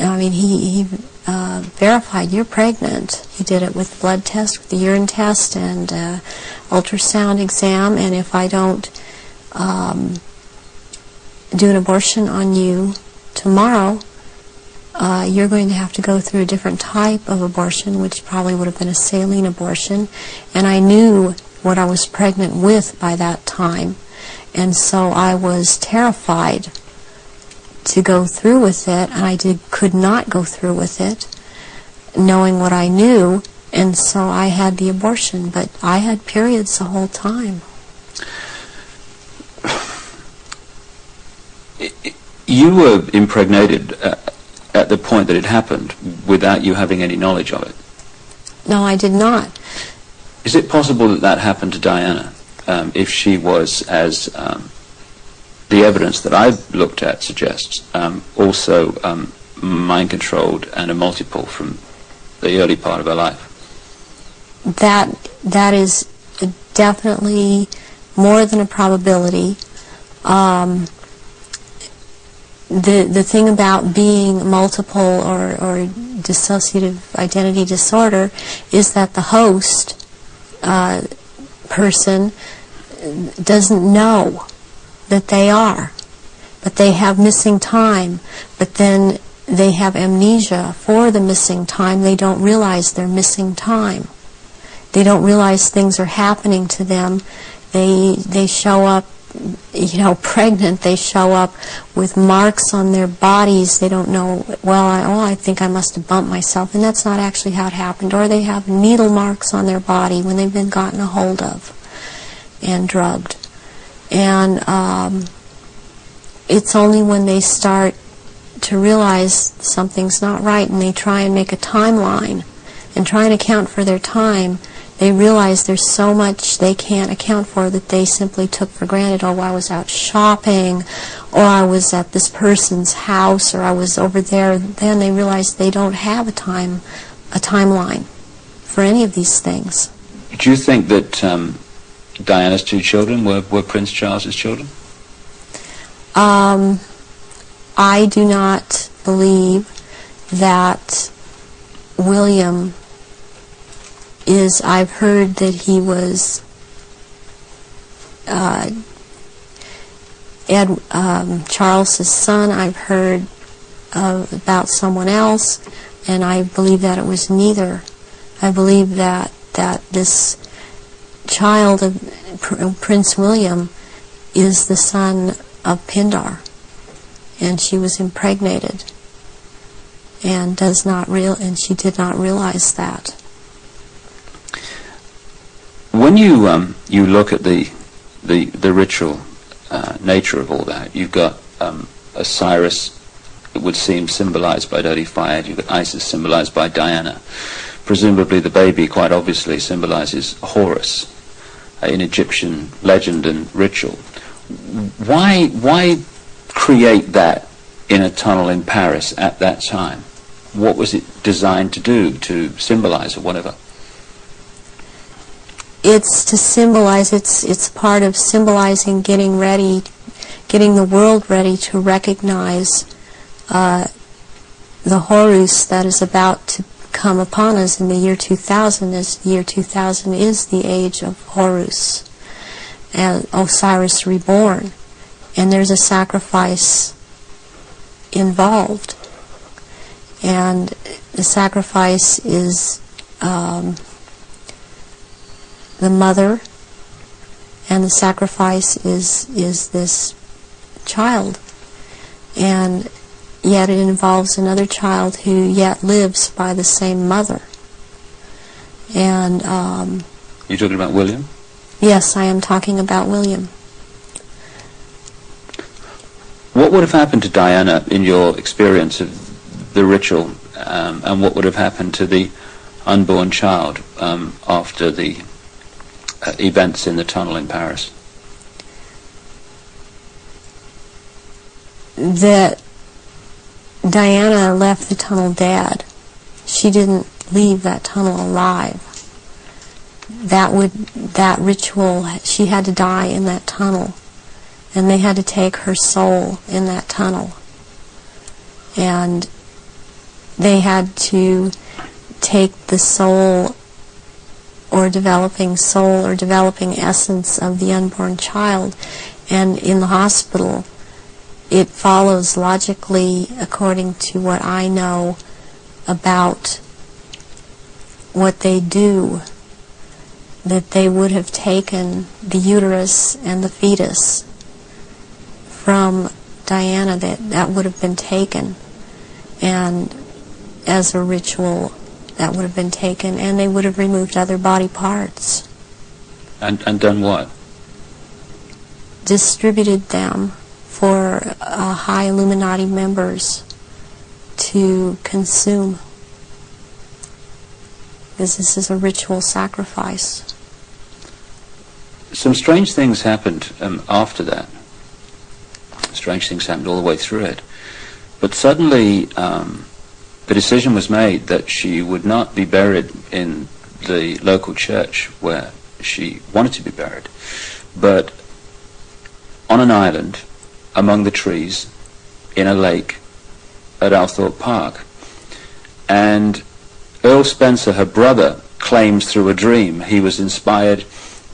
I mean, he verified, you're pregnant. He did it with blood test, with the urine test, and ultrasound exam, and if I don't do an abortion on you tomorrow, you're going to have to go through a different type of abortion, which probably would have been a saline abortion. And I knew what I was pregnant with by that time, and so I was terrified to go through with it, and I could not go through with it, knowing what I knew, and so I had the abortion. But I had periods the whole time. You were impregnated at the point that it happened without you having any knowledge of it. No, I did not. Is it possible that that happened to Diana, if she was, as the evidence that I've looked at suggests, also mind-controlled and a multiple from the early part of her life? That is definitely more than a probability. The thing about being multiple or dissociative identity disorder is that the host person doesn't know that they are, but they have missing time, but then they have amnesia for the missing time. They don't realize they're missing time. They don't realize things are happening to them. They show up, pregnant. They show up with marks on their bodies. They don't know, I think I must have bumped myself, and that's not actually how it happened. Or they have needle marks on their body when they've been gotten a hold of and drugged. And it's only when they start to realize something's not right and they try and make a timeline and try and account for their time, they realize there's so much they can't account for that they simply took for granted. Oh, I was out shopping, or I was at this person's house, or I was over there. Then they realize they don't have a timeline for any of these things. Do you think that Diana's two children were Prince Charles's children? I do not believe that William is. I've heard that he was Charles's son. I've heard about someone else, and I believe that it was neither. I believe that this child of Prince William is the son of Pindar, and she was impregnated, and she did not realize that. When you look at the ritual nature of all that, you've got Osiris, it would seem, symbolized by dirty fire. You've got Isis, symbolized by Diana. Presumably the baby, quite obviously, symbolizes Horus in Egyptian legend and ritual. Why create that in a tunnel in Paris at that time? What was it designed to do, to symbolize or whatever? It's to symbolize, it's part of symbolizing getting the world ready to recognize the Horus that is about to come upon us in the year 2000, as the year 2000 is the age of Horus and Osiris reborn, and there's a sacrifice involved, and the sacrifice is the mother, and the sacrifice is this child, and yet it involves another child who yet lives by the same mother. And you're talking about William? Yes, I am talking about William. What would have happened to Diana in your experience of the ritual, and what would have happened to the unborn child after the events in the tunnel in Paris? That Diana left the tunnel dead. She didn't leave that tunnel alive. That ritual, she had to die in that tunnel, and they had to take her soul in that tunnel, and they had to take the soul or developing essence of the unborn child, and in the hospital it follows logically, according to what I know about what they do, that they would have taken the uterus and the fetus from Diana, that would have been taken, and as a ritual that would have been taken, and they would have removed other body parts. And done what? Distributed them for high Illuminati members to consume, because this is a ritual sacrifice. Some strange things happened after that. Strange things happened all the way through it. But suddenly the decision was made that she would not be buried in the local church where she wanted to be buried, but on an island among the trees in a lake at Althorpe Park. And Earl Spencer, her brother, claims through a dream he was inspired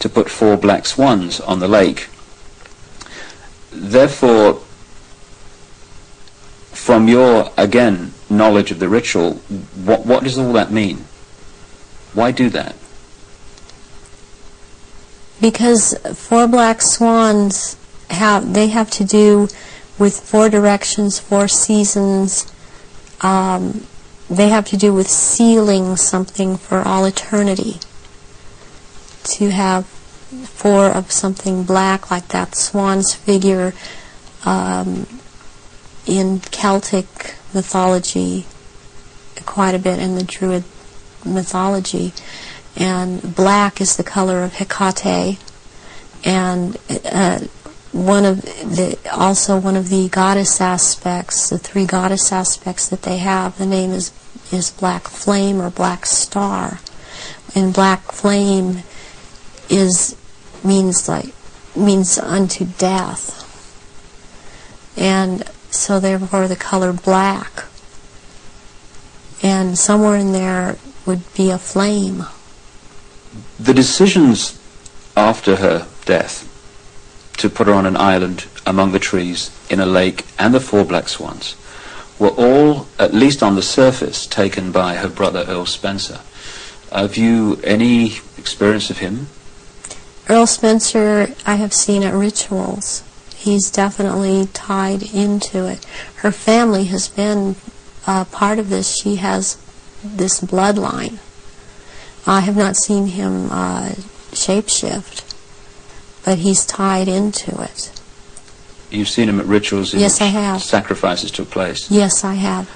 to put 4 black swans on the lake. Therefore, from your, again, knowledge of the ritual, what does all that mean? Why do that? Because 4 black swans have to do with 4 directions, 4 seasons. They have to do with sealing something for all eternity. To have 4 of something black, like that swan's figure in Celtic mythology, quite a bit in the Druid mythology, and black is the color of Hecate, and one of the goddess aspects, the 3 goddess aspects that they have, the name is Black Flame or Black Star, and Black Flame means unto death, and so therefore the color black, and somewhere in there would be a flame. The decisions after her death to put her on an island among the trees in a lake and the 4 black swans were all, at least on the surface, taken by her brother Earl Spencer. Have you any experience of him? Earl Spencer I have seen at rituals. He's definitely tied into it. Her family has been part of this. She has this bloodline. I have not seen him shapeshift, but he's tied into it. You've seen him at rituals in yes, which I have. Sacrifices took place? Yes, I have.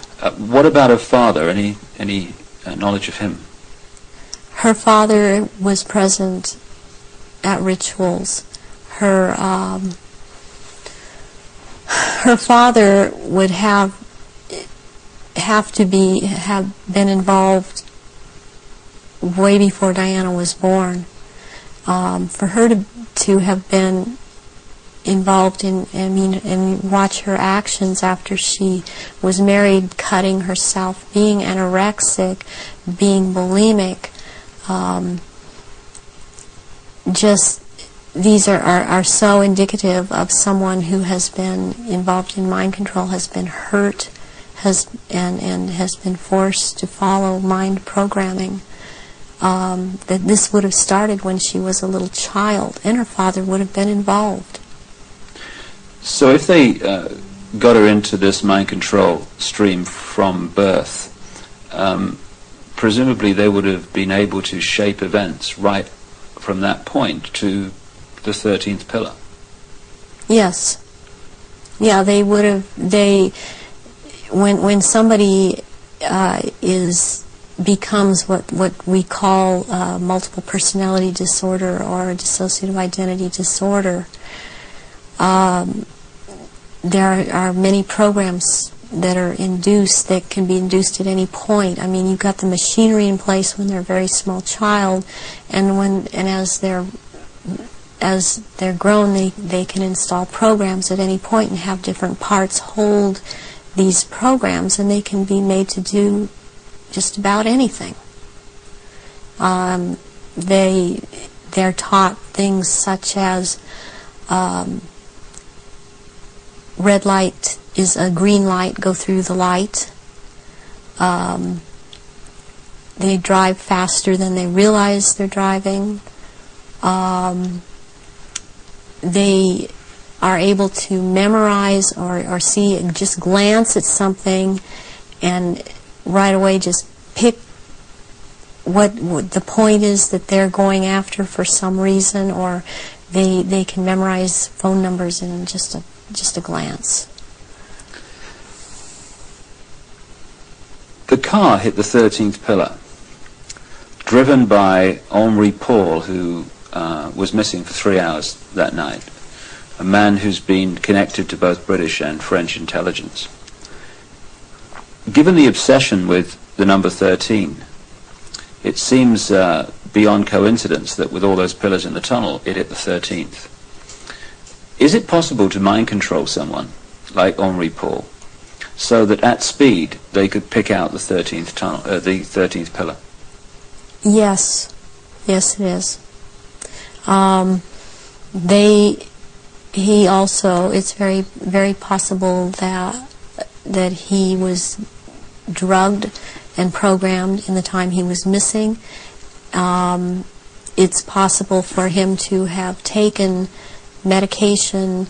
What about her father? Any knowledge of him? Her father was present at rituals. Her father would have been involved way before Diana was born. For her to have been involved and watch her actions after she was married, cutting herself, being anorexic, being bulimic, these are so indicative of someone who has been involved in mind control, has been hurt, and has been forced to follow mind programming. That this would have started when she was a little child, and her father would have been involved. So if they got her into this mind control stream from birth, presumably they would have been able to shape events right from that point to the 13th pillar. Yes. Yeah, they would have. When somebody becomes what we call multiple personality disorder or dissociative identity disorder, there are many programs that are induced, that can be induced at any point. I mean, you've got the machinery in place when they're a very small child, and as they're grown, they can install programs at any point and have different parts hold these programs, and they can be made to do just about anything. They're taught things such as red light is a green light, go through the light. They drive faster than they realize they're driving. They are able to memorize or see and just glance at something and right away just pick what the point is that they're going after for some reason, or they can memorize phone numbers in just a glance. The car hit the 13th pillar, driven by Henri Paul, who was missing for 3 hours that night, a man who's been connected to both British and French intelligence. Given the obsession with the number 13, it seems beyond coincidence that with all those pillars in the tunnel, it hit the 13th. Is it possible to mind control someone like Henri Paul so that at speed they could pick out the 13th tunnel, the 13th pillar? Yes, yes, it is. He also, it's very, very possible that he was drugged and programmed in the time he was missing. It's possible for him to have taken medication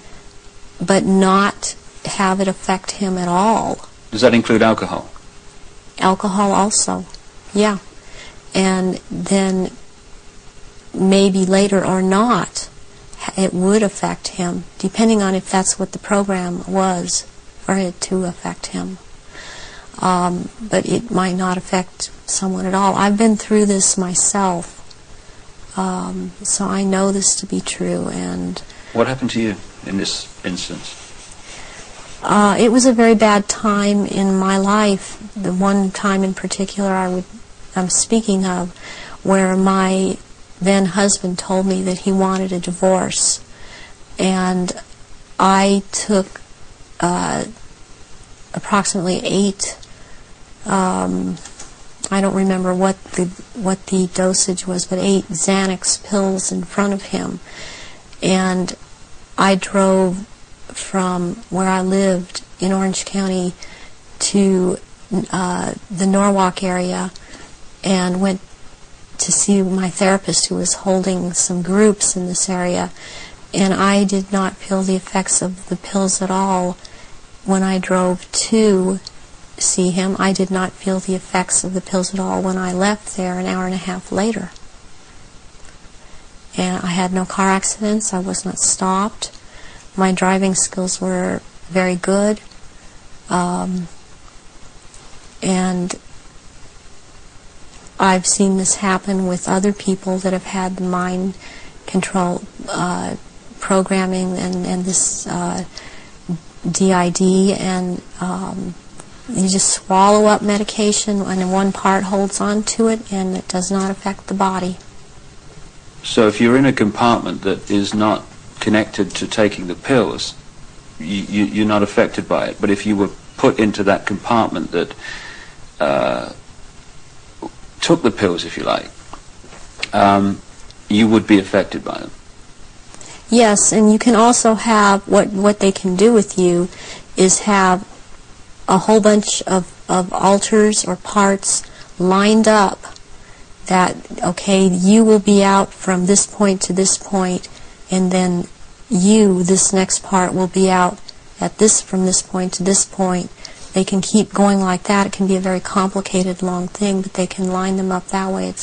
but not have it affect him at all. Does that include alcohol? Alcohol also, yeah. And then maybe later or not, it would affect him, depending on if that's what the program was for it to affect him. But it might not affect someone at all. I've been through this myself, so I know this to be true. And what happened to you in this instance? It was a very bad time in my life. The one time in particular I'm speaking of, where my then husband told me that he wanted a divorce, and I took approximately 8. I don't remember what the dosage was, but 8 Xanax pills in front of him, and I drove from where I lived in Orange County to the Norwalk area and went to see my therapist, who was holding some groups in this area, and I did not feel the effects of the pills at all when I drove to see him. I did not feel the effects of the pills at all when I left there an hour and a half later. And I had no car accidents. I was not stopped. My driving skills were very good. And I've seen this happen with other people that have had the mind control programming and this DID, and you just swallow up medication and one part holds on to it and it does not affect the body. So if you're in a compartment that is not connected to taking the pills, you're not affected by it. But if you were put into that compartment that took the pills, if you like, you would be affected by them. Yes, and you can also have, what they can do with you is have a whole bunch of alters or parts lined up that, okay, you will be out from this point to this point, and then this next part, will be out at from this point to this point. They can keep going like that. It can be a very complicated, long thing, but they can line them up that way.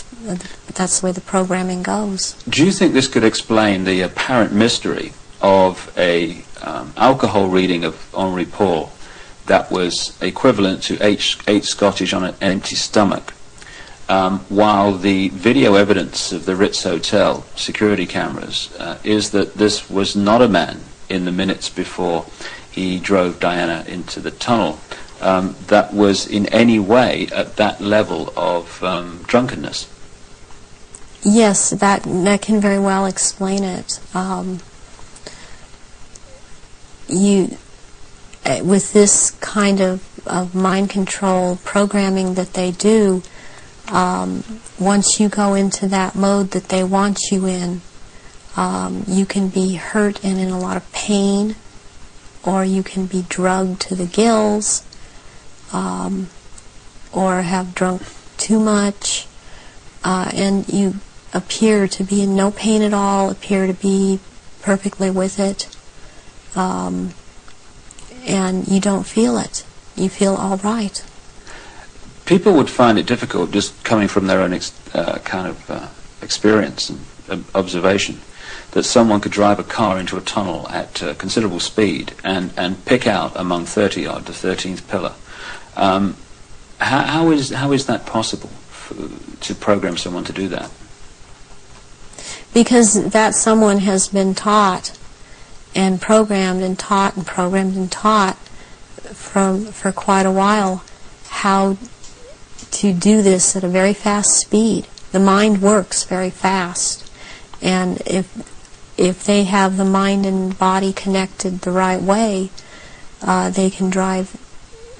That's the way the programming goes. Do you think this could explain the apparent mystery of a alcohol reading of Henri Paul that was equivalent to 8 Scottish on an empty stomach, while the video evidence of the Ritz Hotel security cameras is that this was not a man in the minutes before he drove Diana into the tunnel that was in any way at that level of drunkenness? Yes, that can very well explain it. With this kind of mind control programming that they do, once you go into that mode that they want you in, you can be hurt and in a lot of pain, or you can be drugged to the gills, or have drunk too much, and you appear to be in no pain at all, appear to be perfectly with it, and you don't feel it. You feel all right. People would find it difficult, just coming from their own experience and observation, that someone could drive a car into a tunnel at considerable speed and pick out among 30-odd the 13th pillar. How is that possible to program someone to do that? Because that someone has been taught and programmed and taught and programmed and taught for quite a while how to do this at a very fast speed. The mind works very fast, and if they have the mind and body connected the right way, they can drive.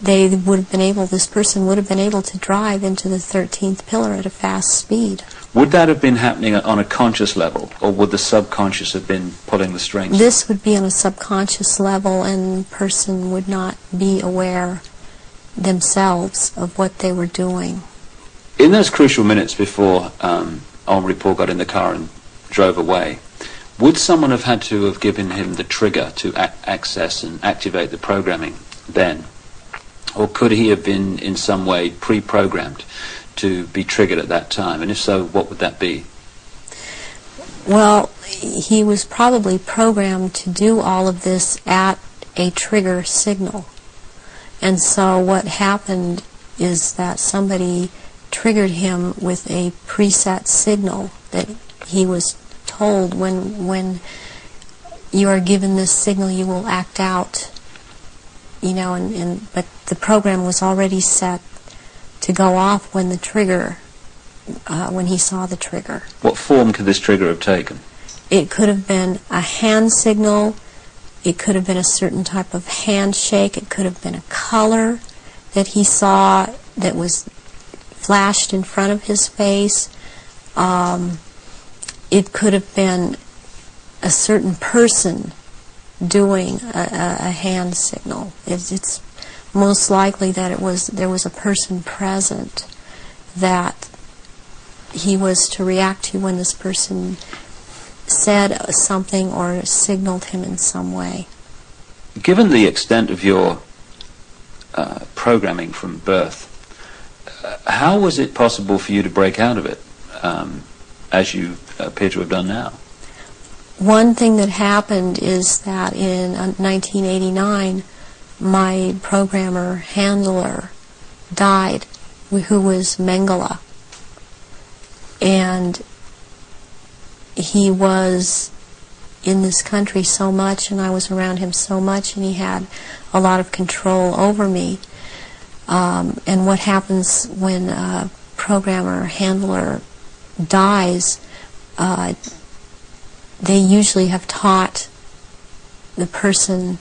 They would have been able. This person would have been able to drive into the 13th pillar at a fast speed. Would that have been happening on a conscious level, or would the subconscious have been pulling the strings? This would be on a subconscious level, and the person would not be aware themselves of what they were doing. In those crucial minutes before Henri Paul got in the car and drove away, would someone have had to have given him the trigger to access and activate the programming then? Or could he have been in some way pre-programmed to be triggered at that time? And if so, what would that be? Well, he was probably programmed to do all of this at a trigger signal. And so what happened is that somebody triggered him with a preset signal that he was told, when you are given this signal, you will act out. You know, but the program was already set to go off when the trigger, when he saw the trigger. What form could this trigger have taken? It could have been a hand signal. It could have been a certain type of handshake. It could have been a color that he saw that was flashed in front of his face. It could have been a certain person doing a hand signal. It's most likely that there was a person present that he was to react to when this person said something or signaled him in some way. Given the extent of your programming from birth, how was it possible for you to break out of it, as you appear to have done now? One thing that happened is that in 1989, my programmer handler died, who was Mengele. And he was in this country so much, and I was around him so much, and he had a lot of control over me. And what happens when a programmer handler dies, they usually have taught the person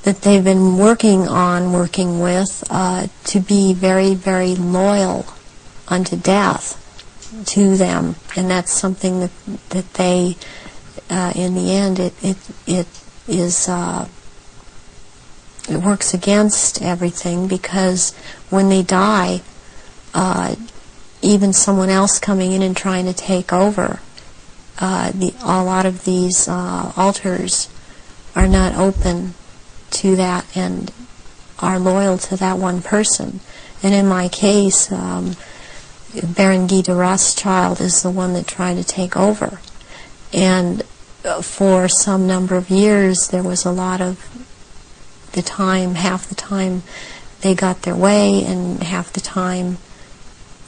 that they've been working with, to be very, very loyal unto death to them. And that's something that they, in the end, it works against everything, because when they die, even someone else coming in and trying to take over, a lot of these altars are not open to that and are loyal to that one person. And in my case, Baron Guy de Rothschild is the one that tried to take over. And for some number of years, there was a lot of the time, half the time they got their way, and half the time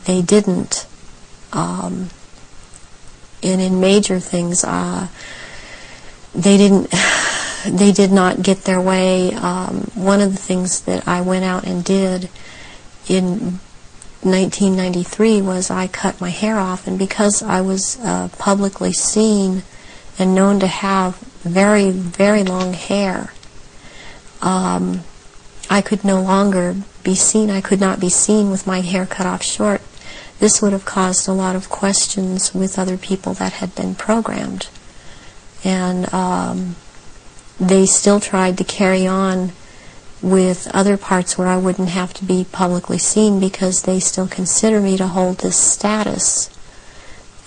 they didn't. And in major things, they did not get their way. One of the things that I went out and did in 1993 was I cut my hair off, and because I was publicly seen and known to have very, very long hair, I could no longer be seen. I could not be seen with my hair cut off short. This would have caused a lot of questions with other people that had been programmed. And they still tried to carry on with other parts where I wouldn't have to be publicly seen, because they still consider me to hold this status.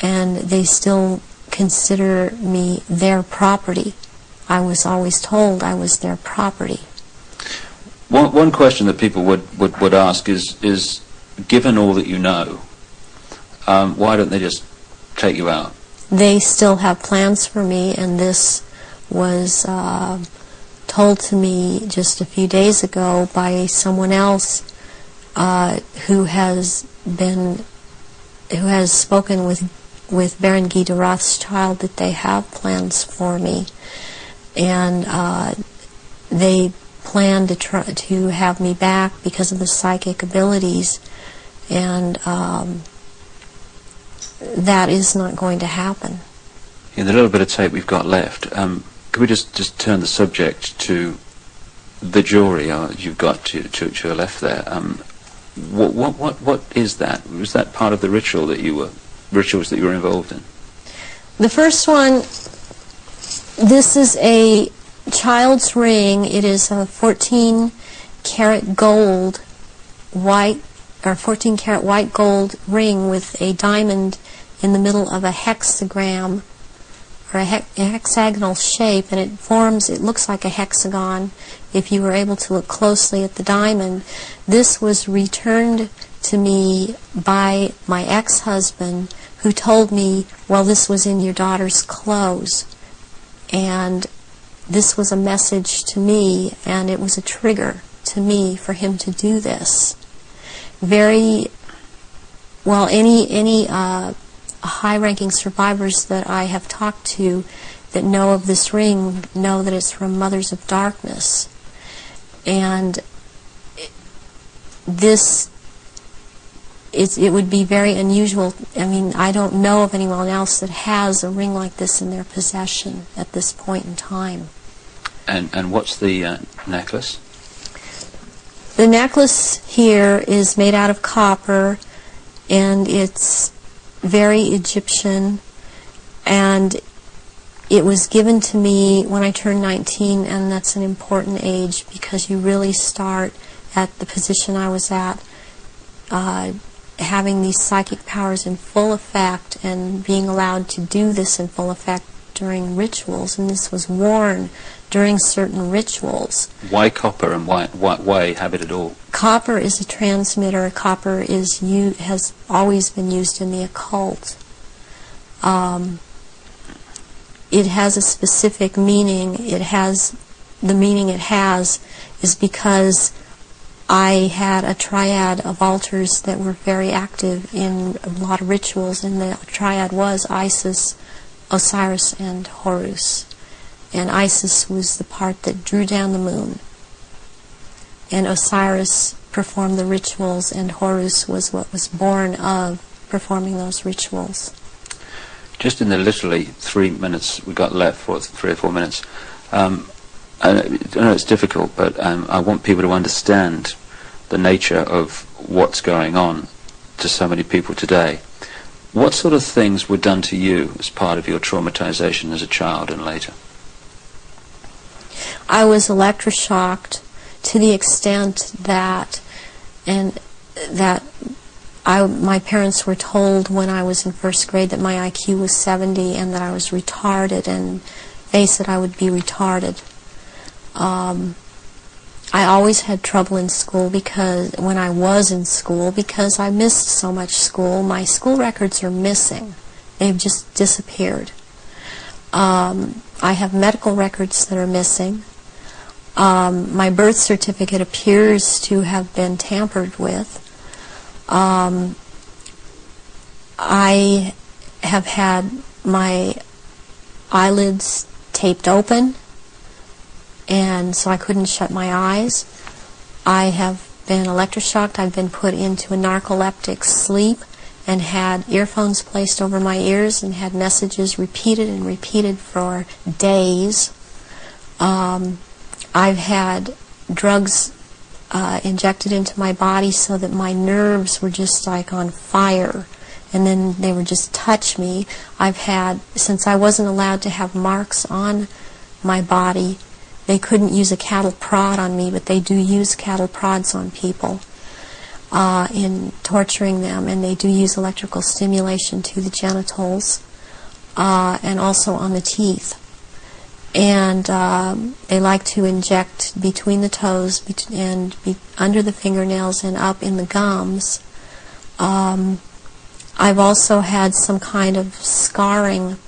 And they still consider me their property. I was always told I was their property. One question that people would ask is, given all that you know, why don't they just take you out? They still have plans for me, and this was told to me just a few days ago by someone else who has spoken with Baron Guy de Rothschild, that they have plans for me, and they plan to try to have me back because of the psychic abilities, and that is not going to happen. In the little bit of tape we've got left, could we just turn the subject to the jury you've got to your left there? What is that? Was that part of the rituals that you were involved in? The first one, this is a child's ring. It is a 14-karat gold white, or 14-karat white gold ring with a diamond in the middle of a hexagram, or a hexagonal shape, and it looks like a hexagon if you were able to look closely at the diamond. This was returned to me by my ex-husband, who told me, well, this was in your daughter's clothes. And this was a message to me, and it was a trigger to me for him to do this. Any high-ranking survivors that I have talked to that know of this ring know that it's from Mothers of Darkness. And it would be very unusual. I mean, I don't know of anyone else that has a ring like this in their possession at this point in time. And what's the necklace? The necklace here is made out of copper, and it's very Egyptian, and it was given to me when I turned 19, and that's an important age because you really start at the position I was at, having these psychic powers in full effect and being allowed to do this in full effect during rituals, and this was worn during certain rituals. Why copper, and why have it at all? Copper is a transmitter. Copper has always been used in the occult. It has a specific meaning. The meaning it has is because I had a triad of altars that were very active in a lot of rituals, and the triad was Isis, Osiris, and Horus. And Isis was the part that drew down the moon, and Osiris performed the rituals, and Horus was what was born of performing those rituals. Just in the literally 3 minutes we got left, 3 or 4 minutes, I know it's difficult, but I want people to understand the nature of what's going on to so many people today. What sort of things were done to you as part of your traumatization as a child and later? I was electroshocked to the extent that my parents were told when I was in first grade that my IQ was 70 and that I was retarded, and they said I would be retarded. I always had trouble in school because I missed so much school. My school records are missing. They've just disappeared. I have medical records that are missing. My birth certificate appears to have been tampered with. I have had my eyelids taped open, and so I couldn't shut my eyes. I have been electroshocked. I've been put into a narcoleptic sleep and had earphones placed over my ears and had messages repeated and repeated for days. I've had drugs injected into my body so that my nerves were just like on fire, and then they would just touch me. Since I wasn't allowed to have marks on my body, they couldn't use a cattle prod on me, but they do use cattle prods on people in torturing them, and they do use electrical stimulation to the genitals and also on the teeth. and they like to inject between the toes and under the fingernails and up in the gums. I've also had some kind of scarring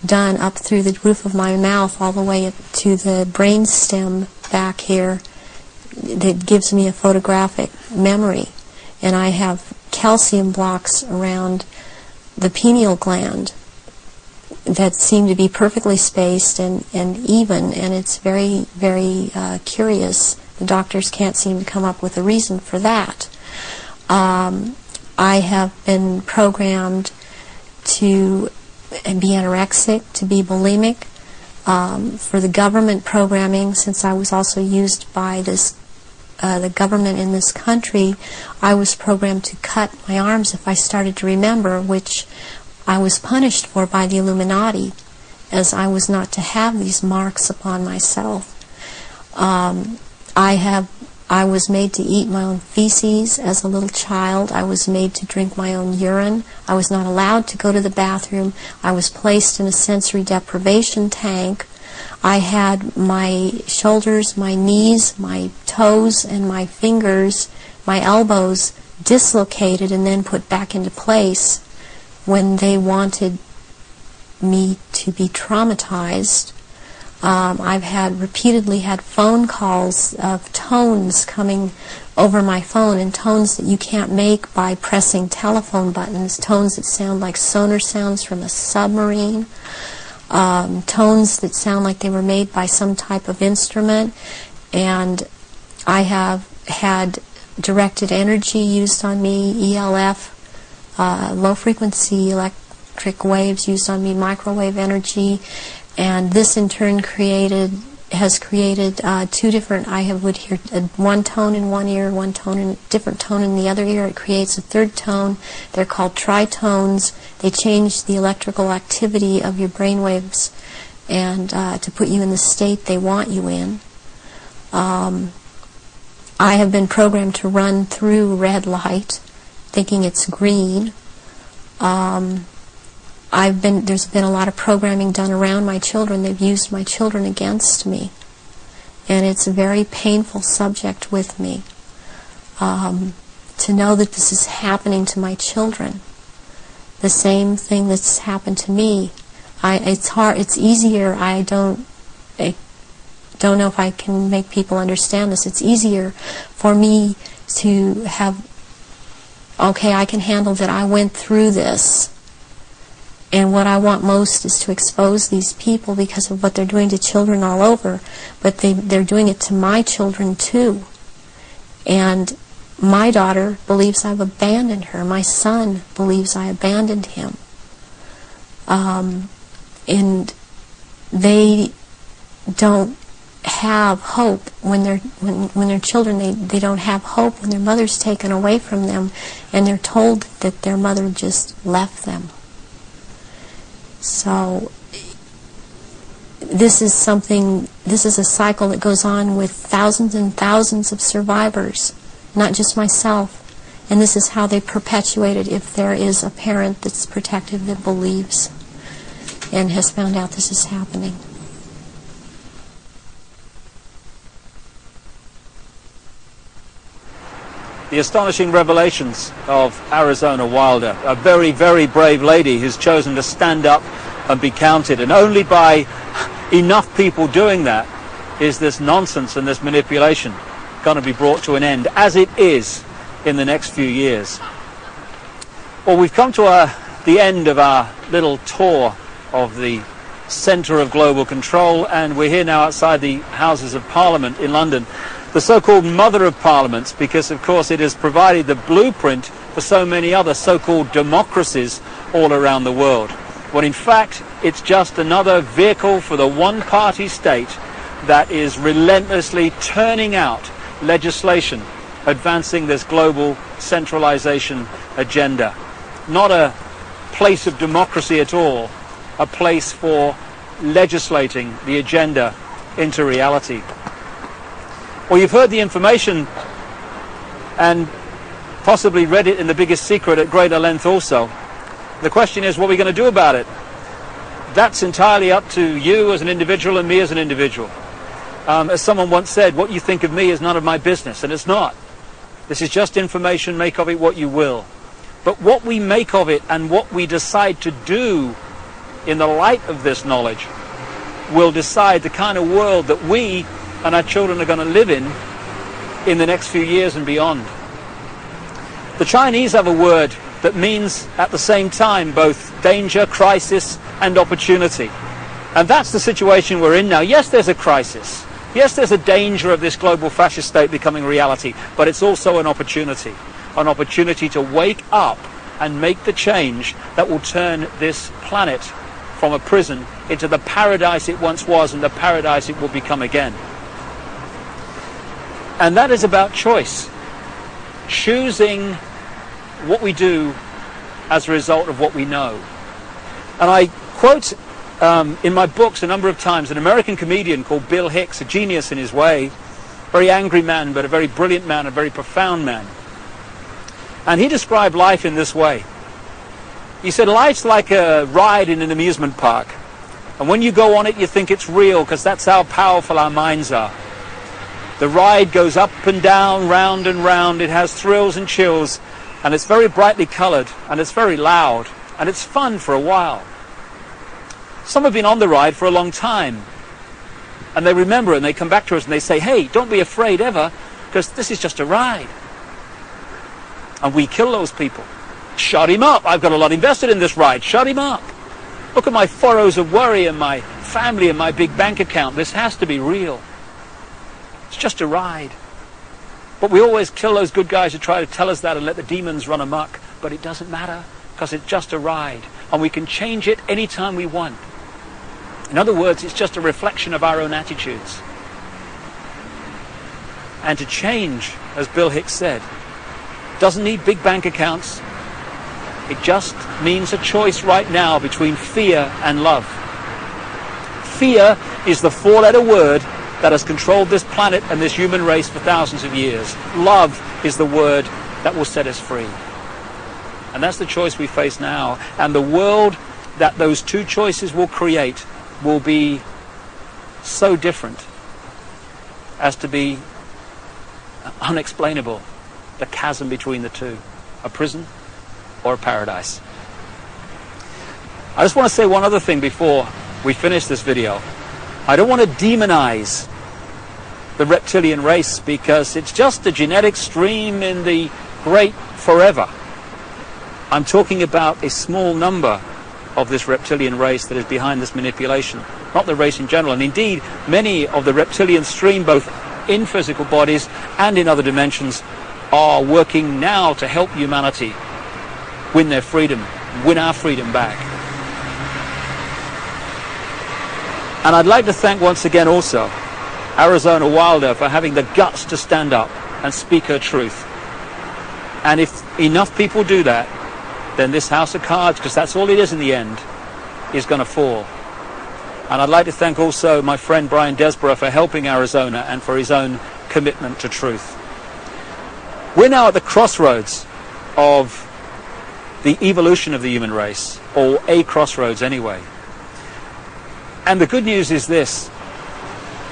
done up through the roof of my mouth all the way up to the brain stem back here that gives me a photographic memory. And I have calcium blocks around the pineal gland that seem to be perfectly spaced and even, and it's very, very curious. The doctors can't seem to come up with a reason for that. I have been programmed to be anorexic, to be bulimic. For the government programming, since I was also used by the government in this country, I was programmed to cut my arms if I started to remember, which I was punished for by the Illuminati, as I was not to have these marks upon myself. I was made to eat my own feces as a little child. I was made to drink my own urine. I was not allowed to go to the bathroom. I was placed in a sensory deprivation tank. I had my shoulders, my knees, my toes, and my fingers, my elbows dislocated and then put back into place when they wanted me to be traumatized. I've repeatedly had phone calls of tones coming over my phone, and tones that you can't make by pressing telephone buttons, tones that sound like sonar sounds from a submarine, tones that sound like they were made by some type of instrument. And I have had directed energy used on me, ELF, low frequency electric waves used on me, microwave energy. And this in turn has created two different, would hear one tone in one ear, one tone in different tone in the other ear. It creates a third tone. They're called tritones. They change the electrical activity of your brain waves and to put you in the state they want you in. I have been programmed to run through red light, thinking it's green. There's been a lot of programming done around my children. They've used my children against me. And it's a very painful subject with me. To know that this is happening to my children. The same thing that's happened to me. It's hard, it's easier, I don't know if I can make people understand this. It's easier for me to have, okay, I can handle that I went through this. And what I want most is to expose these people because of what they're doing to children all over. But they're doing it to my children too. And my daughter believes I've abandoned her. My son believes I abandoned him. And they don't have hope when they're children. They don't have hope when their mother's taken away from them and they're told that their mother just left them. So this is a cycle that goes on with thousands and thousands of survivors, not just myself. And this is how they perpetuate it if there is a parent that's protective that believes and has found out this is happening. The astonishing revelations of Arizona Wilder, a very, very brave lady who's chosen to stand up and be counted. And only by enough people doing that is this nonsense and this manipulation going to be brought to an end, as it is in the next few years. Well, we've come to the end of our little tour of the centre of global control, and we're here now outside the Houses of Parliament in London, the so-called mother of parliaments, because of course it has provided the blueprint for so many other so-called democracies all around the world. When in fact it's just another vehicle for the one-party state that is relentlessly turning out legislation advancing this global centralization agenda. Not a place of democracy at all, a place for legislating the agenda into reality. Well, you've heard the information and possibly read it in The Biggest Secret at greater length also. The question is, what are we going to do about it? that's entirely up to you as an individual and me as an individual. As someone once said, what you think of me is none of my business, and it's not. This is just information, make of it what you will. But what we make of it and what we decide to do in the light of this knowledge will decide the kind of world that we and our children are going to live in the next few years and beyond. The Chinese have a word that means at the same time both danger, crisis and opportunity. And that's the situation we're in now. Yes, there's a crisis. Yes, there's a danger of this global fascist state becoming reality, but it's also an opportunity to wake up and make the change that will turn this planet from a prison into the paradise it once was and the paradise it will become again. And that is about choice. Choosing what we do as a result of what we know. And I quote in my books a number of times an American comedian called Bill Hicks, a genius in his way, very angry man, but a very brilliant man, a very profound man. And he described life in this way. He said, life's like a ride in an amusement park. And when you go on it, you think it's real, because that's how powerful our minds are. The ride goes up and down, round and round. It has thrills and chills, and it's very brightly colored, and it's very loud, and it's fun for a while. Some have been on the ride for a long time, and they remember, and they come back to us and they say, hey, don't be afraid ever, because this is just a ride. And we kill those people. Shut him up. I've got a lot invested in this ride. Shut him up. Look at my furrows of worry and my family and my big bank account. This has to be real. It's just a ride. But we always kill those good guys who try to tell us that and let the demons run amok. But it doesn't matter, because it's just a ride. And we can change it anytime we want. In other words, it's just a reflection of our own attitudes. And to change, as Bill Hicks said, doesn't need big bank accounts. It just means a choice right now between fear and love. Fear is the four-letter word that has controlled this planet and this human race for thousands of years. Love is the word that will set us free. And that's the choice we face now. And the world that those two choices will create will be so different as to be unexplainable. The chasm between the two, a prison or a paradise. I just want to say one other thing before we finish this video. I don't want to demonize the reptilian race, because it's just a genetic stream in the great forever. I'm talking about a small number of this reptilian race that is behind this manipulation, not the race in general. And indeed, many of the reptilian stream, both in physical bodies and in other dimensions, are working now to help humanity win their freedom, win our freedom back. And I'd like to thank once again also Arizona Wilder for having the guts to stand up and speak her truth. And if enough people do that, then this house of cards, because that's all it is in the end, is going to fall. And I'd like to thank also my friend Brian Desborough for helping Arizona and for his own commitment to truth. We're now at the crossroads of the evolution of the human race, or a crossroads anyway. And the good news is this: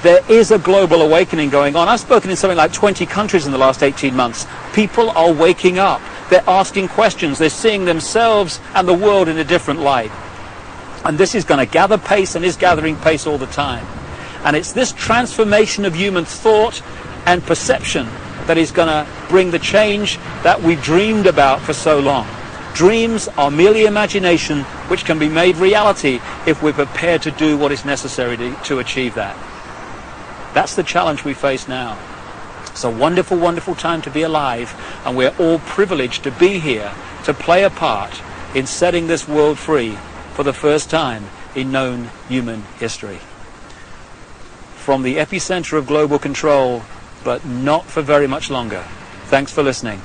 there is a global awakening going on. I've spoken in something like 20 countries in the last 18 months. People are waking up. They're asking questions. They're seeing themselves and the world in a different light. And this is going to gather pace, and is gathering pace all the time. And it's this transformation of human thought and perception that is going to bring the change that we've dreamed about for so long. Dreams are merely imagination, which can be made reality if we're prepared to do what is necessary to achieve that. That's the challenge we face now. It's a wonderful, wonderful time to be alive, and we're all privileged to be here to play a part in setting this world free for the first time in known human history. From the epicenter of global control, but not for very much longer. Thanks for listening.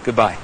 Goodbye.